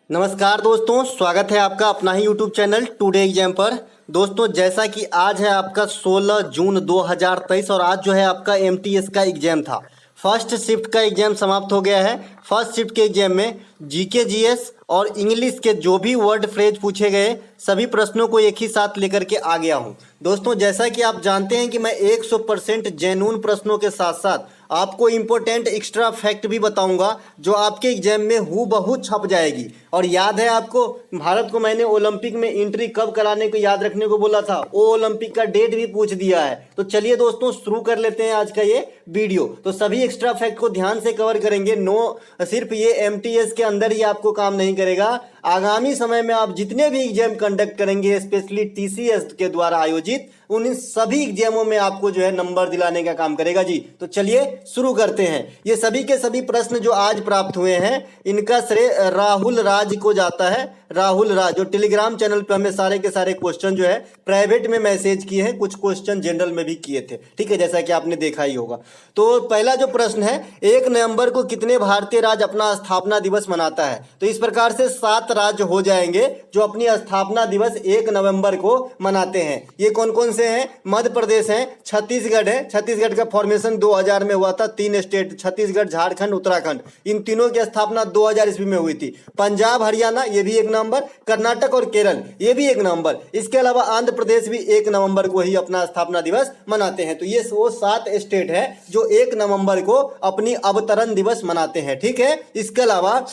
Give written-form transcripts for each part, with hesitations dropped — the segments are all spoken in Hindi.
नमस्कार दोस्तों, स्वागत है आपका अपना ही यूट्यूब चैनल टुडे एग्जाम पर। दोस्तों, जैसा कि आज है आपका 16 जून 2023 और आज जो है आपका एमटीएस का एग्जाम था। फर्स्ट शिफ्ट का एग्जाम समाप्त हो गया है। फर्स्ट शिफ्ट के एग्जाम में जीके जीएस और इंग्लिश के जो भी वर्ड फ्रेज पूछे गए सभी प्रश्नों को एक ही साथ लेकर के आ गया हूं। दोस्तों, जैसा कि आप जानते हैं कि मैं 100% जेन्युइन प्रश्नों के साथ साथ आपको इम्पोर्टेंट एक्स्ट्रा फैक्ट भी बताऊंगा जो आपके एग्जाम में हूबहू छप जाएगी। और याद है आपको, भारत को मैंने ओलंपिक में एंट्री कब कराने को याद रखने को बोला था, वो ओलंपिक का डेट भी पूछ दिया है। तो चलिए दोस्तों, शुरू कर लेते हैं आज का ये वीडियो। तो सभी एक्स्ट्रा फैक्ट को ध्यान से कवर करेंगे। सिर्फ ये एमटीएस के अंदर ही आपको काम नहीं करेगा, आगामी समय में आप जितने भी एग्जाम कंडक्ट करेंगे, स्पेशली टीसीएस के द्वारा आयोजित, उन सभी एग्जामों में आपको जो है नंबर दिलाने का काम करेगा जी। तो चलिए शुरू करते हैं। ये सभी के सभी प्रश्न जो आज प्राप्त हुए हैं, इनका श्रेय राहुल राज को जाता है। राहुल राज जो टेलीग्राम चैनल पे हमें सारे के सारे क्वेश्चन जो है प्राइवेट में मैसेज किए हैं, कुछ क्वेश्चन जनरल में भी किए थे, ठीक है, जैसा कि आपने देखा ही होगा। तो पहला जो प्रश्न है, 1 नवंबर को कितने भारतीय राज्य अपना स्थापना दिवस मनाता है? तो इस प्रकार से 7 राज्य हो जाएंगे जो अपनी स्थापना दिवस 1 नवंबर को मनाते हैं। ये कौन कौन से हैं? मध्य प्रदेश है, छत्तीसगढ़ है, छत्तीसगढ़ का फॉर्मेशन 2000 में हुआ था। 3 स्टेट, छत्तीसगढ़, झारखंड, उत्तराखंड, इन तीनों की स्थापना 2000 ईस्वी में हुई थी। पंजाब, हरियाणा, ये भी 1 नवंबर, कर्नाटक और केरल, ये भी 1 नवंबर। इसके अलावा आंध्र प्रदेश भी 1 नवंबर को ही अपना स्थापना दिवस मनाते हैं। तो ये वो 7 स्टेट है जो 1 नवंबर को अपनी अवतरण दिवस मनाते हैं, ठीक है। इसके अलावा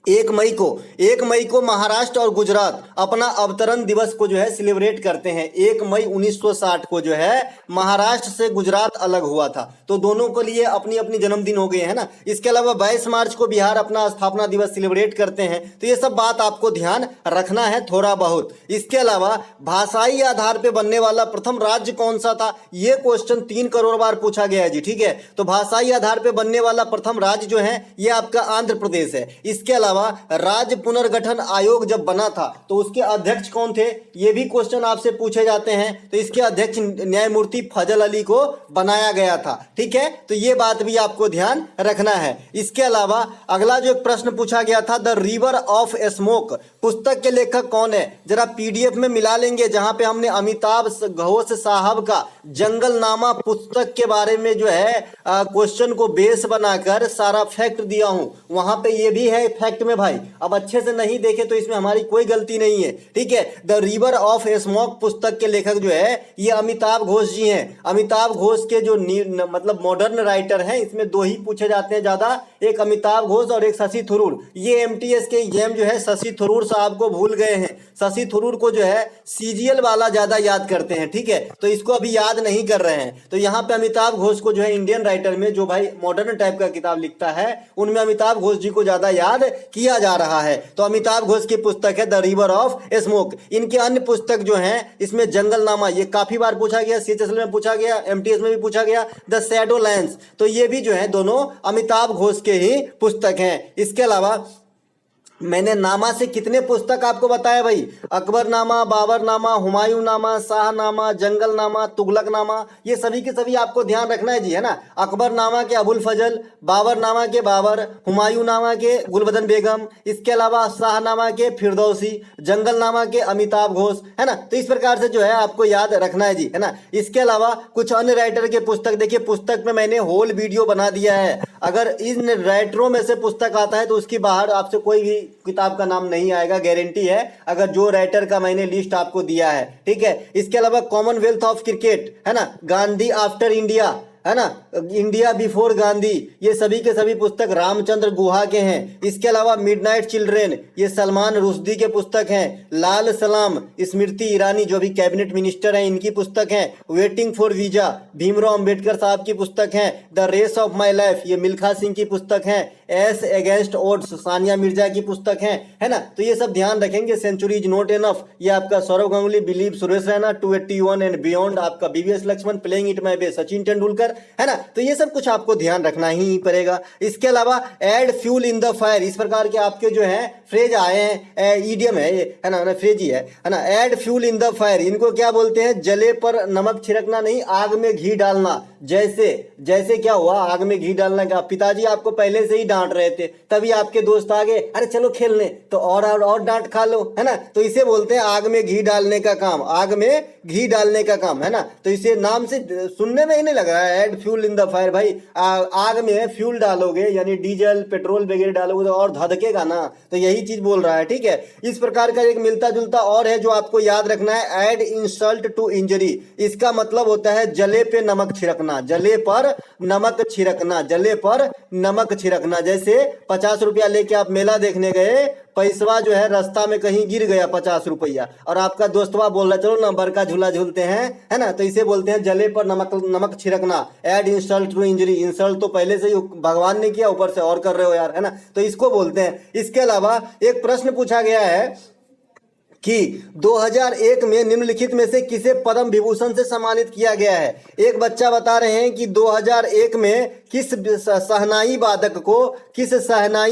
1 मई को महाराष्ट्र और गुजरात अपना अवतरण दिवस को जो है सेलिब्रेट करते हैं। 1 मई 1960 को जो है महाराष्ट्र से गुजरात अलग हुआ था, तो दोनों के लिए अपनी अपनी जन्मदिन हो गए हैं ना। इसके अलावा 22 मार्च को बिहार अपना स्थापना दिवस सेलिब्रेट करते हैं। तो ये सब बात आपको ध्यान रखना है थोड़ा बहुत। इसके अलावा भाषाई आधार पर बनने वाला प्रथम राज्य कौन सा था? ये क्वेश्चन 3 करोड़ बार पूछा गया है जी, ठीक है। तो भाषाई आधार पर बनने वाला प्रथम राज्य जो है ये आपका आंध्र प्रदेश है। इसके अलावा राज्य पुनर्गठन आयोग जब बना था तो उसके अध्यक्ष कौन थे? ये भी क्वेश्चन आपसे पूछे जाते हैं। तो इसके अध्यक्ष न्यायमूर्ति फजल अली को बनाया गया था, ठीक है। तो ये बात भी आपको ध्यान रखना है। इसके अलावा अगला जो एक प्रश्न पूछा गया था, द रिवर ऑफ स्मोक पुस्तक के लेखक कौन है? जरा पीडीएफ में मिला लेंगे, जहां पे हमने अमिताभ घोष साहब का जंगलनामा पुस्तक के बारे में जो है क्वेश्चन को बेस बनाकर सारा फैक्ट दिया हूं, वहां पे ये भी है फैक्ट में भाई। अब अच्छे से नहीं देखे तो इसमें हमारी कोई गलती नहीं है, ठीक है। द रिवर ऑफ स्मोक पुस्तक के लेखक जो है ये अमिताभ घोष जी हैं। अमिताभ घोष के जो मतलब मॉडर्न राइटर हैं, इसमें 2 ही पूछे जाते हैं ज्यादा, एक अमिताभ घोष और एक शशि थरूर। ये एमटीएस के एग्जाम जो है शशि थरूर साहब को भूल गए हैं। शशि थरूर को जो है सीजीएल वाला ज्यादा याद करते हैं, ठीक है, तो इसको अभी याद नहीं कर रहे हैं। तो यहाँ पे अमिताभ घोष को जो है इंडियन राइटर में जो भाई मॉडर्न टाइप का किताब लिखता है, उनमें अमिताभ घोष जी को ज्यादा याद किया जा रहा है। तो अमिताभ घोष की पुस्तक है द रिवर ऑफ स्मोक। इनके अन्य पुस्तक जो हैं, इसमें जंगलनामा, ये काफी बार पूछा गया, सीएचएसएल में पूछा गया, एमटीएस में भी पूछा गया, द शैडो लैंड्स, तो ये भी जो है दोनों अमिताभ घोष के ही पुस्तक हैं। इसके अलावा मैंने नामा से कितने पुस्तक आपको बताया भाई? अकबरनामा, बाबरनामा, हुमायूंनामा, शाहनामा, जंगलनामा, तुगलकनामा, ये सभी के सभी आपको ध्यान रखना है जी, है ना। अकबरनामा के अबुल फजल, बाबरनामा के बाबर, हुमायूंनामा के गुलबदन बेगम, इसके अलावा शाहनामा के फिरदौसी, जंगलनामा के अमिताभ घोष, है ना। तो इस प्रकार से जो है आपको याद रखना है जी, है ना। इसके अलावा कुछ अन्य राइटर के पुस्तक देखिए, पुस्तक में मैंने होल वीडियो बना दिया है। अगर इन राइटरों में से पुस्तक आता है तो उसकी बाहर आपसे कोई भी किताब का नाम नहीं आएगा, गारंटी है, अगर जो राइटर का मैंने लिस्ट आपको दिया है, ठीक है। इसके अलावा कॉमनवेल्थ ऑफ क्रिकेट, है ना, गांधी आफ्टर इंडिया, है ना, इंडिया बिफोर गांधी, ये सभी के सभी पुस्तक रामचंद्र गुहा के हैं। इसके अलावा मिडनाइट चिल्ड्रेन, ये सलमान रुश्दी के पुस्तक हैं। लाल सलाम, स्मृति ईरानी जो भी कैबिनेट मिनिस्टर हैं, इनकी पुस्तक है। Waiting for visa, Bhimrao Ambedkar साहब की पुस्तक है। The race of my life, ये मिल्खा सिंह की पुस्तक है। Ace against odds, Sania Mirza की पुस्तक है ना। तो ये सब ध्यान रखेंगे। सेंचुरी इज नॉट एनफ, ये आपका Sourav Ganguly, believe Suresh Raina, 281 and beyond आपका BVS Laxman, playing it my way Sachin Tendulkar, है ना। तो ये सब कुछ आपको ध्यान रखना ही पड़ेगा। इसके अलावा add fuel in the fire, इस प्रकार के आपके जो है फ्रेज आए हैं, ईडियम है ये, है ना, फ्रेज ही है ना। Add fuel in the fire, इनको क्या बोलते हैं, जले पर नमक छिड़कना नहीं, आग में घी डालना। जैसे जैसे क्या हुआ, आग में घी डालना, क्या पिताजी आपको पहले से ही डांट रहे थे, तभी आपके दोस्त आगे अरे चलो खेलने, तो और डांट खा लो, है ना। तो इसे बोलते हैं आग में घी डालने का काम, आग में घी डालने का काम, है ना। तो इसे नाम से सुनने में ही नहीं लग रहा है add fuel in the fire. भाई आग में फ्यूल डालोगे यानी डीजल पेट्रोल वगैरह डालोगे तो और धधकेगा ना, तो यही चीज बोल रहा है, ठीक है। इस प्रकार का एक मिलता जुलता और है जो आपको याद रखना है, ऐड इंसल्ट टू इंजरी, इसका मतलब होता है जले पे नमक छिड़कना, जले पर नमक छिड़कना, जले पर नमक छिड़कना। जैसे 50 रुपया लेके आप मेला देखने गए, पैसवा जो है रास्ता में कहीं गिर गया 50 रुपया, और आपका दोस्तवा बोल रहा चलो ना बड़का झूला झूलते हैं, है ना। तो इसे बोलते हैं जले पर नमक छिड़कना, add insult to injury. Insult तो पहले से ही भगवान ने किया, ऊपर से और कर रहे हो यार, है ना, तो इसको बोलते हैं। इसके अलावा एक प्रश्न पूछा गया है कि 2001 में निम्नलिखित में से किसे पद्म विभूषण से सम्मानित किया गया है। एक बच्चा बता रहे हैं कि 2001 में किस शहनाई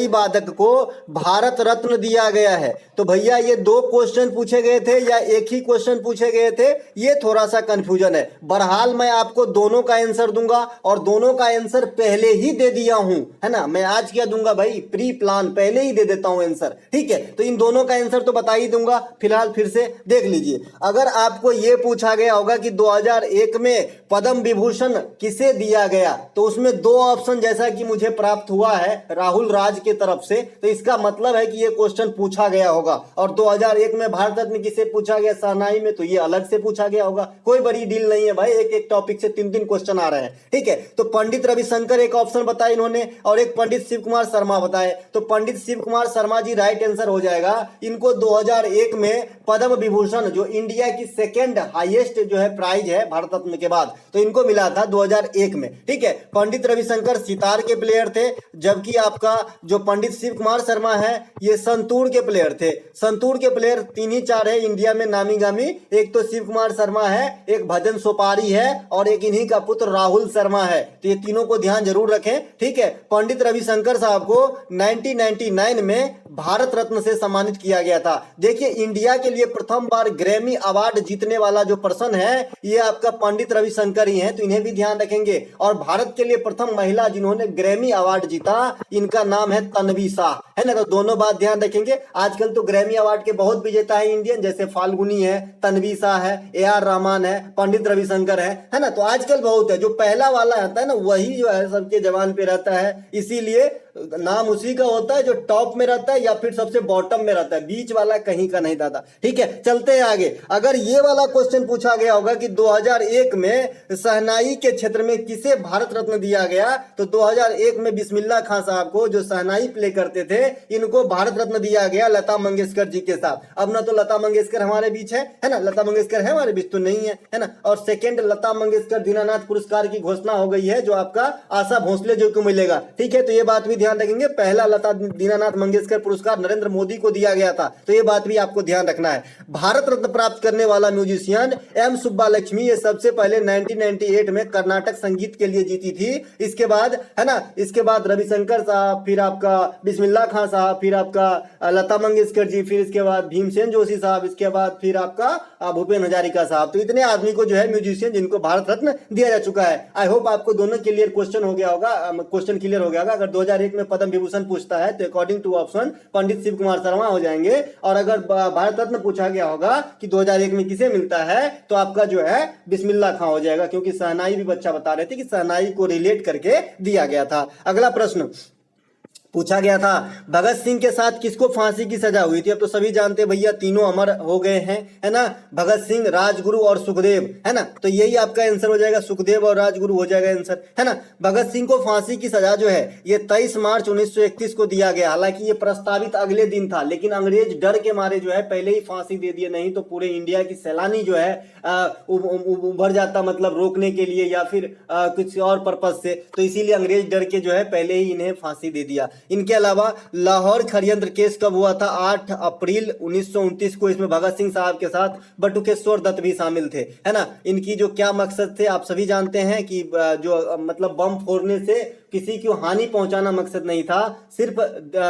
वादक को भारत रत्न दिया गया है। तो भैया ये दो क्वेश्चन पूछे गए थे या एक ही क्वेश्चन पूछे गए थे, ये थोड़ा सा कंफ्यूजन है। बहरहाल मैं आपको दोनों का आंसर दूंगा और दोनों का आंसर पहले ही दे दिया हूं, है ना। मैं आज क्या दूंगा भाई, प्री प्लान पहले ही दे देता हूं आंसर, ठीक है। तो इन दोनों का आंसर तो बता ही दूंगा, फिलहाल फिर से देख लीजिए। अगर आपको यह पूछा गया होगा कि 2001 में पद्म विभूषण किसे दिया गया, तो उसमें दो ऑप्शन जैसा कि मुझे प्राप्त हुआ है राहुल राज के तरफ से, तो इसका मतलब है कि यह क्वेश्चन पूछा गया होगा। और 2001 में भारत रत्न किसे पूछा गया शहनाई में, तो यह अलग से पूछा गया होगा। कोई बड़ी डील नहीं है भाई, एक एक टॉपिक से 3-3 क्वेश्चन आ रहे हैं, ठीक है। तो पंडित रविशंकर एक ऑप्शन बताया इन्होंने, और एक पंडित शिव कुमार शर्मा बताए। तो पंडित शिव कुमार शर्मा जी राइट आंसर हो जाएगा। इनको 2001 में पद्म विभूषण, जो इंडिया की सेकेंड हाईएस्ट जो है प्राइज है भारत रत्न के बाद, तो इनको मिला था 2001 में, ठीक है। पंडित रविशंकर सितार के प्लेयर थे, जबकि आपका जो पंडित शिव कुमार शर्मा है ये संतूर के प्लेयर थे। संतूर के प्लेयर 3 ही 4 है इंडिया में नामी गामी, एक तो शिव कुमार शर्मा है, एक भजन सोपारी है, और एक इन्हीं का पुत्र राहुल शर्मा है। तो ये तीनों को ध्यान जरूर रखें, ठीक है। पंडित रविशंकर साहब को 1999 में भारत रत्न से सम्मानित किया गया था। देखिए इंडिया के लिए प्रथम बार ग्रैमी अवार्ड जीतने वाला जो पर्सन है ये आपका पंडित रविशंकर ही हैं, तो इन्हें भी ध्यान रखेंगे। और भारत के लिए प्रथम महिला जिन्होंने ग्रैमी अवार्ड जीता, इनका नाम है तन्वी शाह, है ना। तो दोनों बात ध्यान रखेंगे। आजकल तो ग्रैमी अवार्ड के बहुत विजेता है इंडियन, जैसे फाल्गुनी है, तन्वी शाह है, AR रहमान है, पंडित रविशंकर है ना। तो आजकल बहुत है, जो पहला वाला आता है ना वही जो है सबके जवान पे रहता है, इसीलिए नाम उसी का होता है जो टॉप में रहता है या फिर सबसे बॉटम में रहता है, बीच वाला कहीं का नहीं दादा, ठीक है। चलते हैं आगे। अगर ये वाला क्वेश्चन पूछा गया होगा कि 2001 में शहनाई के क्षेत्र में किसे भारत रत्न दिया गया, तो 2001 में बिस्मिल्लाह खां साहब को, जो शहनाई प्ले करते थे, इनको भारत रत्न दिया गया लता मंगेशकर जी के साथ। अब ना तो लता मंगेशकर हमारे बीच है ना, लता मंगेशकर है हमारे बीच तो नहीं है ना। और सेकेंड लता मंगेशकर दीनानाथ पुरस्कार की घोषणा हो गई है, जो आपका आशा भोसले जी को मिलेगा, ठीक है। तो ये बात भी ध्यान रखेंगे, पहला लता दीनानाथ मंगेशकर पुरस्कार नरेंद्र मोदी को दिया गया था, तो ये बात भी आपको ध्यान रखना है। भारत रत्न प्राप्त करने वाला म्यूजिशियन एम सुब्बालक्ष्मी, ये सबसे पहले 1998 में कर्नाटक संगीत के लिए जीती थी। इसके बाद, है ना, इसके बाद रविशंकर साहब, फिर आपका बिस्मिल्लाह खां साहब, फिर आपका लता मंगेशकर जी, फिर इसके बाद भीमसेन जोशी साहब, इसके बाद फिर आपका भूपेन हजारिका साहब। तो इतने आदमी को जो है म्यूजिशियन जिनको भारत रत्न दिया जा चुका है। आई होप आपको दोनों क्लियर क्वेश्चन हो गया होगा, क्वेश्चन क्लियर हो गया होगा। अगर 2001 में पद्म विभूषण पूछता है तो अकॉर्डिंग टू ऑप्शन पंडित शिव कुमार शर्मा हो जाएंगे, और अगर भारत रत्न पूछा गया होगा कि 2001 में किसे मिलता है, तो आपका जो है बिस्मिल्लाह खां हो जाएगा, क्योंकि शहनाई भी बच्चा बता रहे थे कि शहनाई को रिलेट करके दिया गया था। अगला प्रश्न पूछा गया था, भगत सिंह के साथ किसको फांसी की सजा हुई थी। अब तो सभी जानते हैं भैया, तीनों अमर हो गए हैं, है ना, भगत सिंह, राजगुरु और सुखदेव, है ना। तो यही आपका आंसर हो जाएगा, सुखदेव और राजगुरु हो जाएगा आंसर, है ना। भगत सिंह को फांसी की सजा जो है ये 23 मार्च 1931 को दिया गया। हालांकि ये प्रस्तावित अगले दिन था, लेकिन अंग्रेज डर के मारे जो है पहले ही फांसी दे दिए, नहीं तो पूरे इंडिया की सैलानी जो है उभर जाता, मतलब रोकने के लिए या फिर कुछ और पर्पज से। तो इसीलिए अंग्रेज डर के जो है पहले ही इन्हें फांसी दे दिया। इनके अलावा लाहौर षड्यंत्र केस कब हुआ था? 8 अप्रैल 1929 को। इसमें भगत सिंह साहब के साथ बटुकेश्वर दत्त भी शामिल थे, है ना। इनकी जो क्या मकसद थे आप सभी जानते हैं कि जो मतलब बम फोड़ने से किसी को हानि पहुंचाना मकसद नहीं था, सिर्फ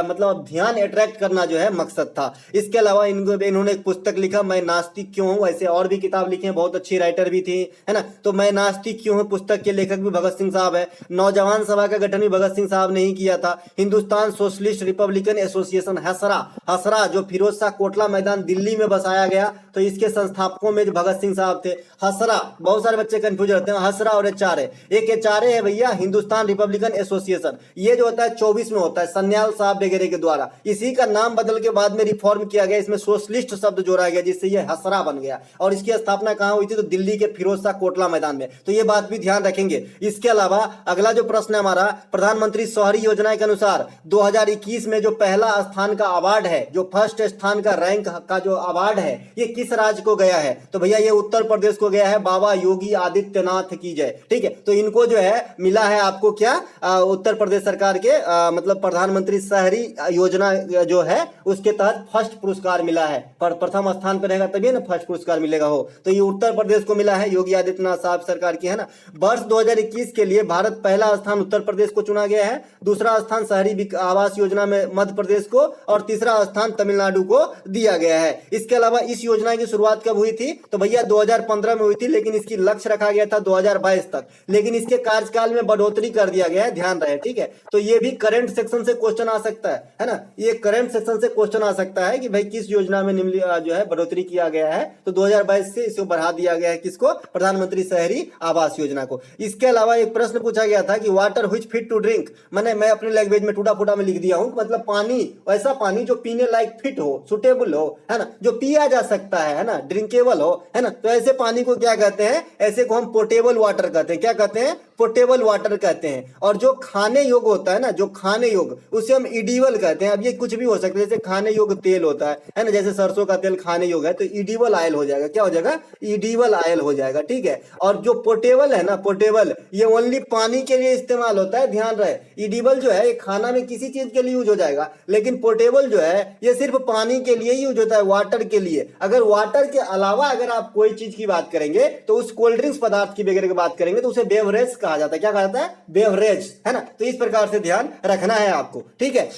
मतलब ध्यान अट्रैक्ट करना जो है मकसद था। इसके अलावा इन्होंने एक पुस्तक लिखा, मैं नास्तिक क्यों हूं। ऐसे और भी किताब लिखी हैं, बहुत अच्छी राइटर भी थी, है ना। तो मैं नास्तिक क्यों हूं पुस्तक के लेखक भी भगत सिंह साहब है। नौजवान सभा का गठन भी भगत सिंह साहब ने ही किया था। हिंदुस्तान सोशलिस्ट रिपब्लिकन एसोसिएशन हसरा जो फिरोज शाह कोटला मैदान दिल्ली में बसाया गया, तो इसके संस्थापकों में जो भगत सिंह साहब थे। हसरा, बहुत सारे बच्चे कंफ्यूज रहते हैं, हसरा और एचआरए। एक एचआरए है भैया हिंदुस्तान रिपब्लिकन एसोसिएशन, ये जो होता है 24 में होता है सन्याल साहब वगैरह के द्वारा। इसी का नाम बदल के बाद में रिफॉर्म किया गया, इसमें सोशलिस्ट शब्द जोड़ा गया, जिससे ये हसरा बन गया। और इसकी स्थापना कहां हुई थी? तो दिल्ली के फिरोज शाह कोटला मैदान में। तो ये बात भी ध्यान रखेंगे। इसके अलावा अगला जो प्रश्न है हमारा, प्रधानमंत्री शहरी योजना के अनुसार 2021 में जो पहला स्थान का अवार्ड है, जो फर्स्ट स्थान का रैंक का जो अवार्ड है, ये किस राज्य को गया है? तो भैया ये उत्तर प्रदेश को गया है। बाबा योगी आदित्यनाथ की जय। ठीक है, तो इनको जो है मिला है आपको क्या? उत्तर प्रदेश सरकार के मतलब प्रधानमंत्री शहरी योजना जो है उसके तहत फर्स्ट पुरस्कार मिला है। पर प्रथम स्थान पर रहेगा तभी ना फर्स्ट पुरस्कार मिलेगा हो। तो ये उत्तर प्रदेश को मिला है, योगी आदित्यनाथ साहब सरकार की, है ना। वर्ष 2021 के लिए भारत पहला स्थान उत्तर प्रदेश को चुना गया है, दूसरा स्थान शहरी आवास योजना में मध्य प्रदेश को, और तीसरा स्थान तमिलनाडु को दिया गया है। इसके अलावा इस योजना की शुरुआत कब हुई थी? तो भैया 2015 में हुई थी, लेकिन इसकी लक्ष्य रखा गया था 2022 तक, लेकिन इसके कार्यकाल में बढ़ोतरी कर दिया गया है, ध्यान रहे। ठीक है, तो ये भी करंट सेक्शन से क्वेश्चन आ सकता है ना। ये करंट सेक्शन से क्वेश्चन आ सकता है कि भाई किस योजना में जो है बढ़ोतरी किया गया है। तो 2022 से इसको बढ़ा दिया गया है, किसको? प्रधानमंत्री शहरी आवास योजना को। इसके अलावा एक प्रश्न पूछा गया था कि water which fit to drink, मैं अपने लैंग्वेज में टूटा फूटा में लिख दिया हूं, मतलब पानी, ऐसा पानी जो पीने लायक फिट हो, सुटेबल हो, है ना, जो पिया जा सकता है ना, ड्रिंकेबल हो, है ना। तो ऐसे पानी को क्या कहते हैं? ऐसे को हम पोर्टेबल वाटर कहते हैं। क्या कहते हैं? पोर्टेबल वाटर कहते हैं। और जो खाने योग्य होता है ना, जो खाने योग्य, उसे हम इडिबल कहते हैं। अब ये कुछ भी हो सकता है, जैसे खाने योग्य तेल होता है ना, जैसे सरसों का तेल खाने योग्य है, तो इडिबल ऑयल हो जाएगा। क्या हो जाएगा? इडिबल ऑयल हो जाएगा। ठीक है, और जो पोर्टेबल है ना, पोर्टेबल, ये ओनली पानी के लिए इस्तेमाल होता है, ध्यान रहे। इडिबल जो है ये खाना में किसी चीज के लिए यूज हो जाएगा, लेकिन पोर्टेबल जो है ये सिर्फ पानी के लिए यूज होता है, वाटर के लिए। अगर वाटर के अलावा अगर आप कोई चीज की बात करेंगे, तो उस कोल्ड ड्रिंक्स पदार्थ की वगैरह की बात करेंगे, तो उसे बेवरेज कहा जाता है। क्या कहा जाता है? बेवरेज, है ना। तो इस प्रकार से ध्यान रखना है आपको। ठीक है,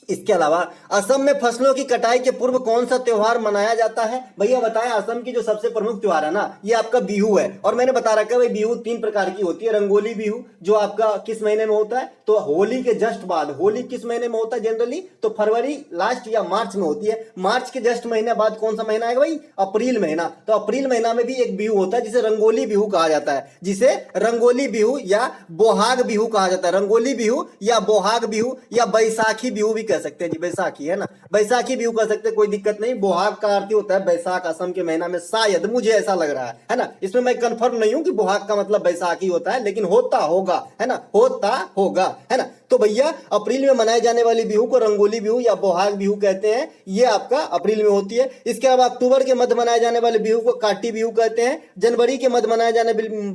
इसके अलावा असम में फसलों की कटाई के पूर्व कौन सा त्योहार मनाया जाता है? भैया बताएं, असम की जो सबसे प्रमुख त्योहार है ना, ये आपका बिहू है। और मैंने बता रखा है भाई, बिहू 3 प्रकार की होती है। रंगोली बिहू जो आपका किस महीने में होता है? तो होली के जस्ट बाद। होली किस महीने में होता है जनरली? तो फरवरी लास्ट या मार्च में होती है। मार्च के जस्ट महीने बाद कौन सा महीना आएगा भाई? अप्रैल महीना। तो अप्रैल महीना में भी एक बिहू होता है जिसे रंगोली बिहू कहा जाता है, जिसे रंगोली बिहू या बोहाग बिहू कहा जाता है। रंगोली बिहू या बोहाग बिहू या बैसाखी बिहू भी कह सकते हैं जी, बैसाखी, है ना। बैसाखी बिहू कह सकते हैं, कोई दिक्कत नहीं। बोहाग का अर्थ होता है बैसाख, असम के महीना में, शायद मुझे ऐसा लग रहा है ना। इसमें मैं कंफर्म नहीं हूं कि बोहाग का मतलब बैसाखी होता है, लेकिन होता होगा, है ना, होता होगा, है ना। तो भैया अप्रैल में मनाए जाने वाली बिहू को रंगोली बिहू या बोहाग बिहू कहते हैं, ये आपका अप्रैल में होती है। इसके अलावा अक्टूबर के मध्य मनाए जाने वाले बिहू को काटी बिहू कहते हैं। जनवरी के मध्य मनाए जाने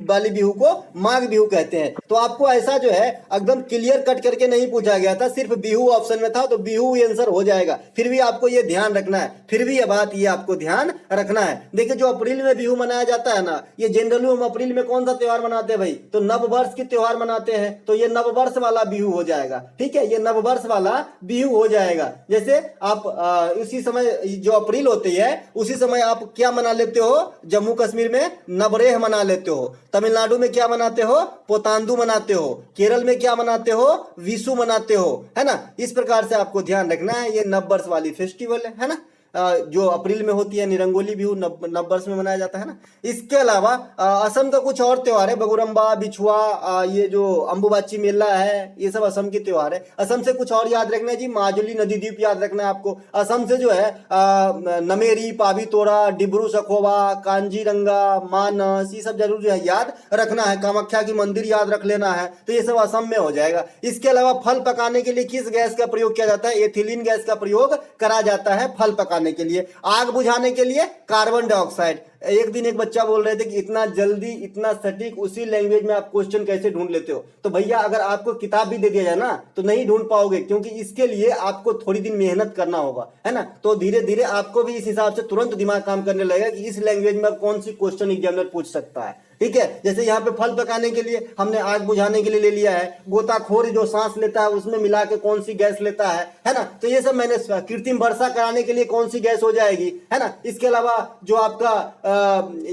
वाली बिहू को माघ बिहू कहते हैं। तो आपको ऐसा जो है एकदम क्लियर कट करके नहीं पूछा गया था, सिर्फ बिहू ऑप्शन में था, तो बिहू आंसर हो जाएगा। फिर भी आपको ये ध्यान रखना है, फिर भी ये बात ये आपको ध्यान रखना है। देखिए जो अप्रैल में बिहू मनाया जाता है ना, ये जनरली हम अप्रैल में कौन सा त्योहार मनाते हैं भाई? तो नववर्ष की त्योहार मनाते हैं, तो ये नववर्ष वाला बिहू हो जाएगा। ठीक है, ये नववर्ष वाला बिहू हो जाएगा। जैसे आप इसी समय जो अप्रैल होती है, उसी समय आप क्या मना लेते हो? जम्मू कश्मीर में नवरेह मना लेते हो, तमिलनाडु में क्या मनाते हो? पोतांदू मनाते हो, केरल में क्या मनाते हो? विशु मनाते हो, है ना। इस प्रकार से आपको ध्यान रखना है, ये नववर्ष वाली फेस्टिवल है ना, जो अप्रैल में होती है, निरंगोली बिहू नववर्ष में मनाया जाता है ना। इसके अलावा असम का कुछ और त्योहार है, बगुरम्बा, बिछुआ, ये जो अम्बुबाची मेला है, ये सब असम के त्योहार है। असम से कुछ और याद रखना है जी, माजुली नदी द्वीप याद रखना है आपको। असम से जो है नमेरी, पावी तोरा, डिब्रू सखोवा, कांजीरंगा, मानस, ये सब जरूर जो है याद रखना है। कामाख्या की मंदिर याद रख लेना है। तो ये सब असम में हो जाएगा। इसके अलावा फल पकाने के लिए किस गैस का प्रयोग किया जाता है? एथिलीन गैस का प्रयोग करा जाता है फल पकाने के लिए। आग बुझाने के लिए कार्बन डाइऑक्साइड, एक दिन एक बच्चा बोल रहे थे कि इतना जल्दी इतना सटीक उसी लैंग्वेज में आप क्वेश्चन कैसे ढूंढ लेते हो। तो भैया अगर आपको किताब भी दे दिया जाए ना तो नहीं ढूंढ पाओगे, क्योंकि इसके लिए आपको थोड़ी दिन मेहनत करना होगा, है ना। तो धीरे धीरे आपको भी इस हिसाब से तुरंत दिमाग काम करने लगेगा कि इस लैंग्वेज में कौन सी क्वेश्चन एग्जामिनर पूछ सकता है। ठीक है, जैसे यहाँ पे फल पकाने के लिए हमने आग बुझाने के लिए ले लिया है, गोताखोर जो सांस लेता है उसमें मिला के कौन सी गैस लेता है ना। तो ये सब मैंने कृत्रिम वर्षा कराने के लिए कौन सी गैस हो जाएगी, है ना। इसके अलावा जो आपका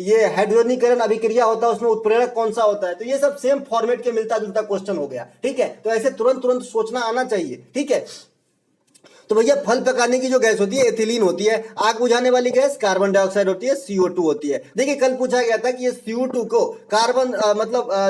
ये हाइड्रोजनीकरण अभिक्रिया होता है उसमें उत्प्रेरक कौन सा होता है। तो ये सब सेम फॉर्मेट के मिलता जुलता क्वेश्चन हो गया। ठीक है, तो ऐसे तुरंत तुरंत सोचना आना चाहिए। ठीक है, तो भैया फल पकाने की जो गैस होती है एथिलीन होती है, आग बुझाने वाली गैस कार्बन डाइऑक्साइड होती है, CO2 होती है। देखिए कल पूछा गया था कि ये CO2 को कार्बन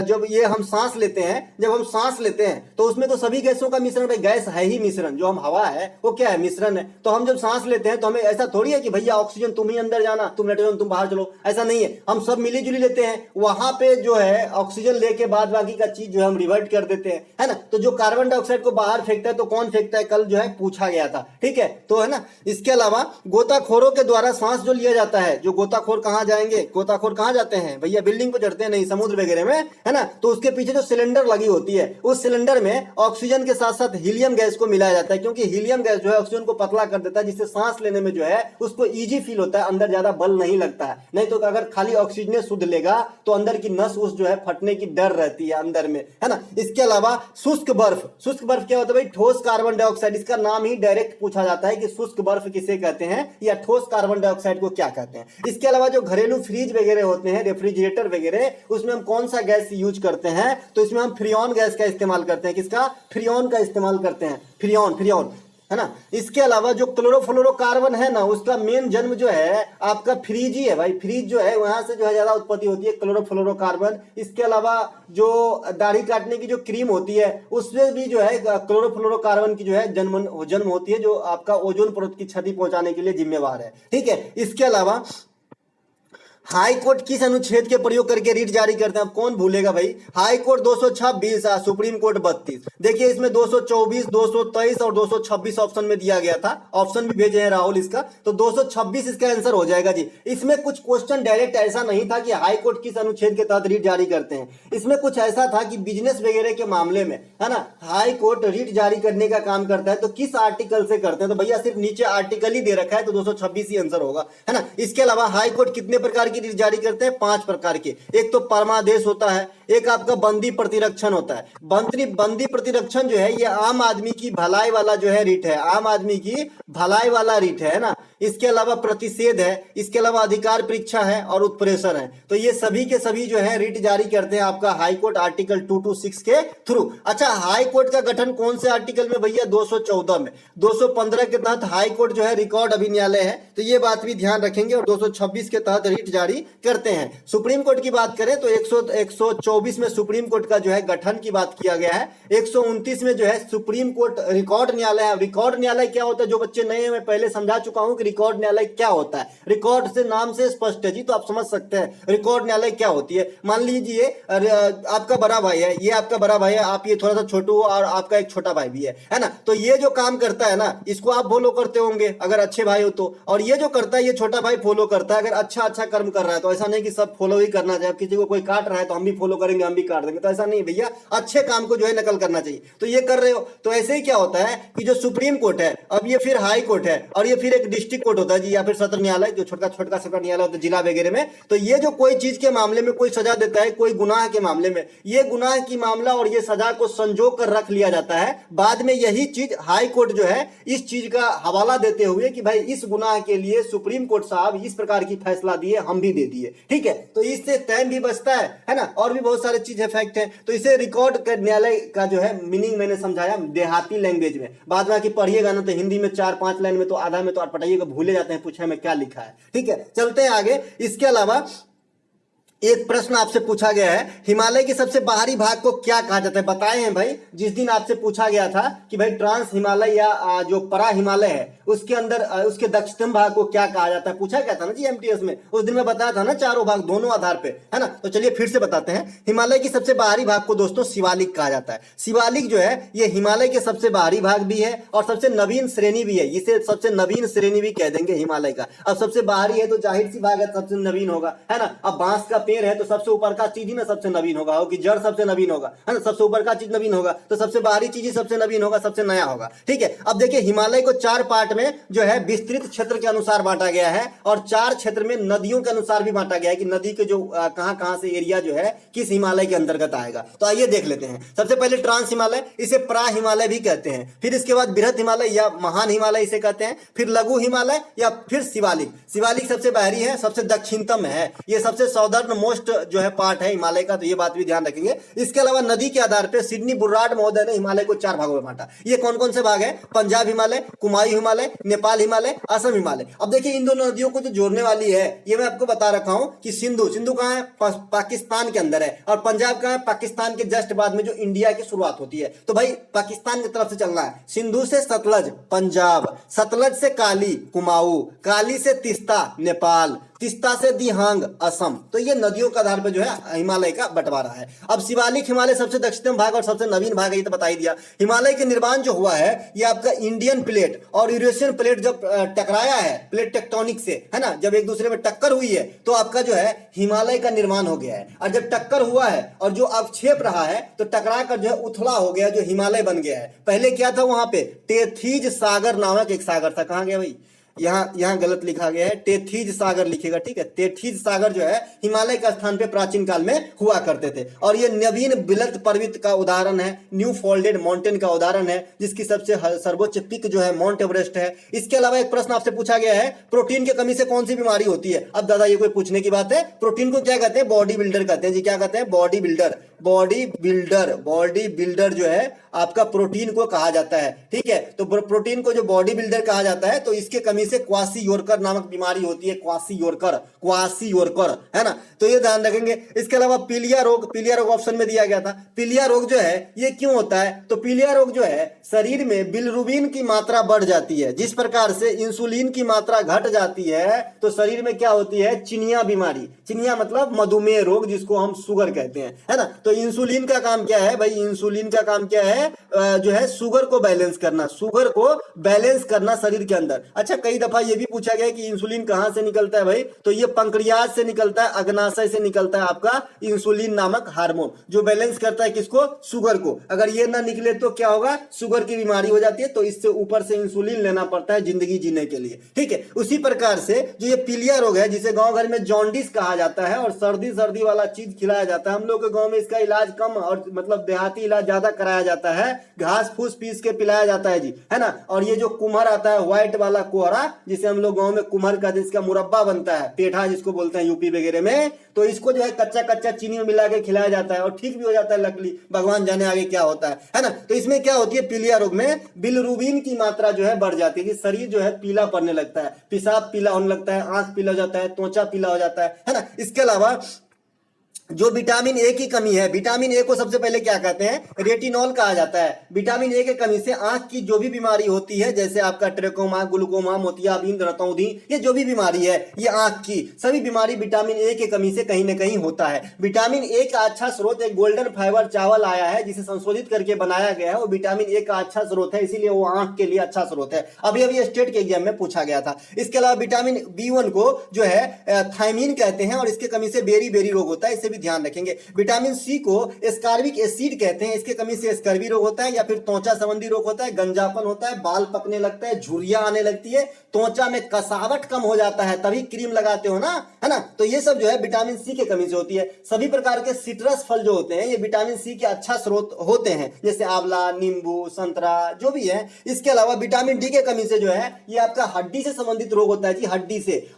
जब ये हम सांस लेते हैं, जब हम सांस लेते हैं तो उसमें तो सभी गैसों का मिश्रण, भाई गैस है ही मिश्रण, जो हम हवा है वो क्या है, मिश्रण है। तो हम जब सांस लेते हैं तो हमें ऐसा थोड़ी है कि भैया ऑक्सीजन तुम ही अंदर जाना, तुम नाइट्रोजन तुम बाहर चलो, ऐसा नहीं है। हम सब मिली जुली लेते हैं, वहां पे जो है ऑक्सीजन लेके बाद बाकी का चीज जो है हम रिवर्ट कर देते हैं, है ना। तो जो कार्बन डाइऑक्साइड को बाहर फेंकता है तो कौन फेंकता है, कल जो है पूछा गया था। ठीक है, तो है ना। इसके अलावा गोताखोरों के द्वारा सांस जो लिया जाता है, जो गोताखोर कहां जाएंगे, गोताखोर कहां जाते हैं भैया, बिल्डिंग पे चढ़ते हैं नहीं, समुद्र वगैरह में, है ना। तो उसके पीछे जो सिलेंडर लगी होती है उस सिलेंडर में ऑक्सीजन के साथ साथ हीलियम गैस को मिलाया जाता है, क्योंकि हीलियम गैस जो है ऑक्सीजन को पतला कर देता है, जिससे सांस लेने में जो है उसको इजी फील होता है, अंदर ज्यादा बल नहीं लगता है। नहीं तो अगर खाली ऑक्सीजन शुद्ध लेगा तो अंदर की नस उस जो है फटने की डर रहती है अंदर में, है ना। इसके अलावा शुष्क बर्फ, शुष्क बर्फ क्या होता है भाई, ठोस कार्बन डाइऑक्साइड, इसका नाम ही डायरेक्ट पूछा जाता है कि शुष्क बर्फ किसे कहते हैं या ठोस कार्बन डाइऑक्साइड को क्या कहते हैं। इसके अलावा जो घरेलू फ्रिज वगैरह होते हैं, रेफ्रिजरेटर वगैरह, उसमें हम कौन सा गैस यूज करते हैं, तो इसमें हम फ्रियोन गैस का इस्तेमाल करते हैं। किसका, फ्रियोन का इस्तेमाल करते हैं, फ्रियोन, फ्रियोन, है ना। इसके अलावा जो क्लोरोफ्लोरोकार्बन है ना, उसका मेन जन्म जो है आपका फ्रिज ही है भाई, फ्रिज जो है वहां से जो है ज्यादा उत्पत्ति होती है क्लोरोफ्लोरोकार्बन। इसके अलावा जो दाढ़ी काटने की जो क्रीम होती है उसमें भी जो है क्लोरोफ्लोरोकार्बन की जो है जन्म होती है, जो आपका ओजोन परत की क्षति पहुंचाने के लिए जिम्मेवार है। ठीक है, इसके अलावा हाई कोर्ट किस अनुच्छेद के प्रयोग करके रीट जारी करते हैं, अब कौन भूलेगा भाई। High court 226, supreme court 32। देखिए इसमें 224, 223 और 226 ऑप्शन में दिया गया था, ऑप्शन भी भेजे हैं राहुल इसका, तो 226 इसका आंसर हो जाएगा जी। इसमें कुछ क्वेश्चन डायरेक्ट ऐसा नहीं था कि हाई कोर्ट किस अनुच्छेद के तहत रीट जारी करते हैं, इसमें कुछ ऐसा था कि बिजनेस वगैरह के मामले में, है ना, हाई कोर्ट रीट जारी करने का काम करता है, तो किस आर्टिकल से करते हैं, तो भैया सिर्फ नीचे आर्टिकल ही दे रखा है तो 226 ही आंसर होगा, है ना। इसके अलावा हाई कोर्ट कितने प्रकार की रीट जारी करते हैं, 5 प्रकार के। एक तो परमादेश होता है, एक आपका बंदी प्रतिरक्षण होता है। बंदी प्रतिरक्षण जो है ये आम आदमी की भलाई वाला जो है रीट है, आम आदमी की भलाई वाला रीट है ना। इसके अलावा प्रतिषेध है, इसके अलावा अधिकार परीक्षा है और उत्प्रेषण है। तो ये सभी के सभी जो है रीट जारी करते हैं आपका हाई कोर्ट आर्टिकल 226 के थ्रू। अच्छा, हाई कोर्ट का गठन कौन से आर्टिकल में भैया, 214 में। 215 के तहत हाई कोर्ट जो है रिकॉर्ड अभिन्यायालय है, तो ये बात भी ध्यान रखेंगे, और 226 के तहत रीट जारी करते हैं। सुप्रीम कोर्ट की बात करें तो 124 में सुप्रीम कोर्ट का जो है गठन की बात किया गया है। 129 में जो है सुप्रीम कोर्ट रिकॉर्ड न्यायालय है। रिकॉर्ड न्यायालय क्या होता है, जो बच्चे नए हैं मैं पहले समझा चुका हूं कि रिकॉर्ड न्यायालय क्या होता है। रिकॉर्ड से नाम से स्पष्ट है जी, तो आप समझ सकते हैं रिकॉर्ड न्यायालय क्या होती है। मान लीजिए आपका बड़ा भाई है, ये आपका बड़ा भाई है, आप ये थोड़ा सा छोटू हो और आपका एक छोटा भाई भी है ना। तो ये जो काम करता है ना, इसको आप फॉलो करते होंगे अगर अच्छे भाई हो तो, और ये जो करता है ये छोटा भाई फॉलो करता है अगर अच्छा कर्म कर रहा है। तो ऐसा नहीं कि सब फॉलो ही करना चाहिए, किसी को कोई काट रहा है तो हम भी फॉलो करेंगे, हम भी काट देंगे, तो ऐसा नहीं भैया, अच्छे काम को जो है नकल करना चाहिए। तो ये कर रहे हो, तो ऐसे ही क्या होता है कि जो सुप्रीम कोर्ट है, अब ये फिर हाई कोर्ट है, और ये फिर एक डिस्ट्रिक्ट कोर्ट होता है जी, या फिर सत्र न्यायालय, जो छोटा सत्र न्यायालय होता है जिला वगैरह में। तो ये जो कोई चीज के मामले में कोई सजा देता है, कोई गुनाह के मामले में, ये गुनाह की मामला और ये सजा को संजो कर रख लिया जाता है। बाद में यही चीज हाई कोर्ट जो है इस चीज का हवाला देते हुए कि भाई इस गुनाह के लिए सुप्रीम कोर्ट साहब इस प्रकार की फैसला दिए, हम भी दे दिए। ठीक है, तो इससे टाइम भी बचता है ना, और भी बहुत सारे चीज है, फैक्ट है। तो इसे रिकॉर्ड न्यायालय का जो है मीनिंग मैंने समझाया देहाती लैंग्वेज में। बाद में पढ़िएगा ना तो हिंदी में 4-5 लाइन में तो आधा में तो अटपटाइएगा, भूले जाते हैं पूछे में क्या लिखा है। ठीक है, चलते हैं आगे। इसके अलावा एक प्रश्न आपसे पूछा गया है, हिमालय के सबसे बाहरी भाग को क्या कहा जाता है? बताए हैं भाई, जिस दिन आपसे पूछा गया था कि भाई ट्रांस हिमालय या जो परा हिमालय है उसके अंदर उसके दक्षिणतम भाग को क्या कहा जाता है, पूछा गया था ना जी एमटीएस में। उस दिन मैं बताया था ना चारों भाग दोनों आधार पे, है ना। तो चलिए फिर से बताते हैं। हिमालय की सबसे बाहरी भाग को दोस्तों शिवालिक कहा जाता है। शिवालिक जो है ये हिमालय के सबसे बाहरी भाग भी है और सबसे नवीन श्रेणी भी है। इसे सबसे नवीन श्रेणी भी कह देंगे हिमालय का। अब सबसे बाहरी है तो जाहिर सी भाग है सबसे नवीन होगा, है ना। अब बांस का पेड़ है तो सबसे ऊपर का चीज ही ना सबसे नवीन होगा, हो कि जड़ सबसे नवीन होगा, है ना। सबसे ऊपर का चीज नवीन होगा तो सबसे बाहरी चीज ही सबसे नवीन होगा, सबसे नया होगा, ठीक है। अब देखिए हिमालय को 4 पार्ट में जो है विस्तृत क्षेत्र के अनुसार बांटा गया है और 4 क्षेत्र में नदियों के अनुसार भी बांटा गया है कि नदी के जो कहां कहां से एरिया जो है किस हिमालय के अंतर्गत आएगा। तो आइए देख लेते हैं। सबसे पहले ट्रांस हिमालय, इसे प्रा हिमालय भी कहते हैं। फिर इसके बाद बृहत हिमालय या महान हिमालय इसे कहते हैं। फिर लघु हिमालय या फिर शिवालिक। शिवालिक सबसे बाहरी है, सबसे दक्षिणतम है, ये सबसे साउदर्न मोस्ट जो है पार्ट है हिमालय का, तो ये बात भी ध्यान रखेंगे। इसके अलावा नदी के आधार पर सिडनी बुर्राड महोदय ने हिमालय को 4 भागों में बांटा। ये कौन कौन से भाग है? पंजाब हिमालय, कुमायूं हिमालय, नेपाल हिमालय, असम हिमालय। अब देखिए इन दोनों नदियों को जो जोड़ने वाली है ये मैं आपको बता रखा हूं कि सिंधु कहां है? पाकिस्तान के अंदर है। और पंजाब कहां है? पाकिस्तान के जस्ट बाद में जो इंडिया की शुरुआत होती है। तो भाई पाकिस्तान की तरफ से चलना है। सिंधु से सतलज पंजाब, सतलज से काली कुमाऊं, काली से तिस्ता नेपाल, तिस्ता से दिहांग असम। तो ये नदियों के आधार पर जो है हिमालय का बंटवारा है। अब शिवालिक हिमालय सबसे दक्षिणतम भाग और सबसे नवीन भाग है, ये तो बता ही दिया। हिमालय के निर्माण जो हुआ है ये आपका इंडियन प्लेट और यूरेशियन प्लेट जब टकराया है प्लेट टेक्टोनिक से, है ना, जब एक दूसरे में टक्कर हुई है तो आपका जो है हिमालय का निर्माण हो गया है। और जब टक्कर हुआ है और जो अवक्षेप रहा है तो टकरा कर जो है उथला हो गया, जो हिमालय बन गया है। पहले क्या था वहां पे? टेथीज सागर नामक एक सागर था। कहां गया भाई? यहाँ गलत लिखा गया है, टेथीज सागर लिखेगा, ठीक है। टेथीज सागर जो है हिमालय का स्थान पे प्राचीन काल में हुआ करते थे। और ये नवीन बिलत पर्वत का उदाहरण है, न्यू फोल्डेड माउंटेन का उदाहरण है, जिसकी सबसे सर्वोच्च पीक जो है माउंट एवरेस्ट है। इसके अलावा एक प्रश्न आपसे पूछा गया है, प्रोटीन की कमी से कौन सी बीमारी होती है? अब दादा ये कोई पूछने की बात है? प्रोटीन को क्या कहते हैं? बॉडी बिल्डर कहते हैं जी। क्या कहते हैं? Body builder. बॉडी बिल्डर जो है आपका प्रोटीन को कहा जाता है, ठीक है। तो प्रोटीन को जो बॉडी बिल्डर कहा जाता है तो इसके कमी से क्वासी-योरकर नामक बीमारी होती है। क्वासी-योरकर, है ना। तो ये ध्यान रखेंगे। इसके अलावा पीलिया रोग ऑप्शन में दिया गया था। पीलिया रोग जो है ये क्यों होता है? तो पीलिया रोग जो है शरीर में बिलिरुबिन की मात्रा बढ़ जाती है। जिस प्रकार से इंसुलिन की मात्रा घट जाती है तो शरीर में क्या होती है? चिनिया बीमारी। चिनिया मतलब मधुमेह रोग, जिसको हम शुगर कहते हैं, है ना। तो इंसुलिन का काम क्या है भाई? इंसुलिन का काम क्या है? जो है शुगर को बैलेंस करना शरीर के अंदर। अच्छा, कई दफा ये भी पूछा गया कि इंसुलिन कहां से निकलता है भाई? तो ये पंक्रियाज से निकलता है, अग्नाशय से निकलता है आपका इंसुलिन नामक हार्मोन, जो बैलेंस करता है किसको? शुगर को। अगर ये ना निकले तो क्या होगा? शुगर की बीमारी हो जाती है। तो इससे ऊपर से इंसुलिन लेना पड़ता है जिंदगी जीने के लिए, ठीक है। उसी प्रकार से जो ये पीलिया रोग है, जिसे गांव घर में जॉन्डिस कहा जाता है और सर्दी वाला चीज खिलाया जाता है। हम लोग के गांव में इसका इलाज कम और मतलब देहाती इलाज ज्यादा कराया जाता है, घास फूस पीस के पिलाया जाता है जी, है ना। और ये जो कुम्हर आता है व्हाइट वाला कोहरा, जिसे हम लोग गांव में कुम्हर का जिसका मुरब्बा बनता है, पेठा जिसको बोलते हैं यूपी वगैरह में, तो इसको जो है कच्चा चीनी में मिला के खिलाया जाता है और ठीक भी हो जाता है लकली। भगवान जाने आगे क्या होता है ना। तो इसमें क्या होती है? पीलिया रोग में बिलिरुबिन की मात्रा जो है बढ़ जाती है कि शरीर जो है पीला पड़ने लगता है, पेशाब पीला होने लगता है, आंख पीला हो जाता है, त्वचा पीला हो जाता है ना। इसके अलावा जो विटामिन ए की कमी है, विटामिन ए को सबसे पहले क्या कहते हैं? रेटिनॉल कहा जाता है। विटामिन ए की कमी से आंख की जो भी बीमारी होती है, जैसे आपका ट्रेकोमा, ग्लूकोमा, मोतियाबिंद, रतौंधी, ये जो भी बीमारी है ये आंख की सभी बीमारी विटामिन ए की कमी से कहीं ना कहीं होता है। विटामिन ए का अच्छा स्रोत एक गोल्डन फाइबर चावल आया है, जिसे संशोधित करके बनाया गया है। वो विटामिन ए का अच्छा स्रोत है, इसीलिए वो आंख के लिए अच्छा स्रोत है। अभी स्टेट के एग्जाम में पूछा गया था। इसके अलावा विटामिन B1 को जो है थायमीन कहते हैं और इसके कमी से बेरी रोग होता है, इसे ध्यान रखेंगे। विटामिन सी को एस्कॉर्बिक एसिड कहते हैं, इसके कमी से स्कर्वी रोग होता है या फिर त्वचा संबंधी रोग होता है, गंजापन होता है, बाल पकने लगता है, झुर्रियां आने लगती है, त्वचा में कसावट कम हो जाता है, तभी क्रीम लगाते हो ना, है ना। तो ये सब जो है विटामिन सी के कमी से होती है। सभी प्रकार के सिट्रस फल जो होते हैं ये विटामिन सी के अच्छा स्रोत होते हैं, जैसे आंवला, नींबू, संतरा जो भी है। इसके अलावा विटामिन डी के कमी से जो है ये आपका हड्डी से संबंधित रोग होता है जी।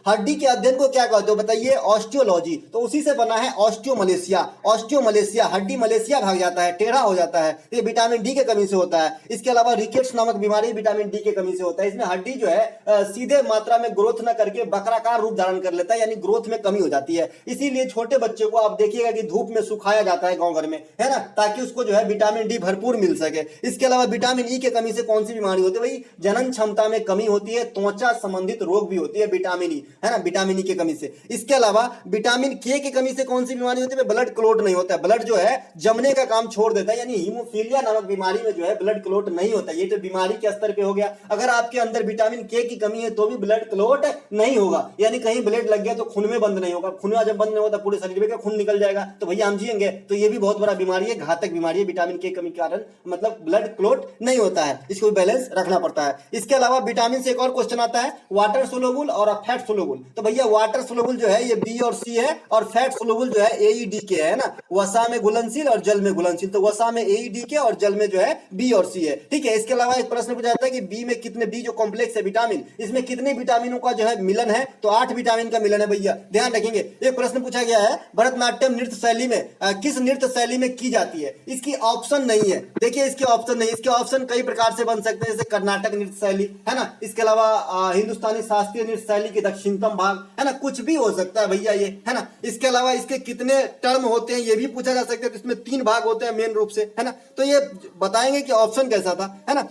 हड्डी के अध्ययन को क्या कहते हो बताइए? ऑस्टियोलॉजी। तो उसी से बना है ऑस्टियो ऑस्टियोमलेशिया हड्डी मलेशिया भाग जाता है, टेढ़ा हो जाता है, ये विटामिन डी की कमी से होता है। इसके अलावा रिकेट्स नामक बीमारी विटामिन डी की कमी से होता है। इसमें हड्डी जो है सीधे मात्रा में ग्रोथ न करके बकराकार रूप धारण कर लेता है, यानी ग्रोथ में कमी हो जाती है। इसीलिए छोटे बच्चे को आप देखिएगा कि धूप में सुखाया जाता है गांव घर में, है ना, ताकि उसको जो है विटामिन डी भरपूर मिल सके। इसके अलावा विटामिन ई की कमी से कौन सी बीमारी होती है भाई? जनन क्षमता में कमी होती है, त्वचा संबंधित रोग भी होती है विटामिन ई, है ना, विटामिन ई की कमी से। इसके अलावा विटामिन के की कमी से कौन सी बीमारी होती है? ब्लड क्लॉट नहीं होता है, ब्लड जो है जमने का काम छोड़ देता है, यानी हीमोफीलिया नामक बीमारी में जो है ब्लड क्लॉट नहीं होता। ये तो बीमारी के स्तर पे हो गया। अगर आपके अंदर विटामिन के की कमी है तो भी ब्लड क्लॉट नहीं होगा, यानी कहीं ब्लड लग गया तो खून में बंद नहीं होगा, खून जब बंद नहीं होता पूरे शरीर में खून निकल जाएगा, तो भैया हम जिएंगे? तो ये भी बहुत बड़ा बीमारी है, घातक बीमारी है। विटामिन के कमी के कारण मतलब ब्लड क्लॉट नहीं होता है, इसको बैलेंस रखना पड़ता है। इसके अलावा विटामिन से एक और क्वेश्चन आता है, वाटर सोलुबल और फैट सोलुबल। तो भैया वाटर सोलुबल जो है ये बी और सी है, और फैट सोलुबल जो है AEDK है ना, वसा में घुलनशील और जल में घुलनशील। तो वसा में AEDK और जल में जो है बी और सी है, ठीक है। इसके अलावा एक प्रश्न पूछा जाता है कि बी में कितने, बी जो कॉम्प्लेक्स है विटामिन, इसमें कितने विटामिनों का जो है मिलन है? तो 8 विटामिन का मिलन है भैया, ध्यान रखेंगे। एक प्रश्न पूछा गया है, भरतनाट्यम नृत्य शैली में किस नृत्य शैली में की जाती है? इसकी ऑप्शन नहीं है, देखिए इसके ऑप्शन नहीं, इसके ऑप्शन कई प्रकार से बन सकते हैं, जैसे कर्नाटक नृत्य शैली, है ना, इसके अलावा हिंदुस्तानी शास्त्रीय नृत्य शैली के दक्षिणतम भाग, है ना, कुछ भी हो सकता है भैया ये, है ना। इसके अलावा इसके कितने टर्म होते हैं ये भी पूछा जा सकता है, तो इसमें 3 भाग होते हैं मेन रूप से, है ना। तो ये बताएंगे कि ऑप्शन कैसा था, है ना।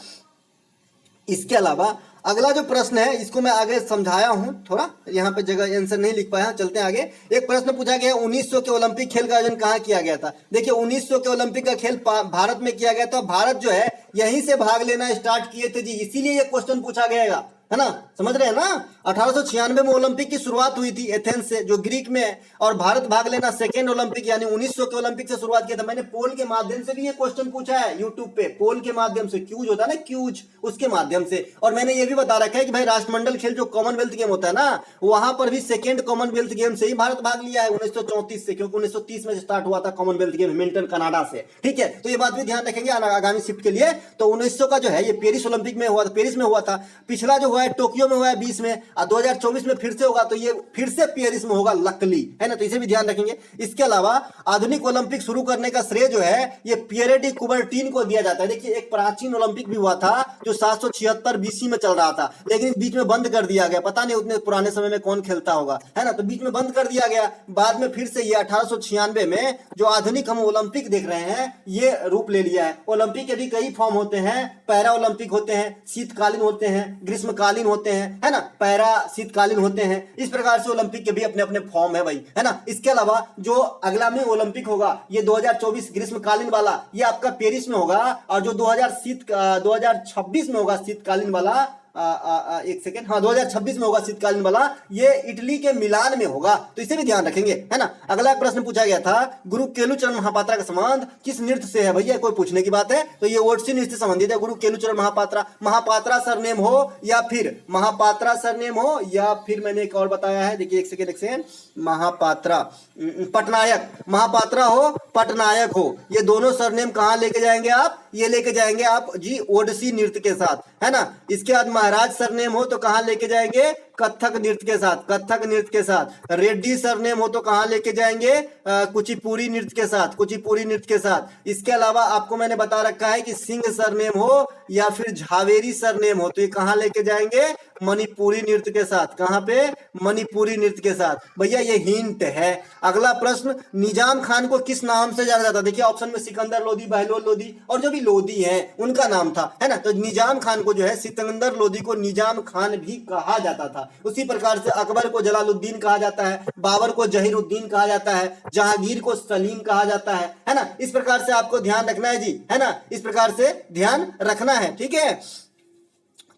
इसके अलावा अगला जो प्रश्न है इसको मैं आगे समझाया हूं, थोड़ा यहाँ पे जगह आंसर नहीं लिख पाया, चलते हैं आगे। एक प्रश्न पूछा गया 1900 के ओलंपिक खेल का आयोजन कहाँ किया गया था? देखिए 1900 के ओलंपिक का खेल भारत में किया गया था। भारत जो है यहीं से भाग लेना स्टार्ट किए थे जी, इसीलिए ये क्वेश्चन पूछा गया, है ना, समझ रहे हैं ना। 1896 में ओलंपिक की शुरुआत हुई थी एथेंस से, जो ग्रीक में है, और भारत भाग लेना सेकेंड ओलंपिक यानी 1900 के ओलंपिक से शुरुआत किया था। मैंने पोल के माध्यम से भी ये क्वेश्चन पूछा है यूट्यूब पे, पोल के माध्यम से, क्यूज होता है ना, क्यूज, उसके माध्यम से। और मैंने ये भी बता रखा है कि भाई राष्ट्रमंडल खेल जो कॉमनवेल्थ गेम होता है ना, वहां पर भी सेकेंड कॉमनवेल्थ गेम से ही भारत भाग लिया है 1934 से, क्योंकि 1930 में स्टार्ट हुआ था कॉमनवेल्थ गेम मिल्टन कनाडा से, ठीक है। तो ये बात भी ध्यान रखेंगे आगामी शिफ्ट के लिए। तो 1900 का जो है ये पेरिस ओलंपिक में हुआ था, पेरिस में हुआ था। पिछला जो हुआ है टोक्यो में हुआ है 20 में, और 2024 में फिर से होगा, तो ये फिर से पेरिस में होगा लकली, है ना, तो इसे भी ध्यान रखेंगे। इसके अलावा आधुनिक ओलंपिक शुरू करने का श्रेय जो है ये पियरे डी कुबर्टीन को दिया जाता है। देखिए एक प्राचीन ओलंपिक भी हुआ था जो 776 BC में चल रहा था, लेकिन बीच में बंद कर दिया गया, पता नहीं उतने पुराने समय में कौन खेलता होगा, है ना, तो बीच में बंद कर दिया गया। बाद में फिर से ये 1896 में जो आधुनिक हम ओलंपिक देख रहे हैं ये रूप ले लिया है। ओलंपिक के भी कई फॉर्म होते हैं, पैरा ओलंपिक होते हैं, शीतकालीन होते हैं, ग्रीष्मकालीन होते हैं, है ना, पैरा शीतकालीन होते हैं। इस प्रकार से ओलंपिक के भी अपने अपने फॉर्म है भाई, है ना। इसके अलावा जो अगला में ओलंपिक होगा ये 2024 ग्रीष्मकालीन वाला, ये आपका पेरिस में होगा, और जो 2026 में होगा शीतकालीन वाला, एक सेकेंड, हाँ 2026 में होगा शीतकालीन वाला, ये इटली के मिलान में होगा, तो इसे भी ध्यान रखेंगे, है ना। अगला प्रश्न पूछा गया था, गुरु केलुचरण महापात्रा का संबंध किस नृत्य से है? भैया कोई पूछने की बात है, तो ये ओडिसी नृत्य से संबंधित है। गुरु केलुचरण महापात्रा, महापात्रा सरनेम हो या फिर महापात्रा सरनेम हो, या फिर मैंने एक और बताया है, देखिए एक सेकेंड, महापात्रा पटनायक, महापात्रा हो पटनायक हो, ये दोनों सरनेम कहाँ लेके जाएंगे आप? ये लेके जाएंगे आप जी ओडिसी नृत्य के साथ, है ना। इसके बाद महाराज सरनेम हो तो कहाँ लेके जाएंगे? कथक नृत्य के साथ, कथक नृत्य के साथ। रेड्डी सरनेम हो तो कहाँ लेके जाएंगे? कुचिपुड़ी नृत्य के साथ, कुचिपुड़ी नृत्य के साथ। इसके अलावा आपको मैंने बता रखा है कि सिंह सरनेम हो या फिर झावेरी सरनेम हो तो ये कहाँ लेके जाएंगे? मणिपुरी नृत्य के साथ। कहाँ पे? मणिपुरी नृत्य के साथ। भैया ये हिंट है। अगला प्रश्न, निजाम खान को किस नाम से जाना जाता? देखिए ऑप्शन में सिकंदर लोदी, बहलोल लोदी, और जो भी लोदी हैं उनका नाम था, है ना। तो निजाम खान को जो है सिकंदर लोदी को निजाम खान भी कहा जाता था। उसी प्रकार से अकबर को जलालुद्दीन कहा जाता है, बाबर को जहीरुद्दीन कहा जाता है, जहांगीर को सलीम कहा जाता है ना। इस प्रकार से आपको ध्यान रखना है जी, है ना, इस प्रकार से ध्यान रखना है, ठीक है।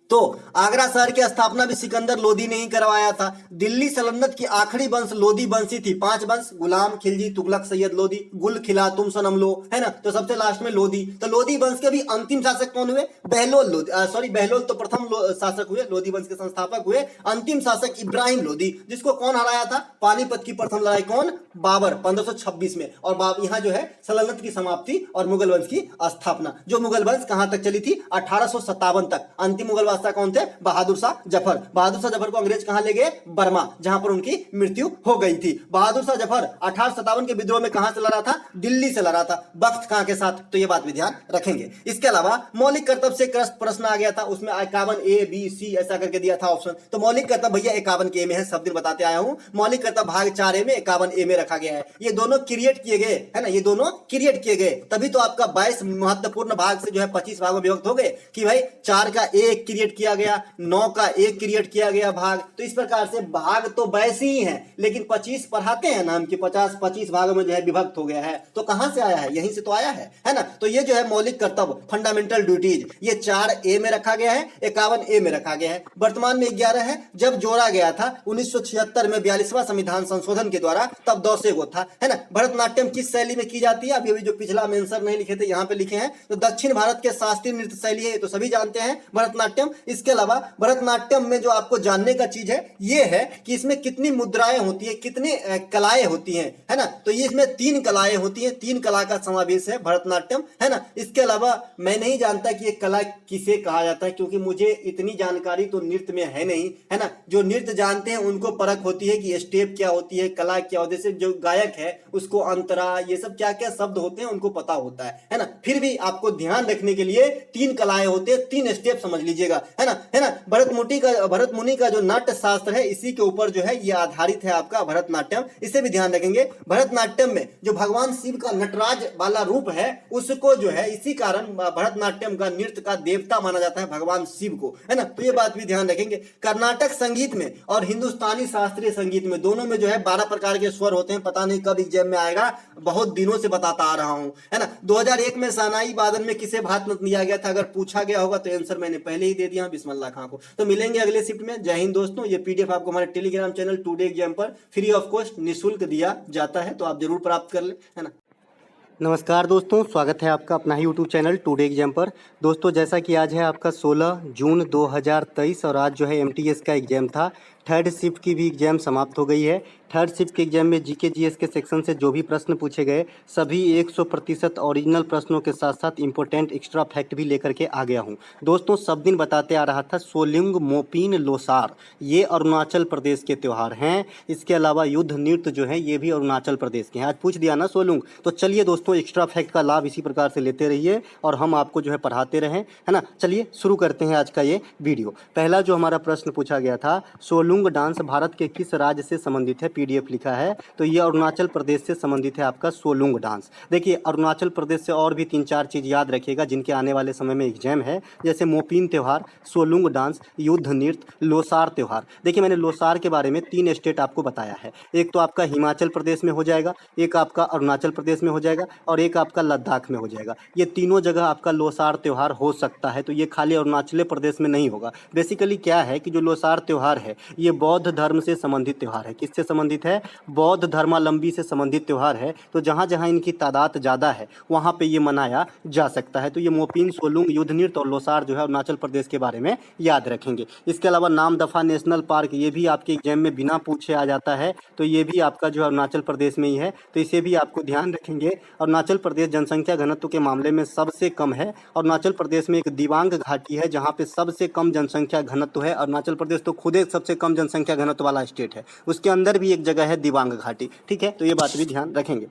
तो आगरा शहर की स्थापना भी सिकंदर लोदी ने ही करवाया था। दिल्ली सल्तनत की आखिरी वंश लोदी वंशी थी। 5 वंश, गुलाम, खिलजी, तुगलक, सैयद लोदी, गुल, खिला, तुम, सनम, लो, है ना। तो सबसे लास्ट में लोदी। तो लोदी वंश के भी अंतिम शासक कौन हुए? बहलोल लोदी, सॉरी बहलोल तो प्रथम शासक हुए, लोदी वंश के संस्थापक हुए। अंतिम शासक इब्राहिम लोदी, जिसको कौन हराया था? पानीपत की प्रथम लड़ाई कौन? बाबर, 1526 में। और यहाँ जो है सल्तनत की समाप्ति और मुगल वंश की स्थापना। जो मुगल वंश कहां तक चली थी? 1857 तक। अंतिम मुगल वंश बादशाह कौन थे? बहादुर शाह जफर। बहादुर शाह जफर को अंग्रेज कहां ले गए? बर्मा, जहां पर उनकी मृत्यु हो गई थी। बहादुर शाह जफर 1857 के विद्रोह में कहां से लड़ा था? दिल्ली से लड़ा था। बख्त खां के साथ, तो ये बात भी ध्यान रखेंगे। इसके अलावा मौलिक कर्तव्य से प्रश्न आ गया था, उसमें 51 A B C ऐसा करके दिया था ऑप्शन। तो मौलिक कर्तव्य भैया 51 के में है, सब दिन बताते आया हूं। मौलिक कर्तव्य भाग 4 में 51 में रखा गया है। ये दोनों क्रिएट किए गए है ना, ये दोनों क्रिएट किए गए, तभी तो आपका 22 महत्वपूर्ण भाग से जो है 25 भाग में विभक्त हो गए कि भाई 4 का एक क्रिएट किया गया, 9 का एक क्रिएट किया गया भाग। तो इस प्रकार से भाग तो वैसे ही है, लेकिन 25 पढ़ाते हैं ना हम कि 50-25 भागों में जो है विभक्त हो गया है। तो कहां से आया है? यहीं से तो आया है ना। तो ये जो है मौलिक कर्तव्य, फंडामेंटल ड्यूटीज, ये 4A में रखा गया है, 51A में रखा गया है। वर्तमान में 11 है। जब जोड़ा गया था 1976 में 42वां संविधान संशोधन के द्वारा, तब 10 गो था, है ना। भरतनाट्यम किस शैली में की जाती है? अभी जो पिछला में आंसर नहीं लिखे थे यहाँ पे लिखे हैं। तो दक्षिण भारत के शास्त्रीय नृत्य शैली है, तो सभी जानते हैं भरतनाट्यम। इसके अलावा भरतनाट्यम में जो आपको जानने का चीज है ये है कि इसमें कितनी मुद्राएं होती है, कितनी कलाएं होती हैं, है ना। तो ये इसमें 3 कलाएं होती हैं, 3 कला का समावेश है भरतनाट्यम, है ना। इसके अलावा मैं नहीं जानता कि ये कला किसे कहा जाता है, क्योंकि मुझे इतनी जानकारी तो नृत्य में है नहीं, है ना। जो नृत्य जानते हैं उनको परख होती है कि स्टेप क्या होती है, कला क्या होती है। जैसे जो गायक है उसको अंतरा, ये सब क्या क्या शब्द होते हैं उनको पता होता है ना। फिर भी आपको ध्यान रखने के लिए 3 कलाएं होते हैं, 3 स्टेप समझ लीजिएगा, है ना। भरत मुनि का जो नाट्य शास्त्र है इसी के ऊपर जो है ये आधारित है आपका भरतनाट्यम, इसे भी ध्यान रखेंगे। भरतनाट्यम में जो भगवान शिव का नटराज वाला रूप है उसको जो है इसी कारण भरतनाट्यम का नृत्य का देवता माना जाता है भगवान शिव को, है ना। तो ये बात भी ध्यान रखेंगे। कर्नाटक संगीत में और हिंदुस्तानी शास्त्रीय संगीत में दोनों में जो है 12 प्रकार के स्वर होते हैं। पता नहीं कब एग्जाम में आएगा, बहुत दिनों से बताता आ रहा हूं, है ना। 2001 में शहनाई वादन में किसे भारत रत्न दिया गया था? अगर पूछा गया होगा तो आंसर मैंने पहले ही दे दिया, बिस्मिल्लाह खां को। तो मिलेंगे अगले शिफ्ट में। जय हिंद दोस्तों। ये पीडीएफ आपको हमारे टेलीग्राम चैनल टुडे एग्जाम पर फ्री ऑफ कॉस्ट निःशुल्क दिया जाता है, तो आप जरूर प्राप्त कर ले, है ना। नमस्कार दोस्तों, स्वागत है आपका अपना ही यूट्यूब चैनल टुडे एग्जाम पर। दोस्तों जैसा कि आज है आपका 16 जून 2023 और आज जो है एमटीएस का एग्जाम था। थर्ड शिफ्ट की भी एग्जाम समाप्त हो गई है। थर्ड शिफ्ट के एग्जाम में जीके जीएस के सेक्शन से जो भी प्रश्न पूछे गए सभी 100% ओरिजिनल प्रश्नों के साथ साथ इंपॉर्टेंट एक्स्ट्रा फैक्ट भी लेकर के आ गया हूं। दोस्तों सब दिन बताते आ रहा था सोलिंग मोपिन लोसार ये अरुणाचल प्रदेश के त्यौहार हैं। इसके अलावा युद्ध नृत्य जो है ये भी अरुणाचल प्रदेश के हैं। आज पूछ दिया ना सोलुंग, तो चलिए दोस्तों एक्स्ट्रा फैक्ट का लाभ इसी प्रकार से लेते रहिए और हम आपको जो है पढ़ाते रहें, है ना। चलिए शुरू करते हैं आज का ये वीडियो। पहला जो हमारा प्रश्न पूछा गया था, सोलुंग डांस भारत के किस राज्य से संबंधित है? पीडीएफ लिखा है, तो ये अरुणाचल प्रदेश से संबंधित है आपका सोलुंग डांस। देखिए अरुणाचल प्रदेश से और भी 3-4 चीज याद रखिएगा जिनके आने वाले समय में एग्जाम है, जैसे मोपिन त्योहार, सोलुंग डांस, युद्ध नृत्य, लोसार त्योहार। देखिए मैंने लोसार के बारे में 3 स्टेट आपको बताया है। एक तो आपका हिमाचल प्रदेश में हो जाएगा, एक आपका अरुणाचल प्रदेश में हो जाएगा और एक आपका लद्दाख में हो जाएगा। ये तीनों जगह आपका लोसार त्योहार हो सकता है, तो ये खाली अरुणाचल प्रदेश में नहीं होगा। बेसिकली क्या है कि जो लोसार त्योहार है ये बौद्ध धर्म से संबंधित त्योहार है। किससे संबंधित है? बौद्ध धर्मावलंबी से संबंधित त्योहार है। तो जहाँ जहाँ इनकी तादाद ज़्यादा है वहाँ पे ये मनाया जा सकता है। तो ये मोपिन, सोलुंग, युद्ध नृत्य और लोसार जो है अरुणाचल प्रदेश के बारे में याद रखेंगे। इसके अलावा नामदफा नेशनल पार्क ये भी आपके एग्जाम में बिना पूछे आ जाता है, तो ये भी आपका जो है अरुणाचल प्रदेश में ही है, तो इसे भी आपको ध्यान रखेंगे। अरुणाचल प्रदेश जनसंख्या घनत्व के मामले में सबसे कम है। अरुणाचल प्रदेश में एक दिबांग घाटी है जहाँ पे सबसे कम जनसंख्या घनत्व है। अरुणाचल प्रदेश तो खुद एक सबसे कम जनसंख्या घनत्व वाला स्टेट है, उसके अंदर भी एक जगह है दिबांग घाटी, ठीक है। तो ये बात भी ध्यान रखेंगे।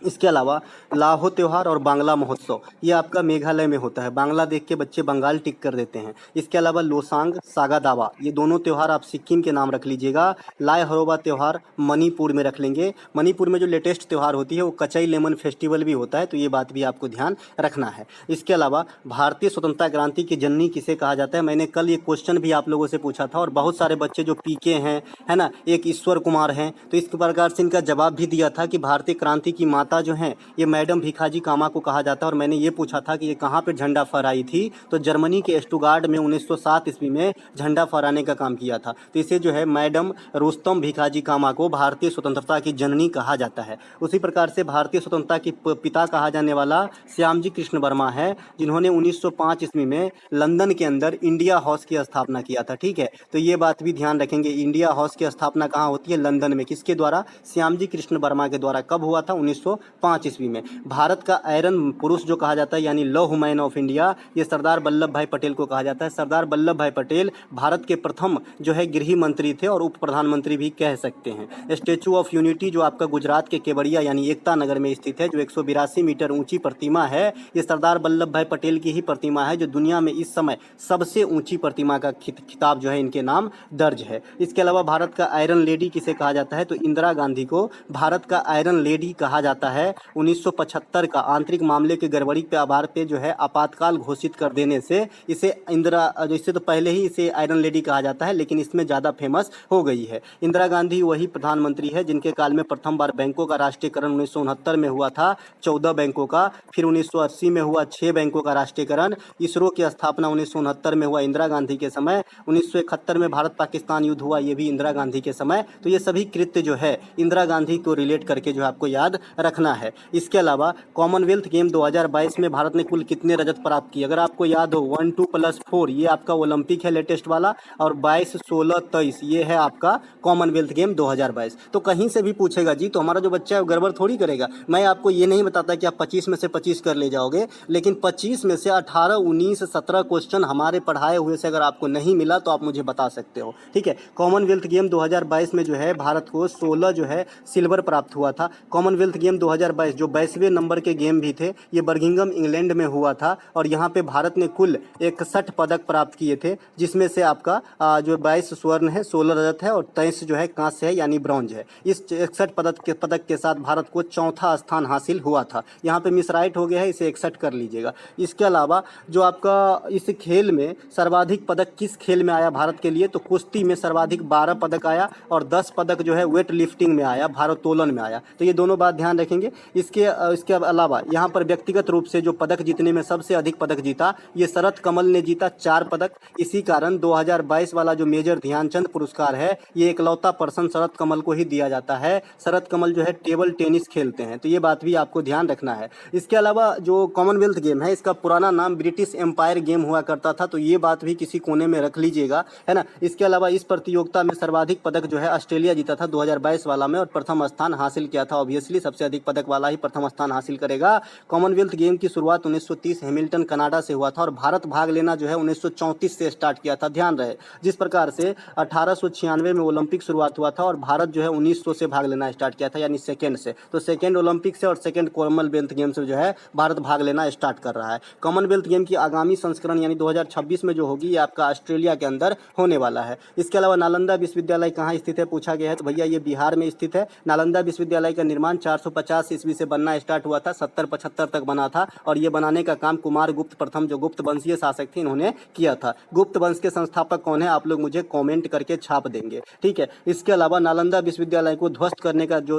इसके अलावा लाहो त्यौहार और बांग्ला महोत्सव ये आपका मेघालय में होता है। बांग्ला देख के बच्चे बंगाल टिक कर देते हैं। इसके अलावा लोसांग, सागा दावा ये दोनों त्यौहार आप सिक्किम के नाम रख लीजिएगा। लाय हरोबा त्यौहार मणिपुर में रख लेंगे। मणिपुर में जो लेटेस्ट त्यौहार होती है वो कचई लेमन फेस्टिवल भी होता है, तो ये बात भी आपको ध्यान रखना है। इसके अलावा भारतीय स्वतंत्रता क्रांति की जननी किसे कहा जाता है? मैंने कल ये क्वेश्चन भी आप लोगों से पूछा था और बहुत सारे बच्चे जो पीके हैं, है ना, एक ईश्वर कुमार हैं, तो इस प्रकार से इनका जवाब भी दिया था कि भारतीय क्रांति की माता जो हैं ये मैडम भिखाजी कामा को कहा जाता है। और मैंने ये पूछा था कि ये कहाँ पे झंडा फहराई थी, तो जर्मनी के स्टुगार्ड में 1907 ईस्वी में झंडा फहराने का काम किया था। तो इसे जो है मैडम रुस्तम भिखाजी कामा को भारतीय स्वतंत्रता की जननी कहा जाता है। उसी प्रकार से भारतीय स्वतंत्रता की पिता कहा जाने वाला श्यामजी कृष्ण वर्मा है, जिन्होंने 1905 ईस्वी में लंदन के अंदर इंडिया हाउस की स्थापना किया था, ठीक है। तो ये बात भी ध्यान रखेंगे, इंडिया हाउस की स्थापना कहाँ होती है? लंदन में। किसके द्वारा? श्यामजी कृष्ण वर्मा के द्वारा। कब हुआ था? 1905 1905 ईस्वी में। भारत का आयरन पुरुष जो कहा जाता है यानी लौह मैन ऑफ इंडिया, ये सरदार वल्लभ भाई पटेल को कहा जाता है। सरदार वल्लभ भाई पटेल भारत के प्रथम जो है गृह मंत्री थे और उप प्रधानमंत्री भी कह सकते हैं। स्टेचू ऑफ यूनिटी जो आपका गुजरात के केवड़िया यानी एकता नगर में स्थित है, जो 182 मीटर ऊंची प्रतिमा है, ये सरदार वल्लभ भाई पटेल की ही प्रतिमा है, जो दुनिया में इस समय सबसे ऊंची प्रतिमा का खिताब जो है इनके नाम दर्ज है। इसके अलावा भारत का आयरन लेडी किसे कहा जाता है, तो इंदिरा गांधी को भारत का आयरन लेडी कहा जाता है। 1975 का आंतरिक मामले के गड़बड़ी पे आधार पे जो है आपातकाल घोषित कर देने से इसे इससे तो पहले ही इसे आयरन लेडी कहा जाता है, लेकिन इसमें ज़्यादा फेमस हो गई है। इंदिरा गांधी वही प्रधानमंत्री है जिनके काल में प्रथम बार बैंकों का राष्ट्रीयकरण 1969 में हुआ था, 14 बैंकों का। फिर 1980 में हुआ 6 बैंकों का राष्ट्रीयकरण। इसरो की स्थापना 1969 में हुआ इंदिरा गांधी के समय। 1971 में भारत पाकिस्तान युद्ध हुआ, ये भी इंदिरा गांधी के समय। तो ये सभी कृत्य जो है इंदिरा गांधी को रिलेट करके जो है आपको याद रखना है। इसके अलावा कॉमनवेल्थ गेम 2022 में भारत ने कुल कितने रजत प्राप्त किए, अगर आपको याद हो 1 2 + 4 ये आपका ओलंपिक है लेटेस्ट वाला, और 22 16 23 ये है आपका कॉमनवेल्थ गेम 2022। तो कहीं से भी पूछेगा जी तो हमारा जो बच्चा है वो गड़बड़ थोड़ी करेगा। मैं आपको ये नहीं बताता कि आप 25 में से 25 कर ले जाओगे, लेकिन 25 में से 18 19 17 क्वेश्चन हमारे पढ़ाए हुए से अगर आपको नहीं मिला तो आप मुझे बता सकते हो, ठीक है। कॉमनवेल्थ गेम 2022 में जो है भारत को 16 जो है सिल्वर प्राप्त हुआ था। कॉमनवेल्थ गेम 2022 जो 22वें नंबर के गेम भी थे, ये बर्मिंघम इंग्लैंड में हुआ था, और यहाँ पे भारत ने कुल 61 पदक प्राप्त किए थे, जिसमें से आपका जो 22 स्वर्ण है, 16 रजत है और 23 जो है कांस्य है यानी ब्रॉन्ज है। इस 61 पदक के साथ भारत को चौथा स्थान हासिल हुआ था। यहाँ पे मिस राइट हो गया है, इसे 61 कर लीजिएगा। इसके अलावा जो आपका इस खेल में सर्वाधिक पदक किस खेल में आया भारत के लिए, तो कुश्ती में सर्वाधिक 12 पदक आया और 10 पदक जो है वेट लिफ्टिंग में आया, भारोत्तोलन में आया। तो ये दोनों बात ध्यान रखेंगे। इसके अलावा यहाँ पर व्यक्तिगत रूप से जो पदक जीतने में सबसे अधिक पदक जीता, ये शरत कमल ने जीता 4 पदक। इसी कारण 2022 वाला जो मेजर ध्यानचंद पुरस्कार है, ये इकलौता पर्सन शरत कमल को ही दिया जाता है। शरत कमल जो है टेबल टेनिस खेलते हैं, तो ये बात भी आपको ध्यान रखना है। इसके अलावा जो कॉमनवेल्थ गेम है, इसका पुराना नाम ब्रिटिश एम्पायर गेम हुआ करता था, तो ये बात भी किसी कोने में रख लीजिएगा, है ना। इसके अलावा इस प्रतियोगिता में सर्वाधिक पदक जो है ऑस्ट्रेलिया जीता था 2022 वाला में, और प्रथम स्थान हासिल किया था। ऑब्वियसली सबसे अधिक पदक वाला ही प्रथम स्थान हासिल करेगा। कॉमनवेल्थ गेम की शुरुआत 1930 हैमिल्टन कनाडा से हुआ था, और भारत भाग लेना जो है 1934 से स्टार्ट किया था। ध्यान रहे, जिस प्रकार से 1896 में ओलंपिक शुरुआत हुआ था और भारत जो है 1900 से भाग लेना स्टार्ट किया था, यानी सेकेंड से। तो सेकेंड ओलंपिक से और सेकेंड कॉमनवेल्थ गेम से जो है भारत भाग लेना स्टार्ट कर रहा है। कॉमनवेल्थ गेम की आगामी संस्करण यानी 2026 में जो होगी, ये आपका ऑस्ट्रेलिया के अंदर होने वाला है। इसके अलावा नालंदा विश्वविद्यालय कहाँ स्थित है पूछा गया है, तो भैया ये बिहार में स्थित है। नालंदा विश्वविद्यालय का निर्माण 450 ईस्वी से बनना स्टार्ट हुआ था, 70-75 तक बना था, और ये बनाने का काम कुमार गुप्त प्रथम जो गुप्त वंशीय शासक थे इन्होंने किया था। गुप्त वंश के संस्थापक कौन है, आप लोग मुझे कमेंट करके छाप देंगे, ठीक है। इसके अलावा नालंदा विश्वविद्यालय को ध्वस्त करने का जो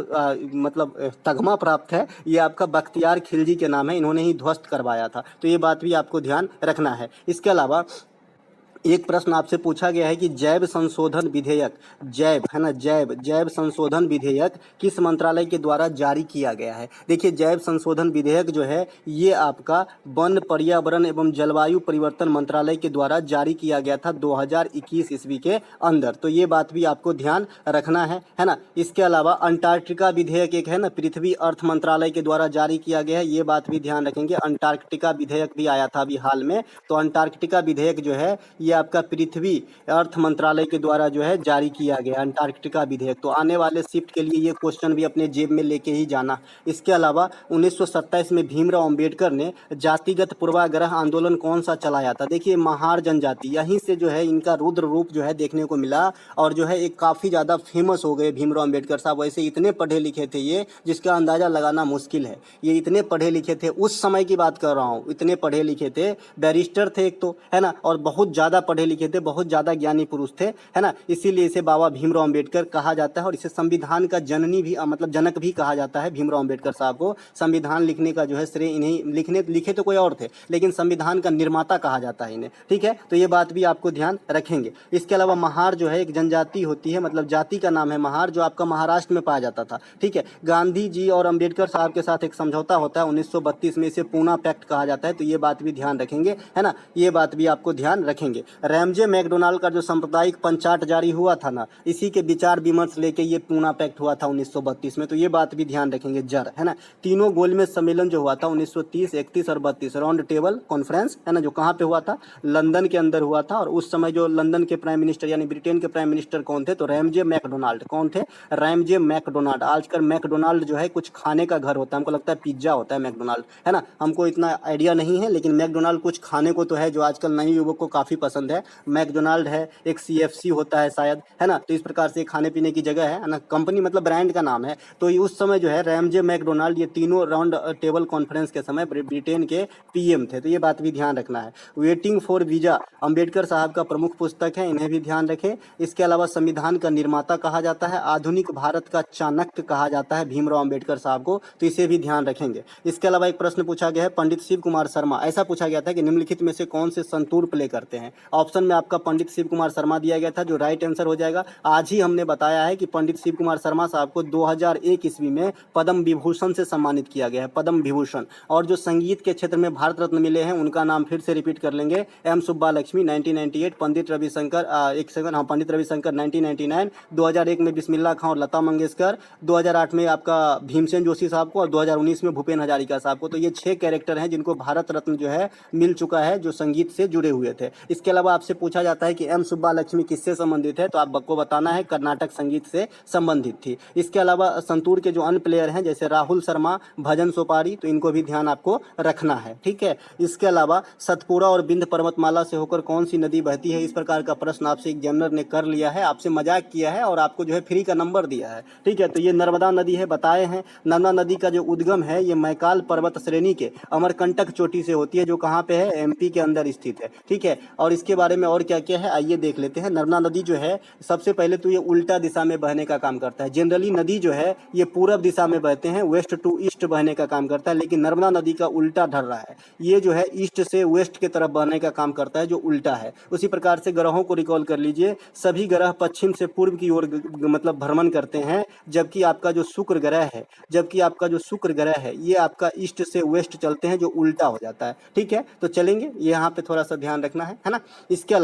मतलब तगमा प्राप्त है, ये आपका बख्तियार खिलजी के नाम है, इन्होंने ही ध्वस्त करवाया था। तो ये बात भी आपको ध्यान रखना है। इसके अलावा एक प्रश्न आपसे पूछा गया है कि जैव संशोधन विधेयक, जैव है ना, जैव संशोधन विधेयक किस मंत्रालय के द्वारा जारी किया गया है। देखिए जैव संशोधन विधेयक जो है ये आपका वन पर्यावरण एवं जलवायु परिवर्तन मंत्रालय के द्वारा जारी किया गया था 2021 ईस्वी के अंदर। तो ये बात भी आपको ध्यान रखना है ना। इसके अलावा अंटार्कटिका विधेयक एक है ना, पृथ्वी अर्थ मंत्रालय के द्वारा जारी किया गया है, ये बात भी ध्यान रखेंगे। अंटार्कटिका विधेयक भी आया था अभी हाल में, तो अंटार्कटिका विधेयक जो है ये आपका पृथ्वी अर्थ मंत्रालय के द्वारा जो है जारी किया गया अंटार्कटिका विधेयक। तो आने वाले शिफ्ट के लिए ये क्वेश्चन भी अपने जेब में लेके ही जाना। इसके अलावा 1927 में भीमराव अंबेडकर ने जातिगत पूर्वाग्रह आंदोलन कौन सा चलाया था। देखिए महार जनजाति, यहीं से जो है इनका रुद्र रूप जो है देखने को मिला, और जो है एक काफ़ी ज़्यादा फेमस हो गए भीमराव अंबेडकर साहब। वैसे इतने पढ़े लिखे थे ये, जिसका अंदाज़ा लगाना मुश्किल है। ये इतने पढ़े लिखे थे, उस समय की बात कर रहा हूँ, इतने पढ़े लिखे थे, बैरिस्टर थे एक तो, है ना, और बहुत ज़्यादा पढ़े लिखे थे, बहुत ज़्यादा ज्ञानी पुरुष थे, है ना। इसीलिए इसे बाबा भीमराव अंबेडकर कहा जाता है, और इसे संविधान का जननी भी मतलब जनक भी कहा जाता है। भीमराव अंबेडकर साहब को संविधान लिखने का जो है श्रेय इन्हें, लिखे तो कोई और थे, लेकिन संविधान का निर्माता कहा जाता है इन्हें, ठीक है। तो ये बात भी आपको ध्यान रखेंगे। इसके अलावा महार जो है एक जनजाति होती है, मतलब जाति का नाम है महार, जो आपका महाराष्ट्र में पाया जाता था, ठीक है। गांधी जी और अंबेडकर साहब के साथ एक समझौता होता है 1932 में, इसे पूना पैक्ट कहा जाता है। तो ये बात भी ध्यान रखेंगे, है ना, ये बात भी आपको ध्यान रखेंगे। रैमजे मैकडोनाल्ड का जो सांप्रदायिक पंचाट जारी हुआ था ना, इसी के विचार विमर्श लेके ये पूना पैक्ट हुआ था 1932 में, तो ये बात भी ध्यान रखेंगे जर, है ना। तीनों गोलमेज सम्मेलन जो हुआ था 1930, 31 और 32, राउंड टेबल कॉन्फ्रेंस, है ना, जो कहाँ पे हुआ था, लंदन के अंदर हुआ था। और उस समय जो लंदन के प्राइम मिनिस्टर यानी ब्रिटेन के प्राइम मिनिस्टर कौन थे, तो रैमजे मैकडोनाल्ड। कौन थे? Ramsay McDonald. आजकल मैकडोनाल्ड जो है कुछ खाने का घर होता है, हमको लगता है पिज्जा होता है मैकडोनाल्ड, है ना, हमको इतना आइडिया नहीं है, लेकिन मैकडोनाल्ड कुछ खाने को तो है जो आजकल नए युवक को काफ़ी पसंद है। मैकडोनाल्ड है, एक CFC होता है शायद, है ना, तो इस प्रकार से खाने पीने की जगह है ना, कंपनी मतलब ब्रांड का नाम है। तो उस समय जो है रैमजे मैकडोनाल्ड ये तीनों राउंड टेबल कॉन्फ्रेंस के समय ब्रिटेन के PM थे, तो ये बात भी ध्यान रखना है। वेटिंग फॉर वीजा अंबेडकर साहब का प्रमुख पुस्तक है, इन्हें भी ध्यान रखें। इसके अलावा संविधान का निर्माता कहा जाता है, आधुनिक भारत का चाणक्य कहा जाता है भीमराव अंबेडकर साहब को, तो इसे भी ध्यान रखेंगे। इसके अलावा एक प्रश्न पूछा गया है पंडित शिव कुमार शर्मा, ऐसा पूछा गया था कि निम्नलिखित में से कौन से संतूर प्ले करते हैं। ऑप्शन में आपका पंडित शिव कुमार शर्मा दिया गया था, जो राइट आंसर हो जाएगा। आज ही हमने बताया है कि पंडित शिव कुमार शर्मा साहब को 2001 ईस्वी में पद्म विभूषण से सम्मानित किया गया है, पद्म विभूषण। और जो संगीत के क्षेत्र में भारत रत्न मिले हैं उनका नाम फिर से रिपीट कर लेंगे, M सुब्बालक्ष्मी 1998, पंडित रविशंकर पंडित रविशंकर 1999, 2001 में बिस्मिल्लाह खां और लता मंगेशकर, 2008 में आपका भीमसेन जोशी साहब को, और 2019 में भूपेन हजारिका साहब को। तो ये 6 कैरेक्टर हैं जिनको भारत रत्न जो है मिल चुका है, जो संगीत से जुड़े हुए थे। इसके अलावा आपसे पूछा जाता है कि M सुब्बालक्ष्मी किससे संबंधित है, तो आपको बताना है कर्नाटक संगीत से संबंधित थी। इसके अलावा संतूर के जो अन्य प्लेयर हैं जैसे राहुल शर्मा, भजन सोपारी, तो इनको भी ध्यान आपको रखना है, ठीक है। इसके अलावा सतपुरा और बिंद पर्वतमाला से होकर कौन सी नदी बहती है, इस प्रकार का प्रश्न आपसे एग्जामिनर ने कर लिया है, आपसे मजाक किया है और आपको जो है फ्री का नंबर दिया है, ठीक है। तो ये नर्मदा नदी है, बताए हैं। नर्मदा नदी का जो उद्गम है ये मैकाल पर्वत श्रेणी के अमरकंटक चोटी से होती है, जो कहाँ पे है, MP के अंदर स्थित है, ठीक है। और इसके बारे में और क्या क्या है आइए देख लेते हैं। नर्मदा नदी जो है सबसे पहले तो ये उल्टा दिशा में बहने का काम करता है। जनरली नदी जो है ये पूरब दिशा में बहते हैं, वेस्ट टू ईस्ट बहने का काम करता है, लेकिन नर्मदा नदी का उल्टा ढल रहा है, ये जो है ईस्ट से वेस्ट की तरफ बहने का काम करता है, जो उल्टा है। उसी प्रकार से ग्रहों को रिकॉल कर लीजिए, सभी ग्रह पश्चिम से पूर्व की ओर मतलब भ्रमण करते हैं, जबकि आपका जो शुक्र ग्रह है ये आपका ईस्ट से वेस्ट चलते हैं, जो उल्टा हो जाता है, ठीक है। तो चलेंगे, यहाँ पे थोड़ा सा ध्यान रखना है ना। इसके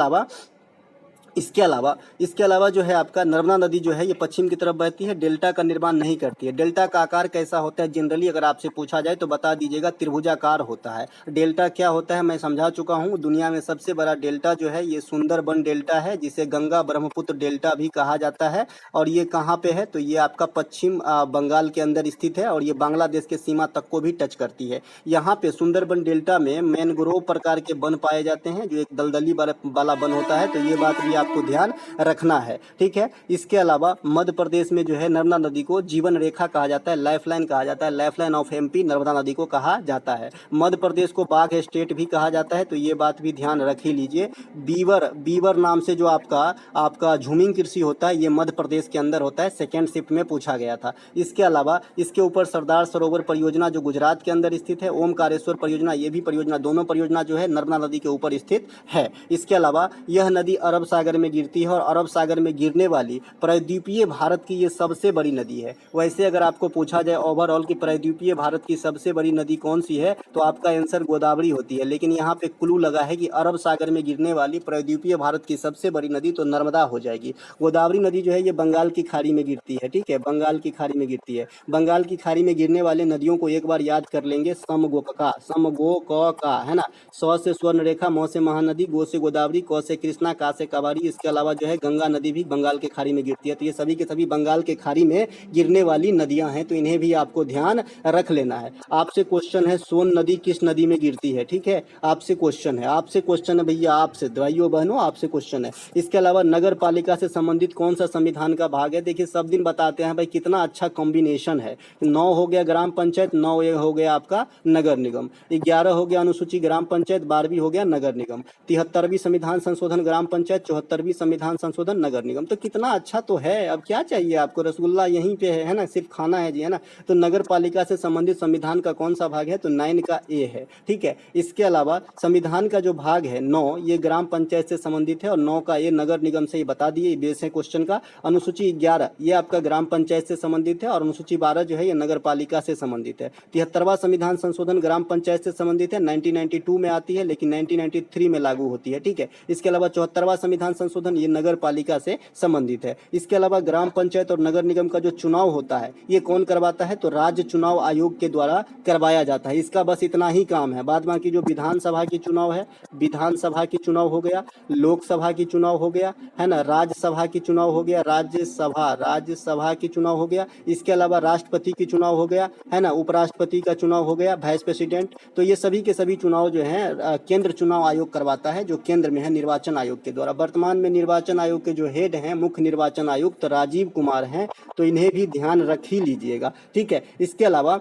अलावा जो है आपका नर्मदा नदी जो है ये पश्चिम की तरफ बहती है, डेल्टा का निर्माण नहीं करती है। डेल्टा का आकार कैसा होता है, जनरली अगर आपसे पूछा जाए तो बता दीजिएगा, त्रिभुजाकार होता है। डेल्टा क्या होता है मैं समझा चुका हूँ। दुनिया में सबसे बड़ा डेल्टा जो है ये सुंदरबन डेल्टा है, जिसे गंगा ब्रह्मपुत्र डेल्टा भी कहा जाता है। और ये कहाँ पे है, तो ये आपका पश्चिम बंगाल के अंदर स्थित है, और ये बांग्लादेश के सीमा तक को भी टच करती है। यहाँ पे सुंदरबन डेल्टा में मैनग्रोव प्रकार के वन पाए जाते हैं, जो एक दलदली वाला वन होता है, तो ये बात भी आपको ध्यान रखना है, ठीक है। इसके अलावा मध्य प्रदेश में जो है नर्मदा नदी को जीवन रेखा कहा जाता है, लाइफलाइन कहा जाता है, लाइफलाइन ऑफ MP नर्मदा नदी को कहा जाता है। मध्य प्रदेश को बाघ स्टेट भी कहा जाता है, तो ये बात भी ध्यान रख ही लीजिए। बीवर नाम से जो आपका झूमिंग कृषि होता है, ये मध्य प्रदेश के अंदर होता है, सेकेंड शिफ्ट में पूछा गया था। इसके अलावा इसके ऊपर सरदार सरोवर परियोजना जो गुजरात के अंदर स्थित है, ओमकारेश्वर परियोजना, ये भी परियोजना, दोनों परियोजना जो है नर्मदा नदी के ऊपर स्थित है। इसके अलावा यह नदी अरब सागर में गिरती है, और अरब सागर में गिरने वाली प्रायद्वीपीय भारत की ये सबसे बड़ी नदी है। वैसे अगर आपको पूछा जाए ओवरऑल की प्रायद्वीपीय भारत की सबसे बड़ी नदी कौन सी है, तो आपका आंसर गोदावरी होती है, लेकिन यहाँ पे क्लू लगा है कि अरब सागर में गिरने वाली प्रायद्वीपीय भारत की सबसे बड़ी नदी तो नर्मदा हो जाएगी। गोदावरी नदी जो है ये बंगाल की खाड़ी में गिरती है, ठीक है, बंगाल की खाड़ी में गिरती है। बंगाल की खाड़ी में गिरने वाले नदियों को एक बार याद कर लेंगे, समगो का, है ना। स से स्वर्ण रेखा, म से महानदी, गो से गोदावरी, क से कृष्णा, का से कावेरी। इसके अलावा जो है गंगा नदी भी बंगाल के खाड़ी में गिरती है, तो ये सभी के सभी बंगाल के खाड़ी में गिरने वाली नदियां हैं, तो इन्हें भी आपको ध्यान रख लेना है। आपसे क्वेश्चन है सोन नदी किस नदी में गिरती है, ठीक है, आपसे क्वेश्चन है भैया, आपसे भाइयों बहनों आपसे क्वेश्चन है। इसके अलावा नगर पालिका से संबंधित कौन सा संविधान का भाग है, देखिए सब दिन बताते हैं भाई कितना अच्छा कॉम्बिनेशन है। 9 हो गया ग्राम पंचायत, 9 हो गया आपका नगर निगम, 11 हो गया अनुसूची ग्राम पंचायत, 12वीं हो गया नगर निगम, 73वीं संविधान संशोधन ग्राम पंचायत, 74 74वीं संविधान संशोधन नगर निगम। तो कितना अच्छा तो है, अब क्या चाहिए आपको, रसगुल्ला यहीं पे है ना, सिर्फ खाना है जी, है ना। तो नगर पालिका से संबंधित संविधान का कौन सा भाग है, तो 9 का ए है, ठीक है। इसके अलावा संविधान का जो भाग है 9, ये ग्राम पंचायत से संबंधित है, और 9 का ए नगर निगम से, ये बता दिए, बेस है क्वेश्चन का। अनुसूची 11 ये आपका ग्राम पंचायत से संबंधित है, और अनुसूची 12 जो है ये नगर पालिका से संबंधित है। 73वां संविधान संशोधन ग्राम पंचायत से संबंधित है, 1992 में आती है, लेकिन 1993 में लागू होती है, ठीक है। इसके अलावा 74वां संविधान संशोधन ये नगर पालिका से संबंधित है। इसके अलावा ग्राम पंचायत और नगर निगम का जो चुनाव होता है ये कौन करवाता है, तो राज्य चुनाव आयोग के द्वारा करवाया जाता है। इसका बस इतना ही काम है। बाद बाकी जो विधानसभा की चुनाव है, विधानसभा की चुनाव हो गया, लोकसभा की चुनाव हो गया, है ना, राज्यसभा की चुनाव हो गया, राज्यसभा की चुनाव हो गया। इसके अलावा राष्ट्रपति की चुनाव हो गया, है ना, उपराष्ट्रपति का चुनाव हो गया, वाइस प्रेसिडेंट। तो ये सभी के सभी चुनाव जो है केंद्र चुनाव आयोग करवाता है, जो केंद्र में है निर्वाचन आयोग के द्वारा। वर्तमान में निर्वाचन आयोग के जो हेड हैं, मुख्य निर्वाचन आयुक्त राजीव कुमार हैं, तो इन्हें भी ध्यान रख ही लीजिएगा, ठीक है। इसके अलावा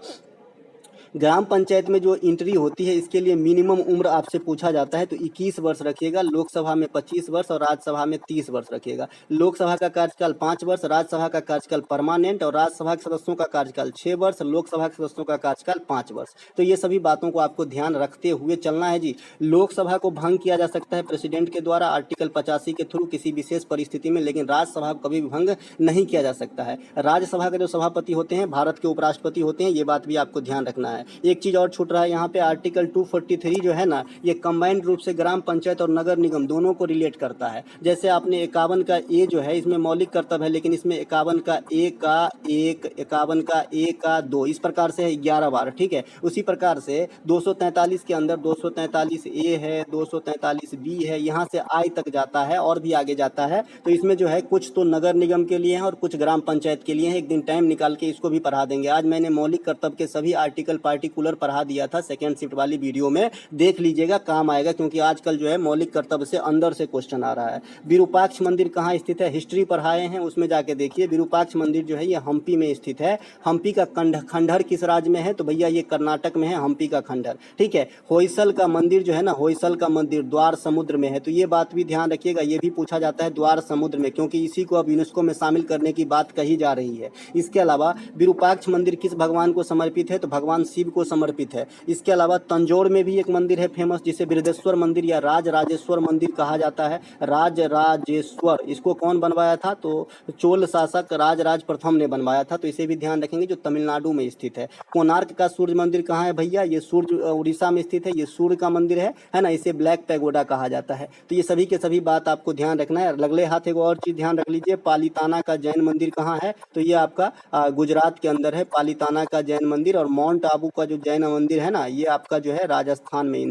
ग्राम पंचायत में जो एंट्री होती है इसके लिए मिनिमम उम्र आपसे पूछा जाता है, तो 21 वर्ष रखिएगा, लोकसभा में 25 वर्ष और राज्यसभा में 30 वर्ष रखिएगा। लोकसभा का कार्यकाल 5 वर्ष, राज्यसभा का कार्यकाल परमानेंट, और राज्यसभा के सदस्यों का कार्यकाल 6 वर्ष, लोकसभा के सदस्यों का कार्यकाल 5 वर्ष। तो ये सभी बातों को आपको ध्यान रखते हुए चलना है जी। लोकसभा को भंग किया जा सकता है प्रेसिडेंट के द्वारा आर्टिकल 85 के थ्रू किसी विशेष परिस्थिति में, लेकिन राज्यसभा को कभी भी भंग नहीं किया जा सकता है। राज्यसभा के जो सभापति होते हैं भारत के उपराष्ट्रपति होते हैं, ये बात भी आपको ध्यान रखना है। एक चीज और छूट रहा है यहाँ पे, आर्टिकल 243 जो है ना, ये कंबाइंड रूप से ग्राम पंचायत और नगर निगम दोनों को रिलेट करता है। जैसे आपने 51 का ए जो है, इसमें मौलिक कर्तव्य है, लेकिन इसमें 51 का ए का 1, 51 का ए का 2, इस प्रकार से है 11 बार, ठीक है। उसी प्रकार से 243 के अंदर 243 ए है, 243 बी है, यहाँ से आई तक जाता है और भी आगे जाता है। तो इसमें जो है कुछ तो नगर निगम के लिए है और कुछ ग्राम पंचायत के लिए है। एक दिन टाइम निकाल के इसको भी पढ़ा देंगे। आज मैंने मौलिक कर्तव्य के सभी आर्टिकल पार्टिकुलर पढ़ा दिया था सेकंड शिफ्ट वाली वीडियो में, देख लीजिएगा, काम आएगा, क्योंकि आजकल जो है मौलिक कर्तव्य से अंदर से क्वेश्चन आ रहा है। विरूपाक्ष मंदिर कहाँ स्थित है, हिस्ट्री पढ़ाए हैं, उसमें जाके देखिए। विरूपाक्ष मंदिर जो है ये हम्पी में स्थित है। हम्पी का खंडहर किस राज्य में है, तो भैया ये कर्नाटक में है, हम्पी का खंडहर, ठीक है। होयसल का मंदिर जो है ना, होयसल का मंदिर द्वार समुद्र में है, तो ये बात भी ध्यान रखिएगा, ये भी पूछा जाता है द्वार समुद्र में, क्योंकि इसी को अब यूनेस्को में शामिल करने की बात कही जा रही है। इसके अलावा विरूपाक्ष मंदिर किस भगवान को समर्पित है, तो भगवान शिव को समर्पित है। इसके अलावा तंजौर में भी एक मंदिर है फेमस, जिसे बृहदेश्वर मंदिर या राजराजेश्वर मंदिर कहा जाता है। राजराजेश्वर, इसको कौन बनवाया था, तो चोल शासक राजराज प्रथम ने बनवाया था, तो इसे भी ध्यान रखेंगे, जो तमिलनाडु में स्थित है। कोणार्क का सूर्य मंदिर कहाँ है भैया, ये सूर्य उड़ीसा में स्थित है, ये सूर्य का मंदिर है ना, इसे ब्लैक पैगोडा कहा जाता है। तो ये सभी के सभी बात आपको ध्यान रखना है। अगले हाथ एक और चीज ध्यान रख लीजिए, पालीताना का जैन मंदिर कहाँ है, तो ये आपका गुजरात के अंदर है, पालीताना का जैन मंदिर। और माउंट आबू का जो जैन मंदिर है ना, ये आपका जो है राजस्थान में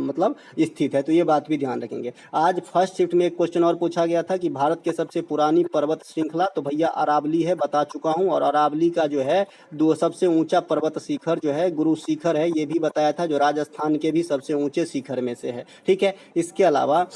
मतलब स्थित है। तो ये बात भी ध्यान रखेंगे। आज फर्स्ट शिफ्ट में एक क्वेश्चन और पूछा गया था कि भारत के सबसे पुरानी पर्वत श्रृंखला, तो भैया अरावली है, बता चुका हूं। और अरावली का जो है सबसे ऊंचा पर्वत शिखर जो है गुरु शिखर है, ये भी बताया था, जो राजस्थान के भी सबसे ऊंचे शिखर में से है, ठीक है। इसके अलावा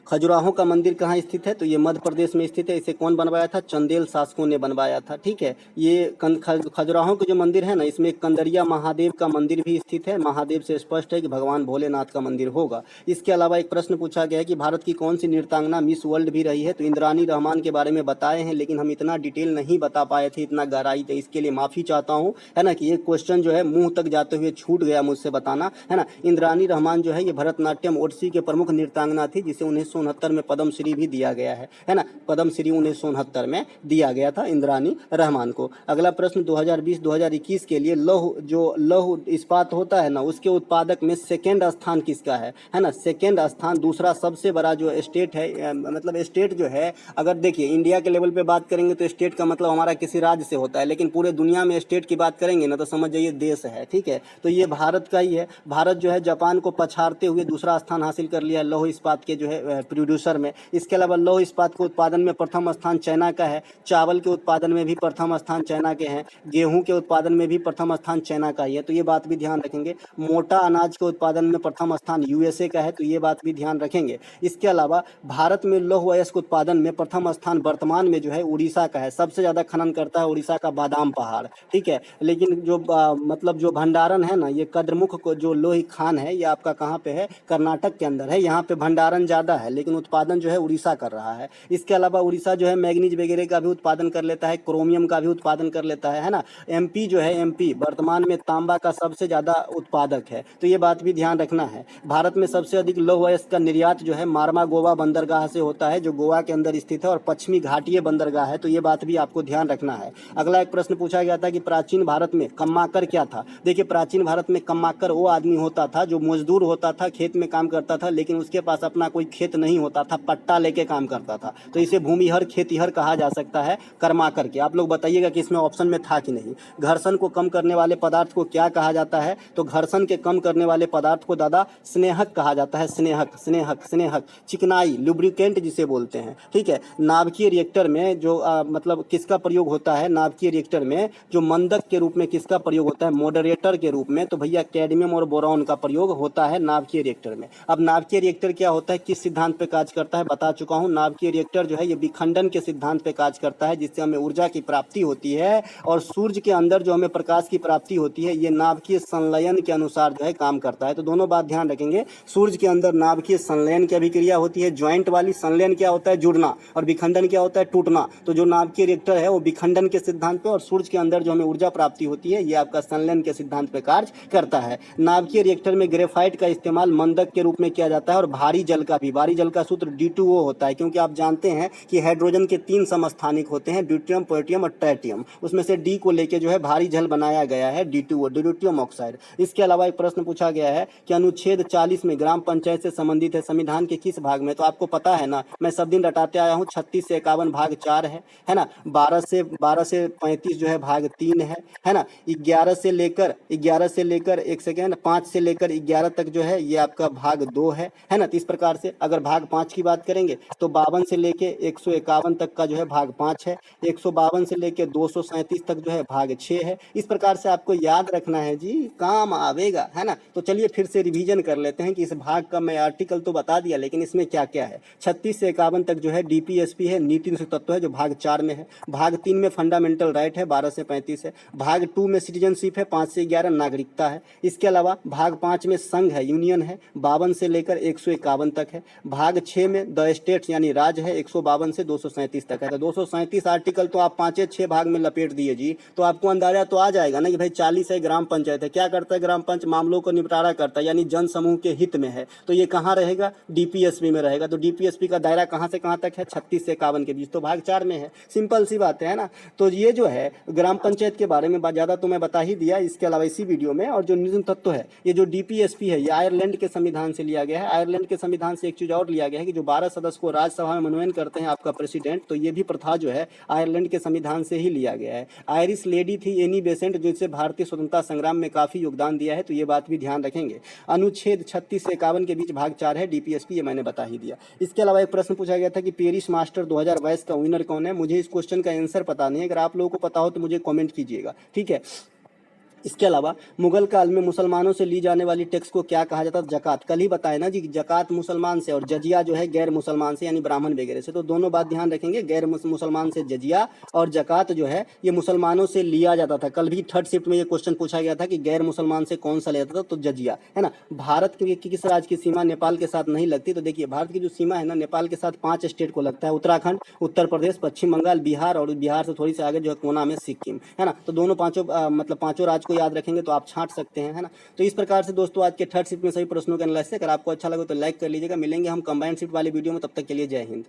खजुराहो का मंदिर कहाँ स्थित है, तो ये मध्य प्रदेश में स्थित है। इसे कौन बनवाया था, चंदेल शासकों ने बनवाया था, ठीक है। ये खजुराहो के जो मंदिर है ना, इसमें कंदरिया महादेव का मंदिर भी स्थित है। महादेव से स्पष्ट है कि भगवान भोलेनाथ का मंदिर होगा। इसके अलावा एक प्रश्न पूछा गया है कि भारत की कौन सी नृत्यांगना मिस वर्ल्ड भी रही है, तो इंद्रानी रहमान के बारे में बताए हैं, लेकिन हम इतना डिटेल नहीं बता पाए थे, इतना गहराई थे, इसके लिए माफी चाहता हूँ, है ना, कि एक क्वेश्चन जो है मुंह तक जाते हुए छूट गया मुझसे बताना, है ना। इंद्रानी रहमान जो है ये भरतनाट्यम ओडिसी के प्रमुख नृत्यांगना थी, जिसे 1969 में पद्मश्री भी दिया गया है ना। पद्मश्री 1969 में दिया गया था इंद्रानी रहमान को। अगला प्रश्न 2020-2021 के लिए लौह इस्पात होता है ना, उसके उत्पादक में सेकेंड स्थान किसका है ना। सेकेंड स्थान, दूसरा सबसे बड़ा जो स्टेट है, मतलब स्टेट जो है, अगर देखिए इंडिया के लेवल पे बात करेंगे तो स्टेट का मतलब हमारा किसी राज्य से होता है, लेकिन पूरे दुनिया में स्टेट की बात करेंगे ना तो समझ जाइए देश है, ठीक है। तो ये भारत का ही है। भारत जो है जापान को पछाड़ते हुए दूसरा स्थान हासिल कर लिया लौह इस्पात के जो है प्रोड्यूसर में। इसके अलावा लौह इस्पात के उत्पादन में प्रथम स्थान चाइना का है। चावल के उत्पादन में भी प्रथम स्थान चाइना के हैं। गेहूं के उत्पादन में भी प्रथम स्थान चाइना का ही है, तो ये बात भी ध्यान रखेंगे। मोटा अनाज के उत्पादन में प्रथम स्थान यूएसए का है, तो ये बात भी ध्यान रखेंगे। इसके अलावा भारत में लौह अयस्क उत्पादन में प्रथम स्थान वर्तमान में जो है उड़ीसा का है। सबसे ज्यादा खनन करता है उड़ीसा का बादाम पहाड़, ठीक है। लेकिन जो मतलब जो भंडारण है ना, ये कद्रमुख को जो लोही खान है, ये आपका कहाँ पे है, कर्नाटक के अंदर है। यहाँ पे भंडारण ज्यादा है, लेकिन उत्पादन जो है उड़ीसा कर रहा है। इसके अलावा उड़ीसा जो है मैग्नीज वगैरह का भी उत्पादन कर लेता है, क्रोमियम का भी उत्पादन कर लेता है ना। एमपी जो है, एमपी वर्तमान में तांबा का सबसे ज़्यादा उत्पादक है, तो ये बात भी ध्यान रखना है। भारत में सबसे अधिक लौह अयस्क का निर्यात जो है मारमा गोवा बंदरगाह से होता है, जो गोवा के अंदर स्थित है और पश्चिमी घाटीय बंदरगाह है, तो ये बात भी आपको ध्यान रखना है। अगला एक प्रश्न पूछा गया था कि प्राचीन भारत में कम्माकर क्या था। देखिए, प्राचीन भारत में कम्माकर वो आदमी होता था जो मजदूर होता था, खेत में काम करता था, लेकिन उसके पास अपना कोई खेत नहीं होता था, पट्टा लेके काम करता था, तो इसे भूमिहर खेतीहर कहा जा सकता है कर्माकर के। आप लोग बताइएगा कि इसमें ऑप्शन में था कि नहीं। घर्षण को कम करने वाले पदार्थ को क्या कहा जाता है, तो घर्षण के कम करने वाले पदार्थ को दादा स्नेहक कहा जाता है, स्नेहक स्नेहक स्नेहक, चिकनाई, लुब्रिकेंट जिसे बोलते हैं, ठीक है। नाभिकीय रिएक्टर में जो मतलब किसका प्रयोग होता है, नाभिकीय रिएक्टर में जो मंदक के रूप में किसका प्रयोग होता है, मॉडरेटर के रूप में, तो भैया कैडमियम और बोरॉन का प्रयोग होता है नाभिकीय रिएक्टर में। अब नाभिकीय रिएक्टर क्या होता है, किस सिद्धांत पे कार्य करता है, बता चुका हूँ। नाभिकीय रिएक्टर जो है ये विखंडन के सिद्धांत पे कार्य करता है, जिससे हमें ऊर्जा की प्राप्ति होती है, और सूर्य के अंदर जो हमें प्रकाश की प्राप्ति होती है ये नाभिकीय संलयन के अनुसार जो है काम करता है। तो दोनों बात ध्यान रखेंगे, सूर्य के अंदर नाभिकीय संलयन की अभिक्रिया होती है, ज्वाइंट वाली। संलयन क्या होता है, जुड़ना, और विखंडन क्या होता है, टूटना। तो जो नाभिकीय रिएक्टर है वो विखंडन के सिद्धांत पे, और सूर्य के अंदर जो हमें ऊर्जा प्राप्ति होती है ये आपका संलयन के सिद्धांत पे कार्य करता है। नाभिकीय रिएक्टर में ग्रेफाइट का इस्तेमाल मंदक के रूप में किया जाता है, और भारी जल का भी। भारी जल का सूत्र D2O होता है, क्योंकि आप जानते हैं कि हाइड्रोजन के 3 समस्थानिक होते हैं, ड्यूटियम, पोटेशियम और ट्राइटियम। उसमें से D को लेके जो है भारी जल बनाया गया है, D2O, ड्यूटियम ऑक्साइड। इसके अलावा एक प्रश्न पूछा गया है कि अनुच्छेद 40 में ग्राम पंचायत से संबंधित है, संविधान के किस भाग में। तो आपको पता है ना, मैं सब दिन रटाते आया हूँ, 36 से 51 भाग 4 है ना। 12 से 35 जो है भाग 3 है ना। 11 से लेकर एक सेकेंड 5 से लेकर 11 तक जो है ये आपका भाग 2 है ना। तो इस प्रकार से अगर भाग 5 की बात करेंगे तो 52 से लेके 151 तक का जो है भाग 5 है, 152 से लेके 237 तक जो है भाग 6 है। इस प्रकार से आपको याद रखना है जी, काम आवेगा, है ना। तो चलिए फिर से रिवीजन कर लेते हैं कि इस भाग का मैं आर्टिकल तो बता दिया, लेकिन इसमें क्या क्या है। 36 से 51 तक जो है DPSP है, नीति निषेध तत्व है, जो भाग 4 में है। भाग 3 में फंडामेंटल राइट है, 12 से 35 है। भाग 2 में सिटीजनशिप है, 5 से 11 नागरिकता है। इसके अलावा भाग 5 में संघ है, यूनियन है, 52 से लेकर 151 तक है। भाग 6 में द स्टेट्स यानी राज्य है, 152 से 237 तक है। तो 237 आर्टिकल तो आप 5-6 भाग में लपेट दिए जी, तो आपको अंदाजा तो आ जाएगा ना कि भाई 40 है ग्राम पंचायत है। क्या करता है ग्राम पंच, मामलों को निपटारा करता है, यानी जन समूह के हित में है। तो ये कहाँ रहेगा, DPSP में रहेगा। तो DPSP का दायरा कहाँ से कहाँ तक है, 36 से 51 के बीच, तो भाग 4 में है। सिंपल सी बात है ना। तो ये जो है ग्राम पंचायत के बारे में ज़्यादा तो मैं बता ही दिया इसके अलावा इसी वीडियो में। और जो नियम तत्व है, ये जो DPSP है, ये आयरलैंड के संविधान से लिया गया है। आयरलैंड के संविधान से एक चीज़ और लिया गया है कि जो 12 सदस्य को राज्यसभा में मनोनयन करते हैं आपका प्रेसिडेंट, तो ये भी प्रथा जो है आयरलैंड के संविधान से ही लिया गया है। आयरिश लेडी थी एनी बेसेंट, जो इससे भारतीय स्वतंत्रता संग्राम में काफ़ी योगदान दिया है, तो ये बात भी ध्यान रखेंगे। अनुच्छेद 36 से 51 के बीच भाग 4 है DPSP, ये मैंने बता ही दिया। इसके अलावा एक प्रश्न पूछा गया था कि पेरिस मास्टर 2022 का विनर कौन है। मुझे इस क्वेश्चन का आंसर पता नहीं है, अगर आप लोगों को पता हो तो मुझे कमेंट कीजिएगा, ठीक है। इसके अलावा मुगल काल में मुसलमानों से ली जाने वाली टैक्स को क्या कहा जाता था, जकात। कल ही बताया ना जी, जकात मुसलमान से और जजिया जो है गैर मुसलमान से, यानी ब्राह्मण वगैरह से। तो दोनों बात ध्यान रखेंगे, गैर मुसलमान से जजिया और जकात जो है ये मुसलमानों से लिया जाता था। कल भी थर्ड शिफ्ट में ये क्वेश्चन पूछा गया था कि गैर मुसलमान से कौन सा लिया जाता था, तो जजिया, है ना। भारत के किस राज्य की सीमा नेपाल के साथ नहीं लगती, तो देखिए भारत की जो सीमा है ना नेपाल के साथ 5 स्टेट को लगता है, उत्तराखंड, उत्तर प्रदेश, पश्चिम बंगाल, बिहार, और बिहार से थोड़ी सी आगे जो है कोना में सिक्किम, है ना। तो दोनों पांचों राज्य को याद रखेंगे तो आप छांट सकते हैं, है ना। तो इस प्रकार से दोस्तों आज के थर्ड शिफ्ट में सभी प्रश्नों के एनालिसिस। अगर आपको अच्छा लगे तो लाइक कर लीजिएगा। मिलेंगे हम कंबाइंड शिफ्ट वाली वीडियो में, तब तक के लिए जय हिंद।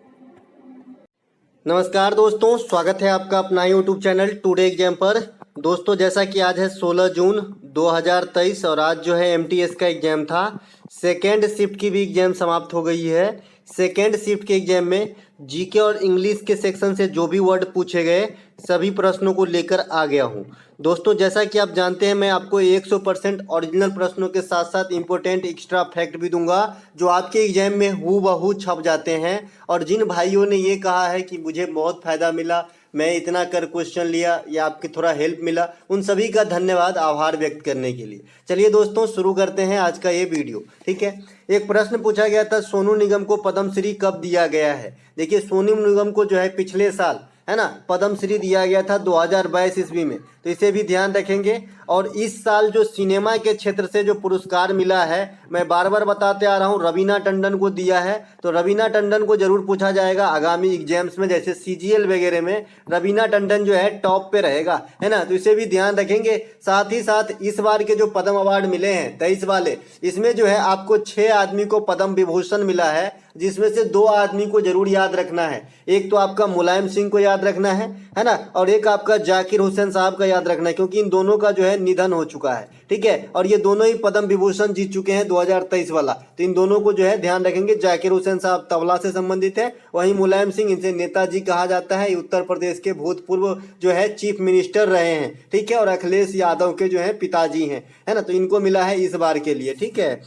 नमस्कार दोस्तों, स्वागत है आपका अपना यूट्यूब चैनल टुडे एग्जाम पर। दोस्तों जैसा कि आज है 16 जून 2023 और आज जो है MTS का एग्जाम था। सेकेंड शिफ्ट की भी एग्जाम समाप्त हो गई है। सेकेंड शिफ्ट के एग्जाम में जीके और इंग्लिश के सेक्शन से जो भी वर्ड पूछे गए सभी प्रश्नों को लेकर आ गया हूं। दोस्तों जैसा कि आप जानते हैं मैं आपको 100% ओरिजिनल प्रश्नों के साथ साथ इंपॉर्टेंट एक्स्ट्रा फैक्ट भी दूंगा जो आपके एग्जाम में हूबहू छप जाते हैं। और जिन भाइयों ने ये कहा है कि मुझे बहुत फ़ायदा मिला, मैं इतना कर क्वेश्चन लिया या आपकी थोड़ा हेल्प मिला, उन सभी का धन्यवाद, आभार व्यक्त करने के लिए। चलिए दोस्तों शुरू करते हैं आज का ये वीडियो, ठीक है। एक प्रश्न पूछा गया था, सोनू निगम को पद्मश्री कब दिया गया है। देखिए सोनू निगम को जो है पिछले साल है ना, पद्मश्री दिया गया था 2022 ईस्वी में, तो इसे भी ध्यान रखेंगे। और इस साल जो सिनेमा के क्षेत्र से जो पुरस्कार मिला है, मैं बार बार बताते आ रहा हूँ, रवीना टंडन को दिया है। तो रवीना टंडन को जरूर पूछा जाएगा आगामी एग्जाम्स में, जैसे सीजीएल वगैरह में रवीना टंडन जो है टॉप पे रहेगा, है ना, तो इसे भी ध्यान रखेंगे। साथ ही साथ इस बार के जो पद्म अवार्ड मिले हैं 23 वाले, इसमें जो है आपको 6 आदमी को पद्म विभूषण मिला है, जिसमें से 2 आदमी को जरूर याद रखना है। एक तो आपका मुलायम सिंह को याद रखना है ना, और एक आपका जाकिर हुसैन साहब का याद रखना है, क्योंकि इन दोनों का जो है निधन हो चुका है, ठीक है। और ये दोनों ही पद्म विभूषण जीत चुके हैं 2023 वाला, तो इन दोनों को जो है ध्यान रखेंगे। जाकिर हुसैन साहब तबला से संबंधित है, वहीं मुलायम सिंह, इनसे नेताजी कहा जाता है, उत्तर प्रदेश के भूतपूर्व जो है चीफ मिनिस्टर रहे हैं, ठीक है, और अखिलेश यादव के जो है पिताजी हैं, है ना, तो इनको मिला है इस बार के लिए, ठीक है।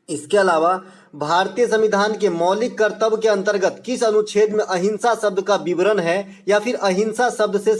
इसके अलावा भारतीय संविधान के मौलिक कर्तव्य के अंतर्गत किस अनुच्छेद में अहिंसा शब्द का विवरण है या फिर अहिंसा से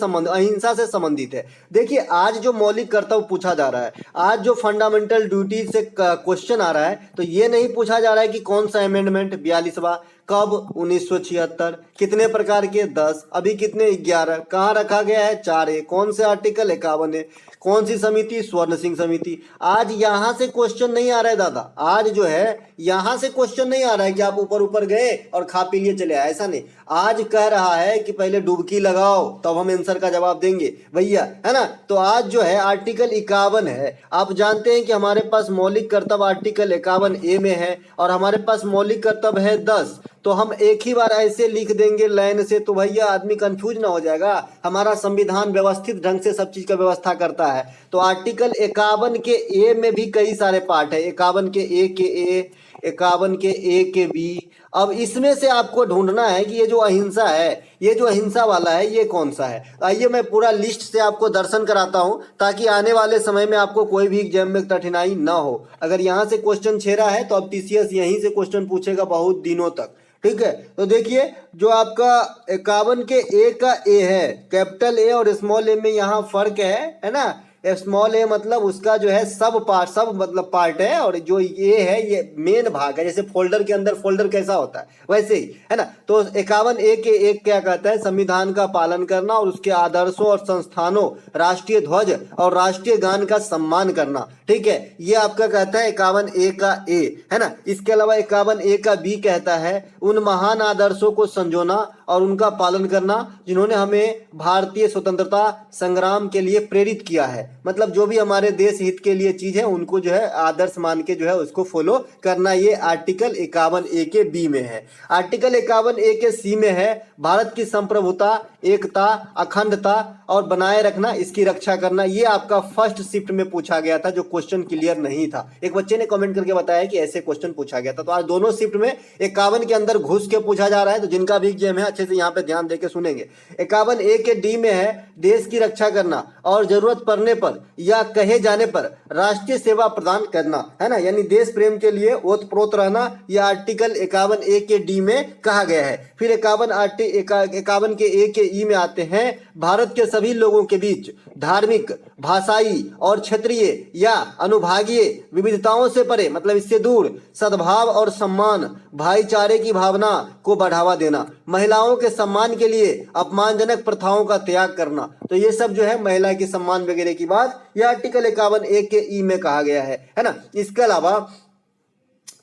संबंधित है। देखिए, आज जो मौलिक कर्तव्य पूछा जा रहा है, आज जो फंडामेंटल ड्यूटी से क्वेश्चन आ रहा है, तो ये नहीं पूछा जा रहा है कि कौन सा अमेंडमेंट 42वां, कब, 1976, कितने प्रकार के 10, अभी कितने 11, कहाँ रखा गया है 4A, कौन से आर्टिकल 51 है, कौन सी समिति, स्वर्ण सिंह समिति। आज यहां से क्वेश्चन नहीं आ रहा है दादा, आज जो है यहां से क्वेश्चन नहीं आ रहा है कि आप ऊपर ऊपर गए और खा पी लिए चले आए, ऐसा नहीं। आज कह रहा है कि पहले डुबकी लगाओ तब हम आंसर का जवाब देंगे भैया, है ना। तो आज जो है आर्टिकल 51 है। आप जानते हैं कि हमारे पास मौलिक कर्तव्य आर्टिकल 51A में है और हमारे पास मौलिक कर्तव्य है 10, तो हम एक ही बार ऐसे लिख देंगे लाइन से, तो भैया आदमी कंफ्यूज ना हो जाएगा। हमारा संविधान व्यवस्थित ढंग से सब चीज का व्यवस्था करता है। तो आर्टिकल 51 के ए में भी कई सारे पार्ट है, 51 के ए, 51 के ए के बी। अब इसमें से आपको ढूंढना है कि ये जो अहिंसा है, ये जो अहिंसा वाला है, ये कौन सा है। आइए मैं पूरा लिस्ट से आपको दर्शन कराता हूं, ताकि आने वाले समय में आपको कोई भी एग्जाम में कठिनाई ना हो। अगर यहाँ से क्वेश्चन छेड़ा है तो अब टीसीएस यहीं से क्वेश्चन पूछेगा बहुत दिनों तक, ठीक है। तो देखिए, जो आपका 51 के ए का ए है, कैपिटल ए और स्मॉल ए में यहाँ फर्क है ना। स्मॉल ए मतलब उसका जो है सब मतलब पार्ट है, और जो ए है ये मेन भाग है। जैसे फोल्डर के अंदर फोल्डर कैसा होता है वैसे ही, है ना। तो 51A के एक क्या कहता है, संविधान का पालन करना और उसके आदर्शों और संस्थानों, राष्ट्रीय ध्वज और राष्ट्रीय गान का सम्मान करना, ठीक है। ये आपका कहता है 51A का ए, है ना। इसके अलावा 51A का बी कहता है उन महान आदर्शों को संजोना और उनका पालन करना जिन्होंने हमें भारतीय स्वतंत्रता संग्राम के लिए प्रेरित किया है। मतलब जो भी हमारे देश हित के लिए चीज है उनको जो है आदर्श मान के जो है उसको फॉलो करना। ये आर्टिकल 51A के बी में है। आर्टिकल 51A के सी में है भारत की संप्रभुता, एकता, अखंडता और बनाए रखना, इसकी रक्षा करना। ये आपका फर्स्ट शिफ्ट में पूछा गया था, जो क्वेश्चन क्लियर नहीं था। एक बच्चे ने कमेंट करके बताया कि ऐसे क्वेश्चन पूछा गया था। तो आज दोनों शिफ्ट में 51 के अंदर घुस के पूछा जा रहा है, तो जिनका भी एग्जाम है अच्छे से यहाँ पे ध्यान देके सुनेंगे। 51A के डी में है देश की रक्षा करना और जरूरत पड़ने पर या कहे जाने पर राष्ट्रीय सेवा प्रदान करना, है ना, यानी देश प्रेम के लिए ओतप्रोत रहना। यह आर्टिकल 51A के डी में कहा गया है। फिर 51 के ए के ई में आते हैं भारत के सभी लोगों के बीच धार्मिक, भाषाई और क्षेत्रीय या अनुभागीय विविधताओं से परे, मतलब इससे दूर, सद्भाव और सम्मान, भाईचारे की भावना को बढ़ावा देना, महिलाओं के सम्मान के लिए अपमानजनक प्रथाओं का त्याग करना। तो ये सब जो है महिला के सम्मान वगैरह की बात यह आर्टिकल 51A के ई में कहा गया है ना। इसके अलावा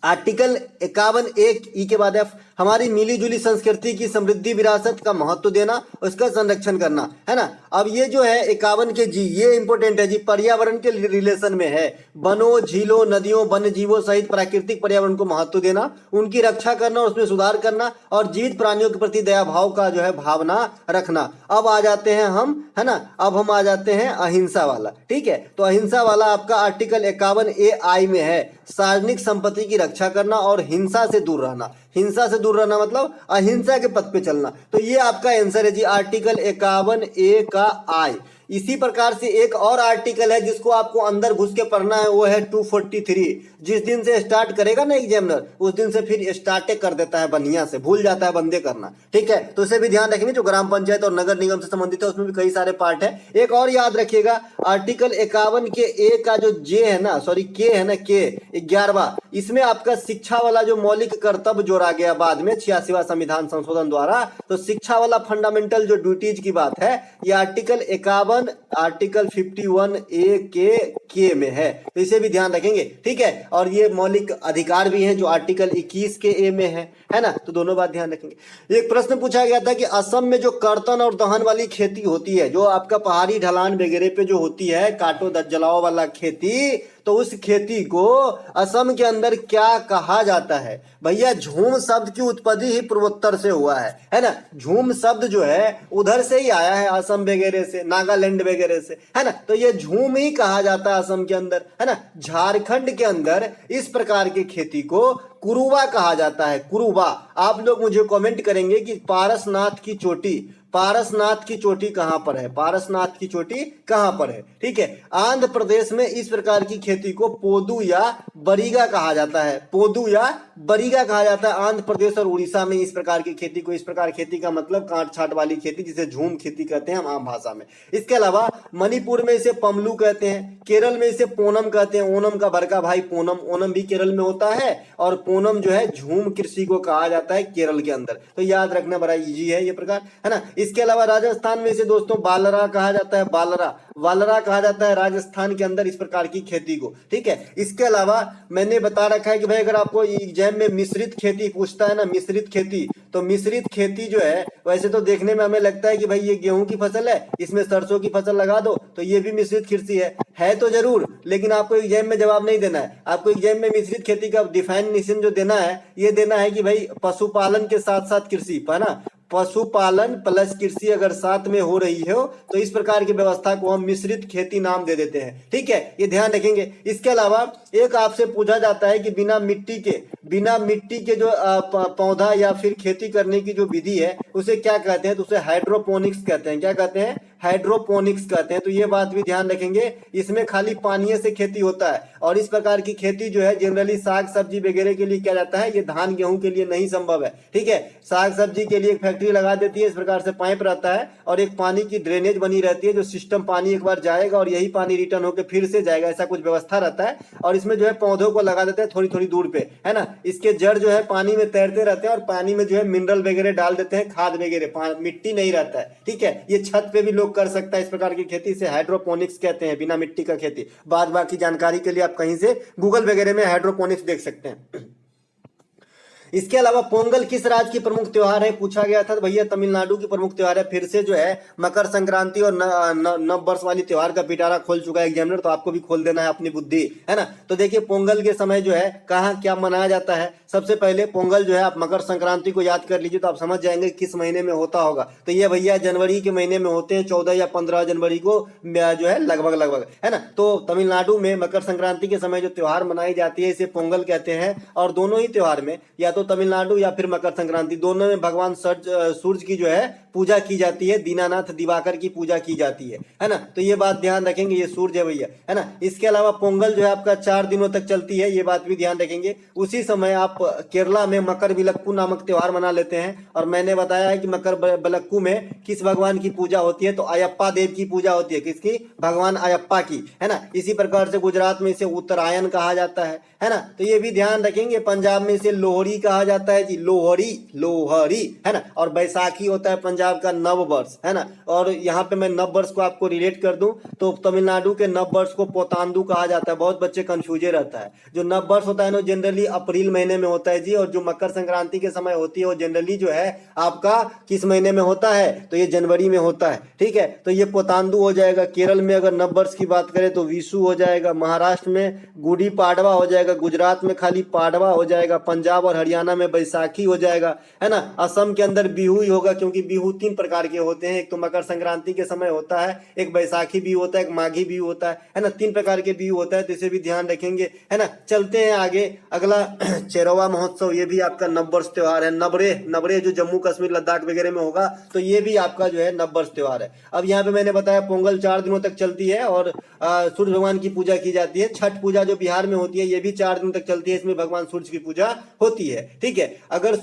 आर्टिकल 51A ई के बाद एफ, हमारी मिली जुली संस्कृति की समृद्धि विरासत का महत्व देना, उसका संरक्षण करना, है ना। अब ये जो है 51 के जी, ये इंपॉर्टेंट है जी, पर्यावरण के रिलेशन में है। वनों, झीलों, नदियों, वन्य जीवों सहित प्राकृतिक पर्यावरण को महत्व देना, उनकी रक्षा करना, उसमें सुधार करना और जीवित प्राणियों के प्रति दया भाव का जो है भावना रखना। अब आ जाते हैं हम, है ना, अब हम आ जाते हैं अहिंसा वाला, ठीक है। तो अहिंसा वाला आपका आर्टिकल 51A आई में है सार्वजनिक संपत्ति की रक्षा करना और हिंसा से दूर रहना। हिंसा से दूर रहना मतलब अहिंसा के पथ पे चलना। तो ये आपका आंसर है जी, आर्टिकल 51A का आई। इसी प्रकार से एक और आर्टिकल है जिसको आपको अंदर घुस के पढ़ना है, वो है 243। जिस दिन से स्टार्ट करेगा ना एग्जामिनर, उस दिन से फिर स्टार्ट कर देता है बढ़िया से, भूल जाता है बंदे करना, ठीक है। तो इसे भी ध्यान रखेंगे, जो ग्राम पंचायत और नगर निगम से संबंधित है उसमें भी कई सारे पार्ट है। एक और याद रखिएगा, आर्टिकल 51 के ए का जो जे है ना, सॉरी के है ना, के 11वां, इसमें आपका शिक्षा वाला जो मौलिक कर्तव्य जोड़ा गया बाद में 86वां संविधान संशोधन द्वारा। तो शिक्षा वाला फंडामेंटल जो ड्यूटीज की बात है, ये आर्टिकल 51 आर्टिकल 51 ए के में है, तो इसे भी ध्यान रखेंगे, ठीक है। और ये मौलिक अधिकार भी हैं जो आर्टिकल 21 के ए में है ना, तो दोनों बात ध्यान रखेंगे। एक प्रश्न पूछा गया था कि असम में जो कर्तन और दहन वाली खेती होती है, जो आपका पहाड़ी ढलान वगैरह पे जो होती है काटो जलाओ वाला खेती, तो उस खेती को असम के अंदर क्या कहा जाता है? भैया झूम शब्द की उत्पत्ति ही पूर्वोत्तर से हुआ है ना। झूम शब्द जो है उधर से ही आया है, असम वगैरह से, नागालैंड वगैरह से, है ना। तो ये झूम ही कहा जाता है असम के अंदर, है ना। झारखंड के अंदर इस प्रकार की खेती को कुरुबा कहा जाता है, कुरुबा। आप लोग मुझे कमेंट करेंगे कि पारसनाथ की चोटी कहां पर है, पारसनाथ की चोटी कहां पर है, ठीक है। आंध्र प्रदेश में इस प्रकार की खेती को पोदू या बरीगा कहा जाता है, पोदू या बरीगा कहा जाता है। आंध्र प्रदेश और उड़ीसा में इस प्रकार की खेती को, इस प्रकार खेती का मतलब काट छाट वाली खेती, जिसे झूम खेती कहते हैं हम आम भाषा में। इसके अलावा मणिपुर में इसे पमलू कहते हैं, केरल में इसे पोनम कहते हैं, ओनम का बड़का भाई पोनम, ओनम भी केरल में होता है, और पोनम जो है झूम कृषि को कहा जाता है केरल के अंदर। तो याद रखना बड़ा इजी है ये प्रकार, है ना। इसके अलावा राजस्थान में इसे दोस्तों बालरा कहा जाता है, वालरा कहा जाता है राजस्थान के अंदर इस प्रकार की खेती को, ठीक है। इसके अलावा मैंने बता रखा है कि भाई अगर आपको एग्जाम में मिश्रित खेती पूछता है ना, मिश्रित खेती, तो मिश्रित खेती जो है वैसे तो देखने में हमें लगता है कि भाई ये गेहूं की फसल है, इसमें सरसों की फसल लगा दो, तो ये भी मिश्रित कृषि है तो जरूर, लेकिन आपको एग्जाम में जवाब नहीं देना है। आपको एग्जाम में मिश्रित खेती का डिफाइनेशन जो देना है, ये देना है कि भाई पशुपालन के साथ साथ कृषि, है ना, पशुपालन प्लस कृषि अगर साथ में हो रही हो तो इस प्रकार की व्यवस्था को हम मिश्रित खेती नाम दे देते हैं, ठीक है, ये ध्यान रखेंगे। इसके अलावा एक आपसे पूछा जाता है कि बिना मिट्टी के जो पौधा या फिर खेती करने की जो विधि है उसे क्या कहते हैं? तो उसे हाइड्रोपोनिक्स कहते हैं। क्या कहते हैं? हाइड्रोपोनिक्स कहते हैं। तो ये बात भी ध्यान रखेंगे, इसमें खाली पानी से खेती होता है, और इस प्रकार की खेती जो है जनरली साग सब्जी वगैरह के लिए किया जाता है, ये धान गेहूं के लिए नहीं संभव है, ठीक है। साग सब्जी के लिए एक फैक्ट्री लगा देती है, इस प्रकार से पाइप रहता है और एक पानी की ड्रेनेज बनी रहती है, जो सिस्टम पानी एक बार जाएगा और यही पानी रिटर्न होकर फिर से जाएगा, ऐसा कुछ व्यवस्था रहता है। और इसमें जो है पौधों को लगा देते हैं थोड़ी थोड़ी दूर पे, है ना। इसके जड़ जो है पानी में तैरते रहते हैं और पानी में जो है मिनरल वगैरह डाल देते हैं, खाद वगैरह, मिट्टी नहीं रहता है, ठीक है। ये छत पे भी लोग कर सकता है इस प्रकार की खेती, से हाइड्रोपोनिक्स कहते हैं, बिना मिट्टी का खेती। बाद बाकी जानकारी के लिए आप कहीं से गूगल वगैरह में हाइड्रोपोनिक्स देख सकते हैं। इसके अलावा पोंगल किस राज्य की प्रमुख त्योहार है पूछा गया था, तो भैया तमिलनाडु की प्रमुख त्योहार है। फिर से जो है मकर संक्रांति और नव वर्ष वाली त्योहार का पिटारा खोल चुका है एग्जामिनर, तो आपको भी खोल देना है अपनी बुद्धि, है ना। तो देखिए पोंगल के समय जो है कहाँ क्या मनाया जाता है। सबसे पहले पोंगल जो है, आप मकर संक्रांति को याद कर लीजिए तो आप समझ जाएंगे किस महीने में होता होगा। तो ये भैया जनवरी के महीने में होते हैं, 14 या 15 जनवरी को जो है लगभग, है ना। तो तमिलनाडु में मकर संक्रांति के समय जो त्योहार मनाई जाती है इसे पोंगल कहते हैं। और दोनों ही त्योहार में, या तो तमिलनाडु या फिर मकर संक्रांति, दोनों में भगवान सूर्य की जो है पूजा की जाती है, दीनानाथ दिवाकर की पूजा की जाती है ना। तो ये बात ध्यान रखेंगे, ये सूर्य है भैया, है ना। इसके अलावा पोंगल जो है आपका 4 दिनों तक चलती है, ये बात भी ध्यान रखेंगे। उसी समय आप केरला में मकर विलक्कू नामक त्योहार मना लेते हैं, और मैंने बताया है कि मकर विलक्कू में किस भगवान की पूजा होती है, तो अयप्पा देव की पूजा होती है। किसकी? भगवान अयप्पा की, है ना। इसी प्रकार से गुजरात में इसे उत्तरायण कहा जाता है ना। तो ये भी ध्यान रखेंगे। पंजाब में इसे लोहड़ी कहा जाता है जी, लोहड़ी, है ना। और बैसाखी होता है पंजाब का नव वर्ष, है ना। और यहाँ पे मैं नव वर्ष को आपको रिलेट कर दूं तो तमिलनाडु के नव वर्ष को पोतांदु कहा जाता है। बहुत बच्चे कंफ्यूजे रहता है। जो नव वर्ष होता है ना जनरली अप्रैल महीने में होता है जी, और जो मकर संक्रांति के समय होती है वो जनरली जो है आपका किस महीने में होता है, तो ये जनवरी में होता है, ठीक है। तो ये पोतांदु हो जाएगा। केरल में अगर नव वर्ष की बात करें तो विशु हो जाएगा, महाराष्ट्र में गुड़ी पाड़वा हो जाएगा, गुजरात में खाली पाड़वा हो जाएगा, पंजाब और हरियाणा में बैसाखी हो जाएगा, है ना। असम के अंदर बिहू ही होगा, क्योंकि बिहू 3 प्रकार के होते हैं। एक तो मकर संक्रांति के समय होता है, एक बैसाखी बिहू होता है, एक माघी बिहू होता है ना। 3 प्रकार के बिहू होता है, तो इसे भी ध्यान रखेंगे, है ना। चलते हैं आगे। अगला 13वां नवा महोत्सव, ये भी आपका नववर्ष त्योहार है। नबरे नबरे जो जम्मू कश्मीर लद्दाख वगैरह में होगा तो ये भी आपका जो है नववर्ष त्योहार है। अब यहाँ पे मैंने बताया पोंगल 4 दिनों तक चलती है और सूर्य भगवान की पूजा की जाती है। छठ पूजा जो बिहार में होती है ये भी 4 दिन तक चलती है, इसमें भगवान सूर्य की पूजा होती है। ठीक है, अगर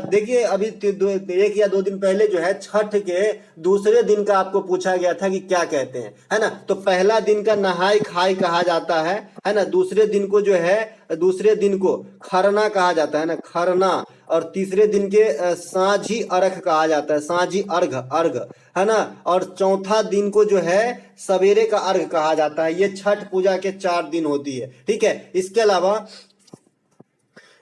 देखिए अभी 1 या 2 दिन पहले जो है छठ के दूसरे दिन का आपको पूछा गया था कि क्या कहते हैं, है ना। तो पहला दिन का नहाय खाय कहा जाता है ना। दूसरे दिन को जो है, दूसरे दिन को खरना कहा जाता है ना, खरना। और तीसरे दिन के सांझी अर्घ कहा जाता है, सांझी अर्घ अर्घ, है ना। और चौथा दिन को जो है सवेरे का अर्घ कहा जाता है। ये छठ पूजा के 4 दिन होती है। ठीक है, इसके अलावा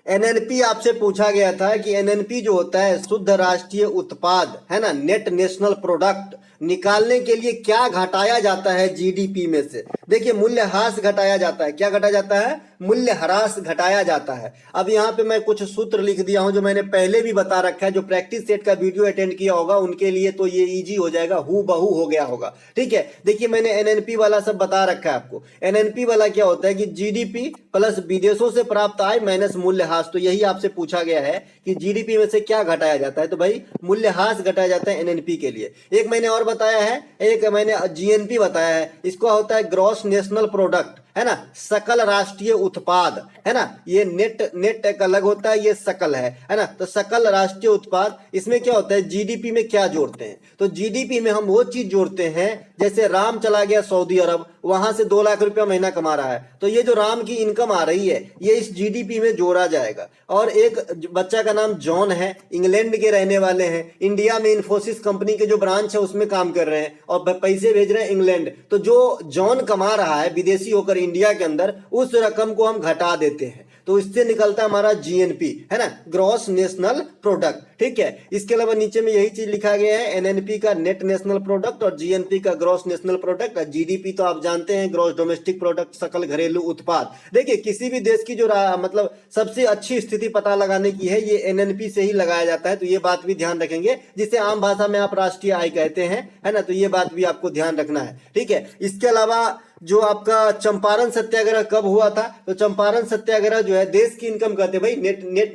एनएनपी आपसे पूछा गया था कि एनएनपी जो होता है शुद्ध राष्ट्रीय उत्पाद, है ना, नेट नेशनल प्रोडक्ट, निकालने के लिए क्या घटाया जाता है जीडीपी में से। देखिए मूल्यह्रास घटाया जाता है। क्या घटाया जाता है? मूल्यह्रास घटाया जाता है। अब यहाँ पे मैं कुछ सूत्र लिख दिया हूं जो मैंने पहले भी बता रखा है। जो प्रैक्टिस सेट का वीडियो अटेंड किया होगा उनके लिए तो ये इजी हो जाएगा, हु बहू हो गया होगा। ठीक है, देखिए मैंने एनएनपी वाला सब बता रखा है आपको। एनएनपी वाला क्या होता है कि जीडीपी प्लस विदेशों से प्राप्त आय माइनस मूल्यह्रास। तो यही आपसे पूछा गया है कि जीडीपी में से क्या घटाया जाता है, तो भाई मूल्यह्रास घटाया जाता है एनएनपी के लिए। एक मैंने और बताया है, एक मैंने जीएनपी बताया है। इसको होता है ग्रॉस नेशनल प्रोडक्ट, है ना, सकल राष्ट्रीय उत्पाद, है ना। ये नेट एक अलग होता है, ये सकल है ना। तो सकल राष्ट्रीय उत्पाद, इसमें क्या होता है जीडीपी में क्या जोड़ते हैं, तो जीडीपी में हम वो चीज जोड़ते हैं जैसे राम चला गया सऊदी अरब, वहां से 2 लाख रुपया महीना कमा रहा है, तो ये जो राम की इनकम आ रही है ये इस जीडीपी में जोड़ा जाएगा। और एक बच्चा का नाम जॉन है, इंग्लैंड के रहने वाले हैं, इंडिया में इन्फोसिस कंपनी के जो ब्रांच है उसमें काम कर रहे हैं और पैसे भेज रहे हैं इंग्लैंड। तो जो जॉन कमा रहा है विदेशी होकर इंडिया के अंदर, उस रकम को हम घटा देते हैं, तो इससे निकलता है हमारा जीएनपी, है ना, ग्रॉस नेशनल प्रोडक्ट। ठीक है, इसके अलावा नीचे में यही चीज लिखा गया है, एनएनपी का नेट नेशनल प्रोडक्ट और जीएनपी का ग्रॉस नेशनल प्रोडक्ट। जीडीपी तो आप जानते हैं ग्रॉस डोमेस्टिक प्रोडक्ट, सकल घरेलू उत्पाद। देखिए किसी भी देश की जो मतलब सबसे अच्छी स्थिति पता लगाने की है ये एनएनपी से ही लगाया जाता है। तो ये बात भी ध्यान रखेंगे, जिसे आम भाषा में आप राष्ट्रीय आय कहते हैं, है ना। तो ये बात भी आपको ध्यान रखना है। ठीक है, इसके अलावा जो आपका चंपारण सत्याग्रह कब हुआ था, तो चंपारण सत्याग्रह जो है देश की इनकम कहते हैं भाई।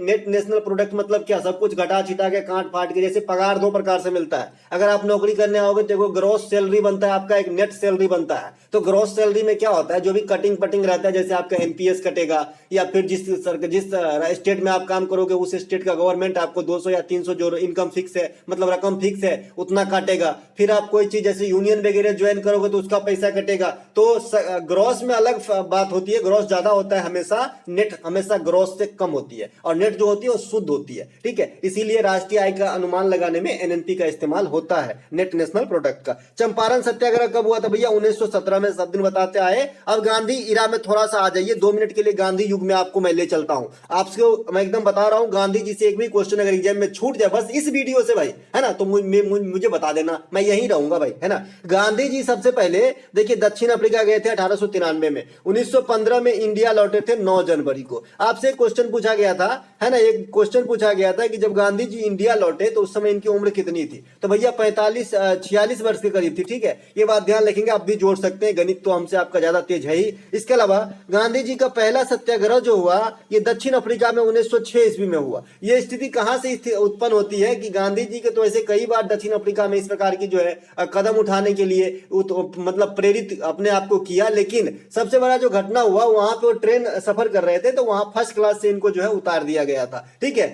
नेट नेशनल प्रोडक्ट मतलब क्या, सब कुछ घटा छिटा के काट फाट के, जैसे पगार 2 प्रकार से मिलता है। अगर आप नौकरी करने आओगे तो ग्रॉस सैलरी बनता है आपका, एक नेट सैलरी बनता है। तो ग्रॉस सैलरी में क्या होता है, जो भी कटिंग पटिंग रहता है, जैसे आपका एनपीएस कटेगा या फिर जिस स्टेट में आप काम करोगे उस स्टेट का गवर्नमेंट आपको 200 या 300 जो इनकम फिक्स है, मतलब रकम फिक्स है, उतना काटेगा। फिर आप कोई चीज जैसे यूनियन वगैरह ज्वाइन करोगे तो उसका पैसा कटेगा। तो ग्रॉस में अलग बात होती है, ग्रॉस ज्यादा होता है हमेशा, नेट हमेशा ग्रॉस से कम होती है, और नेट जो होती है वो शुद्ध होती है। ठीक है, इसीलिए राष्ट्रीय आय का अनुमान लगाने में एनएनपी का इस्तेमाल होता है, नेट नेशनल प्रोडक्ट का। चंपारण सत्याग्रह कब हुआ था भैया? 1917 में, सब दिन बताते आए। अब गांधी इरा में थोड़ा सा आ जाइए, 2 मिनट के लिए गांधी युग में आपको मैं ले चलता हूं। आपको मैं एकदम बता रहा हूं, गांधी जी से एक भी क्वेश्चन अगर एग्जाम में छूट जाए बस इस वीडियो से भाई, है ना, तो मुझे बता देना, मैं यहीं रहूंगा भाई, है ना। गांधी जी सबसे पहले देखिए दक्षिण अफ्रीका गए थे 1893 में। 1915 में इंडिया लौटे थे 9 जनवरी को। आपसे एक क्वेश्चन पूछा गया था, है ना, एक क्वेश्चन पूछा गया था कि जब गांधी जी इंडिया लौटे तो उस समय इनकी उम्र कितनी थी, तो भैया 46 वर्ष के करीब थी। ठीक है, ये बात ध्यान रखेंगे, आप भी जोड़ सकते हैं, गणित तो हमसे आपका ज्यादा तेज है ही। इसके अलावा गांधी जी का पहला सत्याग्रह जो हुआ ये दक्षिण अफ्रीका में 1906 ईस्वी में हुआ। ये स्थिति कहां से उत्पन्न होती है कि गांधी जी के तो ऐसे कई बार दक्षिण अफ्रीका में इस प्रकार की जो है कदम उठाने के लिए मतलब प्रेरित अपने आप को किया, लेकिन सबसे बड़ा जो घटना हुआ वहां पे वो ट्रेन सफर कर रहे थे तो वहां फर्स्ट क्लास से इनको जो है उतार दिया गया था। ठीक है,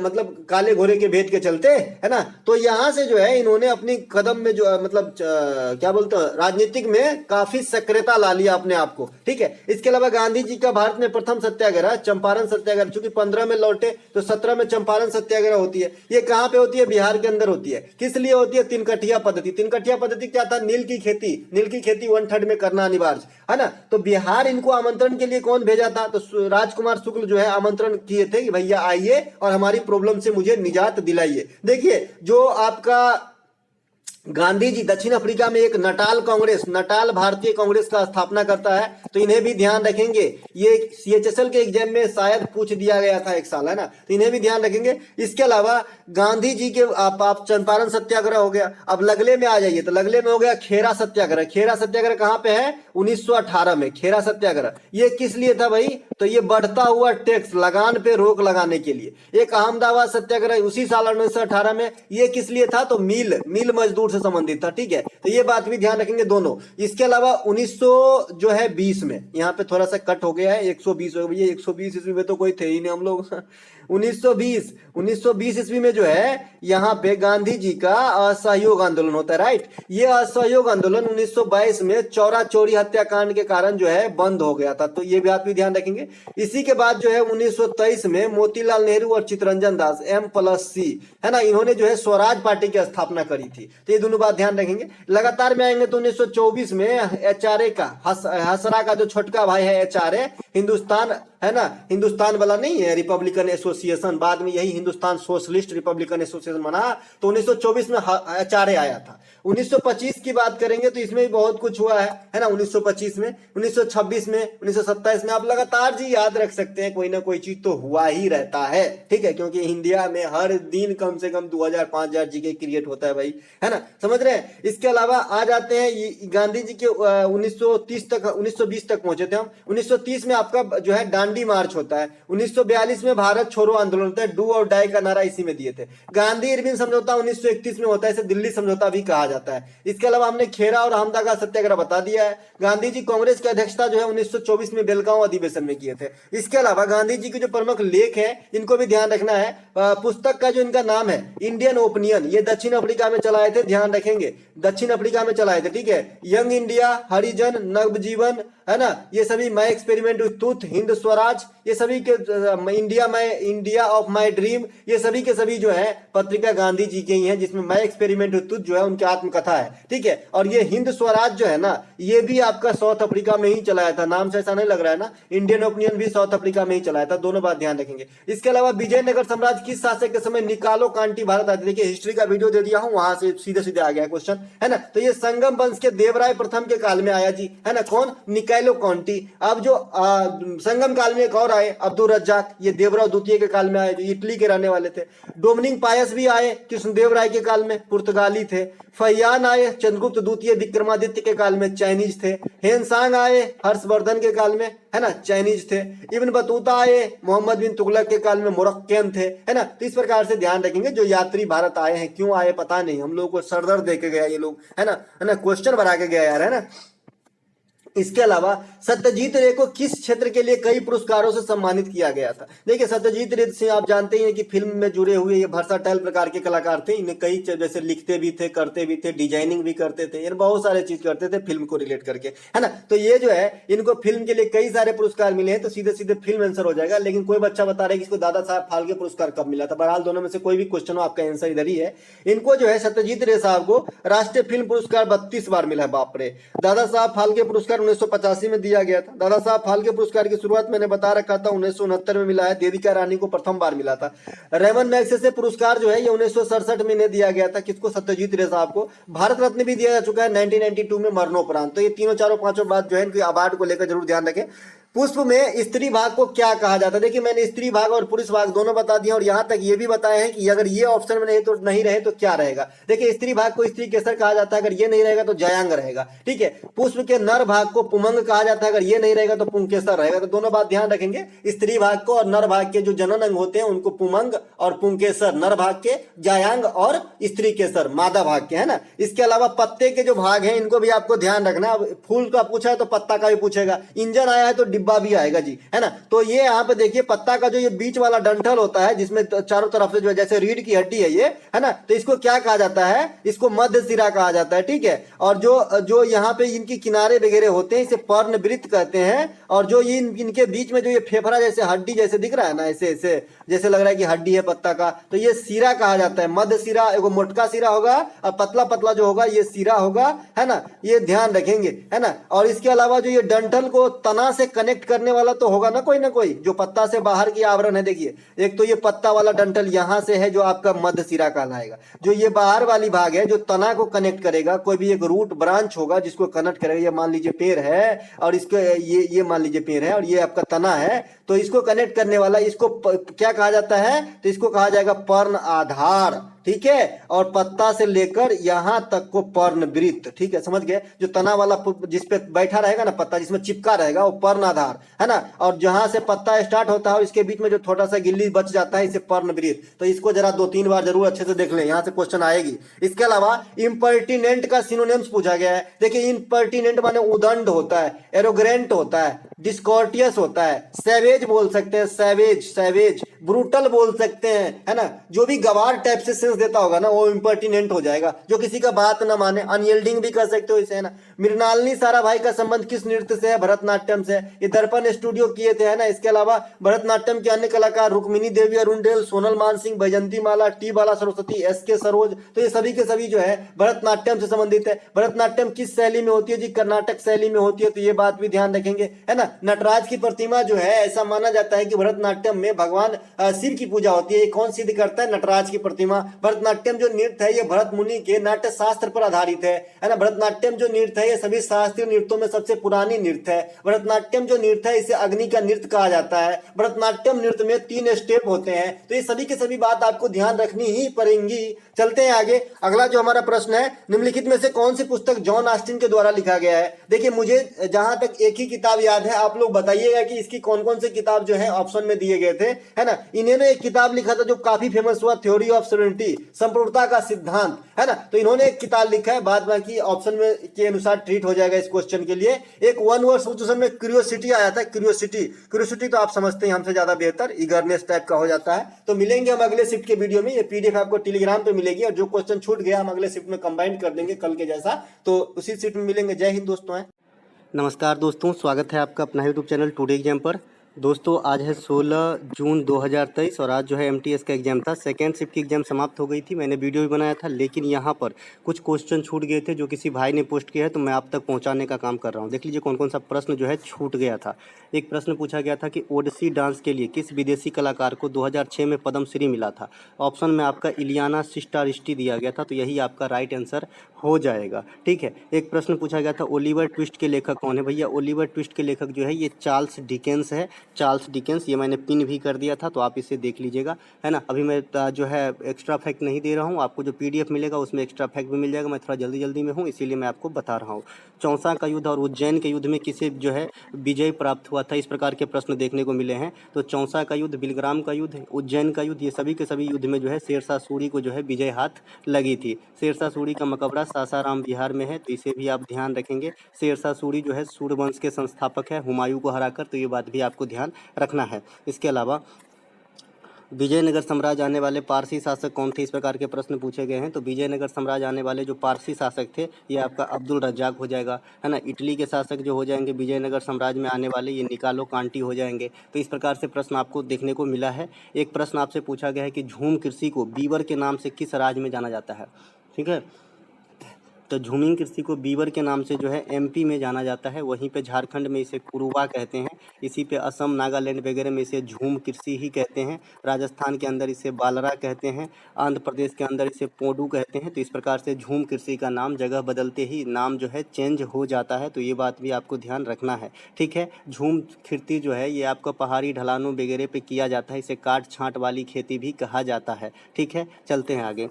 मतलब काले घोड़े के भेद के चलते, है ना। तो यहां से जो है इन्होंने अपनी कदम में जो मतलब क्या बोलते हैं, राजनीतिक में काफी सक्रियता ला लिया अपने आप को। ठीक है, इसके अलावा गांधी जी का भारत में प्रथम सत्याग्रह चंपारण सत्याग्रह, चूंकि 15 में लौटे तो 17 में चंपारण सत्याग्रह होती है। ये कहां पे होती है? बिहार के अंदर होती है। किस लिए होती है? तीनकठिया पद्धति। तीनकठिया पद्धति क्या था? नील की खेती 1/3 में करना अनिवार्य, है ना। तो बिहार इनको आमंत्रण के लिए कौन भेजा था? तो राजकुमार शुक्ल जो है आमंत्रण किए थे कि भैया आइए और हमारी प्रॉब्लम से मुझे निजात दिलाइए। देखिए जो आपका गांधी जी दक्षिण अफ्रीका में एक नटाल भारतीय कांग्रेस का स्थापना करता है, तो इन्हें भी ध्यान रखेंगे। ये सीएचएसएल के एग्जाम में शायद पूछ दिया गया था एक साल, है ना, तो इन्हें भी ध्यान रखेंगे। इसके अलावा गांधी जी के आप चंपारण सत्याग्रह हो गया। अब लगले में आ जाइए, तो लगले में हो गया खेरा सत्याग्रह। खेरा सत्याग्रह कहां पे है? 1918 में खेरा सत्याग्रह। ये किस लिए था भाई? तो ये बढ़ता हुआ टैक्स, लगान पे रोक लगाने के लिए। एक अहमदाबाद सत्याग्रह उसी साल 1918 में, ये किस लिए था? तो मिल मजदूर से संबंधित था। ठीक है, तो ये बात भी ध्यान रखेंगे दोनों। इसके अलावा 1920 में, यहाँ पे थोड़ा सा कट हो गया है, 120 हो गया। 120 ईस्वी में तो कोई थे ही नहीं हम लोग। 1920 ईस्वी में जो है यहाँ पे गांधी जी का असहयोग आंदोलन होता है, राइट। ये असहयोग आंदोलन 1922 में चौरा चोरी हत्याकांड के कारण जो है बंद हो गया था, तो ये बात भी ध्यान रखेंगे। इसी के बाद जो है 1923 में मोतीलाल नेहरू और चित्तरंजन दास M+C है ना, इन्होंने जो है स्वराज पार्टी की स्थापना करी थी। तो ये दोनों बात ध्यान रखेंगे। लगातार में आएंगे तो 1924 में HRA का, हसरा का जो छोटका भाई है HRA, हिंदुस्तान है ना, हिंदुस्तान वाला नहीं है, रिपब्लिकन एसोसिएशन, बाद में यही हिंदुस्तान सोशलिस्ट रिपब्लिकन एसोसिएशन बना, तो 1924 में HRA आया था। 1925 की बात करेंगे तो इसमें भी बहुत कुछ हुआ है ना, 1925 में, 1926 में, 1927 में। आप लगातार जी याद रख सकते हैं, कोई ना कोई चीज तो हुआ ही रहता है, ठीक है, क्योंकि इंडिया में हर दिन कम से कम 2000-5000 जीके क्रिएट होता है भाई, है ना, समझ रहे हैं। इसके अलावा आ जाते हैं गांधी जी के 1920 तक पहुंचे थे हम। 1930 में आपका जो है दांडी मार्च होता है। 1942 में भारत छोड़ो आंदोलन होता है, डू और डाई का नारा इसी में दिए थे। गांधी इरविन समझौता 1931 में होता है, इसे दिल्ली समझौता भी कहा जाता है। इसके अलावा हमने खेरा और अहमदाबाद सत्याग्रह बता दिया है। गांधी जी कांग्रेस की अध्यक्षता जो है 1924 में बेलगांव अधिवेशन में किए थे। इसके अलावा गांधी जी के जो प्रमुख लेख है इनको भी ध्यान रखना है। पुस्तक का जो इनका नाम है इंडियन ओपिनियन, ये दक्षिण अफ्रीका में चलाए थे, ध्यान रखेंगे, दक्षिण अफ्रीका में चलाए थे, ठीक है। यंग इंडिया, हरिजन, नवजीवन, है ना, ये सभी my experiment with truth, Hind Swaraj, ये सभी के इंडिया ऑफ माय ड्रीम, ये सभी के सभी जो है पत्रिका गांधी जी के ही हैं, जिसमें माय एक्सपेरिमेंट विद ट्रूथ जो है उनकी आत्मकथा है, ठीक है। और ये हिंद स्वराज जो है ना, ये भी आपका साउथ अफ्रीका में ही चलाया था, नाम से ऐसा नहीं लग रहा है ना। इंडियन ओपिनियन भी साउथ अफ्रीका में ही चलाया था, दोनों बात ध्यान रखेंगे। इसके अलावा विजयनगर साम्राज्य किस शासक के समय निकालो कांटी भारत आती, देखिए हिस्ट्री का वीडियो दे दिया हूं, वहां से सीधे सीधे आ गया क्वेश्चन, है ना। तो ये संगम वंश के देवराय प्रथम के काल में आया जी, है ना, कौन? निकालो कांटी। अब जो संगम काल में एक और आए, अब्दुल रज्जाक, ये देवराव द्वितीय के काल में आए, जो इटली के रहने वाले थे। डोमिनिक पायस भी आए कृष्णदेव राय के काल में, पुर्तगाली थे। फैयान आए चंद्रगुप्त द्वितीय विक्रमादित्य के काल में, चाइनीज थे। हेनसांग आए हर्षवर्धन के काल में, है ना, चाइनीज थे। इब्न बतूता आए मोहम्मद बिन तुगलक के काल में, मोरक्कन थे, है ना। तो इस प्रकार से ध्यान रखेंगे, जो यात्री भारत आए हैं, क्यों आए पता नहीं, हम लोग को सरदर्द दे के गया ये लोग, है ना, क्वेश्चन बना के गया यार, है ना। इसके अलावा सत्यजीत रे को किस क्षेत्र के लिए कई पुरस्कारों से सम्मानित किया गया था? देखिए सत्यजीत रे से आप जानते ही हैं कि फिल्म में जुड़े हुए ये वर्सटाइल प्रकार के कलाकार थे। इन्हें कई जैसे लिखते भी थे, करते भी थे, डिजाइनिंग भी करते थे, ये बहुत सारे चीज करते थे फिल्म को रिलेट करके, है ना। तो ये जो है इनको फिल्म के लिए कई सारे पुरस्कार मिले हैं, तो सीधे सीधे फिल्म आंसर हो जाएगा। लेकिन कोई बच्चा बता रहा है कि इसको दादा साहब फाल्के पुरस्कार कब मिला था। बहरहाल दोनों में से कोई भी क्वेश्चन हो, आपका आंसर इधर ही है। इनको जो है सत्यजीत रे साहब को राष्ट्रीय फिल्म पुरस्कार 32 बार मिला है, बाप रे। दादा साहब फाल्के पुरस्कार 1985 में दिया गया था। दादा साहब फाल्के पुरस्कार की शुरुआत मैंने बता रखा था 1969 में मिला है, देविका रानी को प्रथम बार मिला था। रेमन मैग्सेसे पुरस्कार जो है ये 1967 में इन्हें दिया गया था, किसको? सत्यजीत रे साहब को। भारत रत्न भी दिया जा चुका है 1992 में मरणोपरांत। तो ये तीनों चारों पांचों बात जो है इनकी अवार्ड को लेकर जरूर ध्यान रखें। पुष्प में स्त्री भाग को क्या कहा जाता है? देखिए मैंने स्त्री भाग और पुरुष भाग दोनों बता दिया, और यहां तक ये भी बताया है कि अगर ये ऑप्शन में नहीं तो नहीं रहे तो क्या रहेगा। देखिए स्त्री भाग को स्त्री केसर कहा जाता है, अगर ये नहीं रहेगा तो जयांग रहेगा, ठीक है। पुष्प के नर भाग को पुमंग कहा जाता है, अगर ये नहीं रहेगा तो पुंकेसर रहेगा। तो दोनों बात ध्यान रखेंगे, स्त्री भाग को और नर भाग के जो जनन अंग होते हैं उनको पुमंग और पुंकेसर, नर भाग के जयांग और स्त्री केसर मादा भाग के, है ना। इसके अलावा पत्ते के जो भाग हैं इनको भी आपको ध्यान रखना। फूल का पूछा है तो पत्ता का भी पूछेगा, इंजन आया है तो डिब्बा भी आएगा जी, है ना। तो ये यहाँ पे देखिए पत्ता का जो ये बीच वाला डंठल होता है जिसमें चारों तरफ से जो है जैसे रीढ़ की हड्डी है ये, है ना, तो इसको क्या कहा जाता है? इसको मध्य सिरा कहा जाता है, ठीक है। और जो यहाँ पे इनकी किनारे वगैरह होते हैं इसे पर्णवृत्त कहते हैं। और जो इनके बीच में जो ये फेफड़ा जैसे हड्डी जैसे दिख रहा है ना, ऐसे ऐसे जैसे लग रहा है कि हड्डी है पत्ता का, तो ये सिरा कहा जाता है। मध्य सिरा एगो मोटका सिरा होगा और पतला पतला जो होगा ये सिरा होगा, है ना, ये ध्यान रखेंगे, है ना। और इसके अलावा जो ये डंठल को तना से कनेक्ट करने वाला तो होगा ना कोई जो पत्ता से बाहर की आवरण है। देखिए एक तो ये पत्ता वाला डंठल यहां से है जो आपका मध्य सिरा कहलाएगा। जो ये बाहर वाली भाग है जो तना को कनेक्ट करेगा, कोई भी एक रूट ब्रांच होगा जिसको कनेक्ट करेगा। ये मान लीजिए पेड़ है और इसको ये मान लीजिए पेड़ है और ये आपका तना है, तो इसको कनेक्ट करने वाला इसको क्या कहा जाता है? तो इसको कहा जाएगा पर्ण आधार, ठीक है, और पत्ता से लेकर यहाँ तक को पर्णवृत्त, ठीक है, समझ गए। जो तना वाला जिसपे बैठा रहेगा ना पत्ता, जिसमें चिपका रहेगा वो पर्ण आधार है ना, और जहां से पत्ता स्टार्ट होता है इसके बीच में जो थोड़ा सा गिल्ली बच जाता है इसे पर्णवृत्त। तो इसको जरा 2-3 बार जरूर अच्छे से देख लें, यहाँ से क्वेश्चन आएगी। इसके अलावा इम्पर्टिनेंट का सिनोनिम्स पूछा गया है। देखिए इम्पर्टिनेंट माने उदंड होता है, एरोग्रेंट होता है, डिस्कॉर्टियस होता है, सैवेज बोल सकते हैं, सैवेज, ब्रूटल बोल सकते हैं, है ना। जो भी गवार टाइप से सेंस देता होगा ना वो इम्पर्टिनेंट हो जाएगा, जो किसी का बात ना माने। अनयील्डिंग भी कर सकते हो इसे, है ना। मृणालिनी साराभाई का संबंध किस नृत्य से है? भरतनाट्यम से। ये दर्पण स्टूडियो किए थे, है ना। इसके अलावा भरतनाट्यम के अन्य कलाकार रुक्मिणी देवी अरुणडेल, सोनल मानसिंह, बैजंती माला, टी बाला सरस्वती, एस.के. सरोज, तो ये सभी के सभी जो है भरतनाट्यम से संबंधित है। भरतनाट्यम किस शैली में होती है जी? कर्नाटक शैली में होती है, तो ये बात भी ध्यान रखेंगे, है ना। नटराज की प्रतिमा जो है ऐसा माना जाता है कि भरतनाट्यम में भगवान शिव की पूजा होती है। ये कौन सिद्ध करता है? नटराज की प्रतिमा। भरतनाट्यम जो नृत्य है ये भरत मुनि के नाट्य शास्त्र पर आधारित है ना। भरतनाट्यम जो नृत्य है ये सभी शास्त्रीय नृत्यों में सबसे पुरानी नृत्य है। भरतनाट्यम जो नृत्य है इसे अग्नि का नृत्य कहा जाता है। भरतनाट्यम नृत्य में 3 स्टेप होते हैं। तो ये सभी के सभी बात आपको ध्यान रखनी ही पड़ेंगी। चलते हैं आगे। अगला जो हमारा प्रश्न है, निम्नलिखित में से कौन सी पुस्तक जॉन ऑस्टिन के द्वारा लिखा गया है? देखिए मुझे जहां तक एक ही किताब याद है, आप लोग बताइएगा कि इसकी कौन कौन सी किताब जो है ऑप्शन में दिए गए थे, है ना। इन्होंने एक किताब लिखा था जो काफी फेमस हुआ, थ्योरी ऑफ सोवरेनिटी, संप्रभुता का सिद्धांत, है ना। तो इन्होंने एक किताब लिखा है, बाद बाकी ऑप्शन में के अनुसार ट्रीट हो जाएगा इस क्वेश्चन के लिए। एक वन वर्ड सब्स्टिट्यूशन में क्यूरियोसिटी आया था, क्यूरियोसिटी तो आप समझते हैं हमसे ज्यादा बेहतर, ईगरनेस टाइप का हो जाता है। तो मिलेंगे हम अगले शिफ्ट के वीडियो में, ये पीडीएफ आपको टेलीग्राम पे मिलेगी, और जो क्वेश्चन छूट गया हम अगले शिफ्ट में कंबाइन कर देंगे कल के जैसा, तो उसी शिफ्ट में मिलेंगे। जय हिंद दोस्तों। है नमस्कार दोस्तों, स्वागत है आपका अपना यूट्यूब चैनल टुडे एग्जाम पर। दोस्तों आज है 16 जून 2023 और आज जो है एमटीएस का एग्जाम था। सेकेंड शिफ्ट की एग्जाम समाप्त हो गई थी, मैंने वीडियो भी बनाया था, लेकिन यहाँ पर कुछ क्वेश्चन छूट गए थे जो किसी भाई ने पोस्ट किया है, तो मैं आप तक पहुँचाने का काम कर रहा हूँ। देख लीजिए कौन कौन सा प्रश्न जो है छूट गया था। एक प्रश्न पूछा गया था कि ओडिसी डांस के लिए किस विदेशी कलाकार को 2006 में पद्मश्री मिला था? ऑप्शन में आपका इलियाना सिस्टारिस्टी दिया गया था, तो यही आपका राइट आंसर हो जाएगा। ठीक है। एक प्रश्न पूछा गया था ओलिवर ट्विस्ट के लेखक कौन है? भैया ओलिवर ट्विस्ट के लेखक जो है ये चार्ल्स डिकेंस है, चार्ल्स डिकेंस। ये मैंने पिन भी कर दिया था, तो आप इसे देख लीजिएगा, है ना। अभी मैं जो है एक्स्ट्रा फैक्ट नहीं दे रहा हूँ, आपको जो पीडीएफ मिलेगा उसमें एक्स्ट्रा फैक्ट भी मिल जाएगा। मैं थोड़ा जल्दी में हूँ इसीलिए मैं आपको बता रहा हूँ। चौसा का युद्ध और उज्जैन के युद्ध में किसे जो है विजय प्राप्त हुआ था? इस प्रकार के प्रश्न देखने को मिले हैं। तो चौसा का युद्ध, बिलग्राम का युद्ध, उज्जैन का युद्ध, ये सभी के सभी युद्ध में जो है शेरशाह सूरी को जो है विजय हाथ लगी थी। शेरशाह सूरी का मकबरा सासाराम बिहार में है, तो इसे भी आप ध्यान रखेंगे। शेरशाह सूरी जो है सूर्यवंश के संस्थापक है, हुमायूं को हराकर, तो ये बात भी आपको ध्यान रखना है। इसके अलावा विजयनगर साम्राज्य आने वाले पारसी शासक कौन थे? इस प्रकार के प्रश्न पूछे गए हैं। तो विजयनगर साम्राज्य आने वाले जो पारसी शासक थे ये आपका अब्दुल रज्जाक हो जाएगा, है ना। इटली के शासक जो हो जाएंगे विजयनगर साम्राज्य में आने वाले, ये निकालो कांटी हो जाएंगे। तो इस प्रकार से प्रश्न आपको देखने को मिला है। एक प्रश्न आपसे पूछा गया है कि झूम कृषि को बीवर के नाम से किस राज्य में जाना जाता है? ठीक है, तो झूमिंग कृषि को बीवर के नाम से जो है एमपी में जाना जाता है। वहीं पे झारखंड में इसे कुरुबा कहते हैं, इसी पे असम, नागालैंड वगैरह में इसे झूम कृषि ही कहते हैं। राजस्थान के अंदर इसे बालरा कहते हैं, आंध्र प्रदेश के अंदर इसे पोडू कहते हैं। तो इस प्रकार से झूम कृषि का नाम जगह बदलते ही नाम जो है चेंज हो जाता है, तो ये बात भी आपको ध्यान रखना है। ठीक है। झूम खेती जो है ये आपका पहाड़ी ढलानों वगैरह पे किया जाता है, इसे काट छांट वाली खेती भी कहा जाता है। ठीक है, चलते हैं आगे।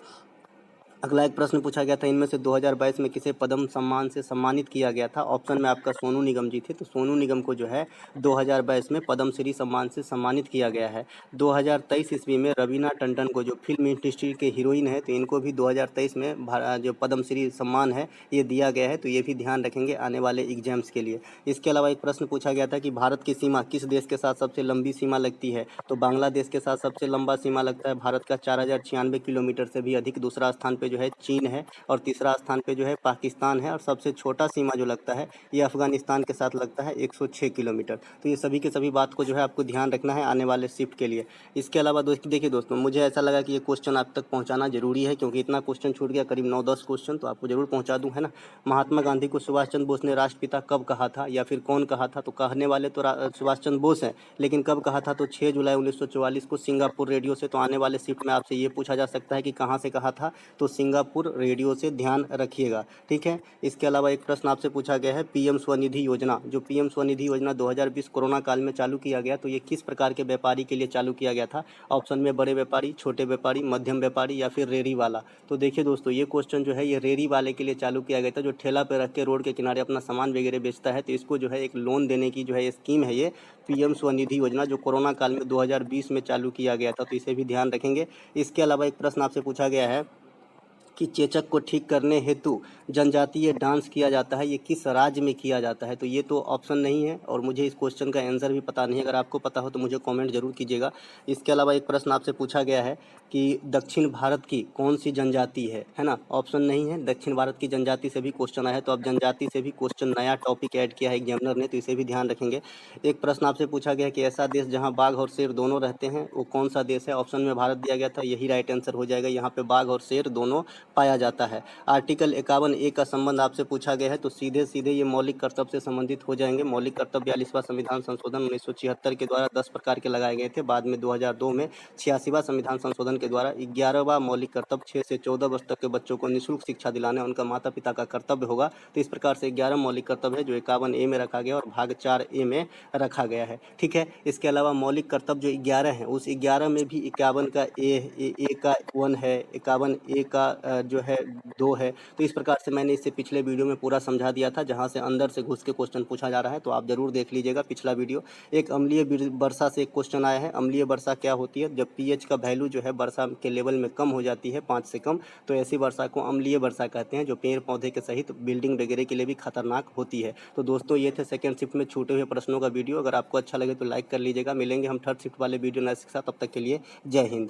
अगला एक प्रश्न पूछा गया था, इनमें से 2022 में किसे पद्म सम्मान से सम्मानित किया गया था? ऑप्शन में आपका सोनू निगम जी थे, तो सोनू निगम को जो है 2022 में पद्मश्री सम्मान से सम्मानित किया गया है। 2023 ईस्वी में रवीना टंडन को, जो फिल्म इंडस्ट्री के हीरोइन है, तो इनको भी 2023 में जो पद्मश्री सम्मान है ये दिया गया है, तो ये भी ध्यान रखेंगे आने वाले एग्जाम्स के लिए। इसके अलावा एक प्रश्न पूछा गया था कि भारत की सीमा किस देश के साथ सबसे लंबी सीमा लगती है? तो बांग्लादेश के साथ सबसे लंबा सीमा लगता है भारत का 4096 किलोमीटर से भी अधिक। दूसरा स्थान पे जो है चीन है, और तीसरा स्थान पे जो है पाकिस्तान है, और सबसे छोटा सीमा जो लगता है ये अफगानिस्तान के साथ लगता है 106 किलोमीटर। तो ये सभी के सभी बात को जो है आपको ध्यान रखना है आने वाले शिफ्ट के लिए। इसके अलावा देखिए दोस्तों, मुझे ऐसा लगा कि ये क्वेश्चन आप तक पहुंचाना जरूरी है, क्योंकि इतना क्वेश्चन छूट गया, करीब 9-10 क्वेश्चन, तो आपको जरूर पहुंचा दूं, है ना। महात्मा गांधी को सुभाष चंद्र बोस ने राष्ट्रपिता कब कहा था, या फिर कौन कहा था? तो कहने वाले तो सुभाष चंद्र बोस हैं, लेकिन कब कहा था? तो 6 जुलाई 1944 को सिंगापुर रेडियो से। तो आने वाले शिफ्ट में आपसे ये पूछा जा सकता है कि कहाँ से कहा था, तो सिंगापुर रेडियो से ध्यान रखिएगा। ठीक है, इसके अलावा एक प्रश्न आपसे पूछा गया है, पीएम स्वनिधि योजना, जो पीएम स्वनिधि योजना 2020 कोरोना काल में चालू किया गया, तो ये किस प्रकार के व्यापारी के लिए चालू किया गया था? ऑप्शन में बड़े व्यापारी, छोटे व्यापारी, मध्यम व्यापारी या फिर रेरी वाला। तो देखिए दोस्तों, ये क्वेश्चन जो है ये रेरी वाले के लिए चालू किया गया था, जो ठेला पे रख के रोड के किनारे अपना सामान वगैरह बेचता है, तो इसको जो है एक लोन देने की जो है स्कीम है ये पीएम स्वनिधि योजना, जो कोरोना काल में 2020 में चालू किया गया था, तो इसे भी ध्यान रखेंगे। इसके अलावा एक प्रश्न आपसे पूछा गया है कि चेचक को ठीक करने हेतु जनजातीय डांस किया जाता है, ये किस राज्य में किया जाता है? तो ये तो ऑप्शन नहीं है और मुझे इस क्वेश्चन का आंसर भी पता नहीं है। अगर आपको पता हो तो मुझे कमेंट जरूर कीजिएगा। इसके अलावा एक प्रश्न आपसे पूछा गया है कि दक्षिण भारत की कौन सी जनजाति है ना? ऑप्शन नहीं है, दक्षिण भारत की जनजाति से भी क्वेश्चन आया है, तो अब जनजाति से भी क्वेश्चन नया टॉपिक ऐड किया है एग्जामिनर ने, तो इसे भी ध्यान रखेंगे। एक प्रश्न आपसे पूछा गया कि ऐसा देश जहाँ बाघ और शेर दोनों रहते हैं, वो कौन सा देश है? ऑप्शन में भारत दिया गया था, यही राइट आंसर हो जाएगा। यहाँ पे बाघ और शेर दोनों पाया जाता है। आर्टिकल 51A का संबंध आपसे पूछा गया है, तो सीधे सीधे ये मौलिक कर्तव्य से संबंधित हो जाएंगे। मौलिक कर्तव्य 42वां संविधान संशोधन 1976 के द्वारा 10 प्रकार के लगाए गए थे। बाद में 2002 में 86वां संविधान संशोधन के द्वारा 11वां मौलिक कर्तव्य 6 से 14 वर्ष तक के बच्चों को निःशुल्क शिक्षा दिलाना उनका माता पिता का कर्तव्य होगा। तो इस प्रकार से 11 मौलिक कर्तव्य है जो 51A में रखा गया और भाग 4A में रखा गया है। ठीक है, इसके अलावा मौलिक कर्तव्य जो 11 है, उस 11 में भी 51 का ए का 1 है, 51A का जो है 2 है। तो इस प्रकार से मैंने इससे पिछले वीडियो में पूरा समझा दिया था, जहां से अंदर से घुस के क्वेश्चन पूछा जा रहा है, तो आप जरूर देख लीजिएगा पिछला वीडियो। एक अम्लीय वर्षा से एक क्वेश्चन आया है। अम्लीय वर्षा क्या होती है? जब पीएच का वैल्यू जो है वर्षा के लेवल में कम हो जाती है 5 से कम, तो ऐसी वर्षा को अम्लीय वर्षा कहते हैं, जो पेड़ पौधे के सहित बिल्डिंग वगैरह के लिए भी खतरनाक होती है। तो दोस्तों, ये थे सेकंड शिफ्ट में छूटे हुए प्रश्नों का वीडियो। अगर आपको अच्छा लगे तो लाइक कर लीजिएगा। मिलेंगे हम थर्ड शिफ्ट वाले वीडियो नए के साथ, तब तक के लिए जय हिंद।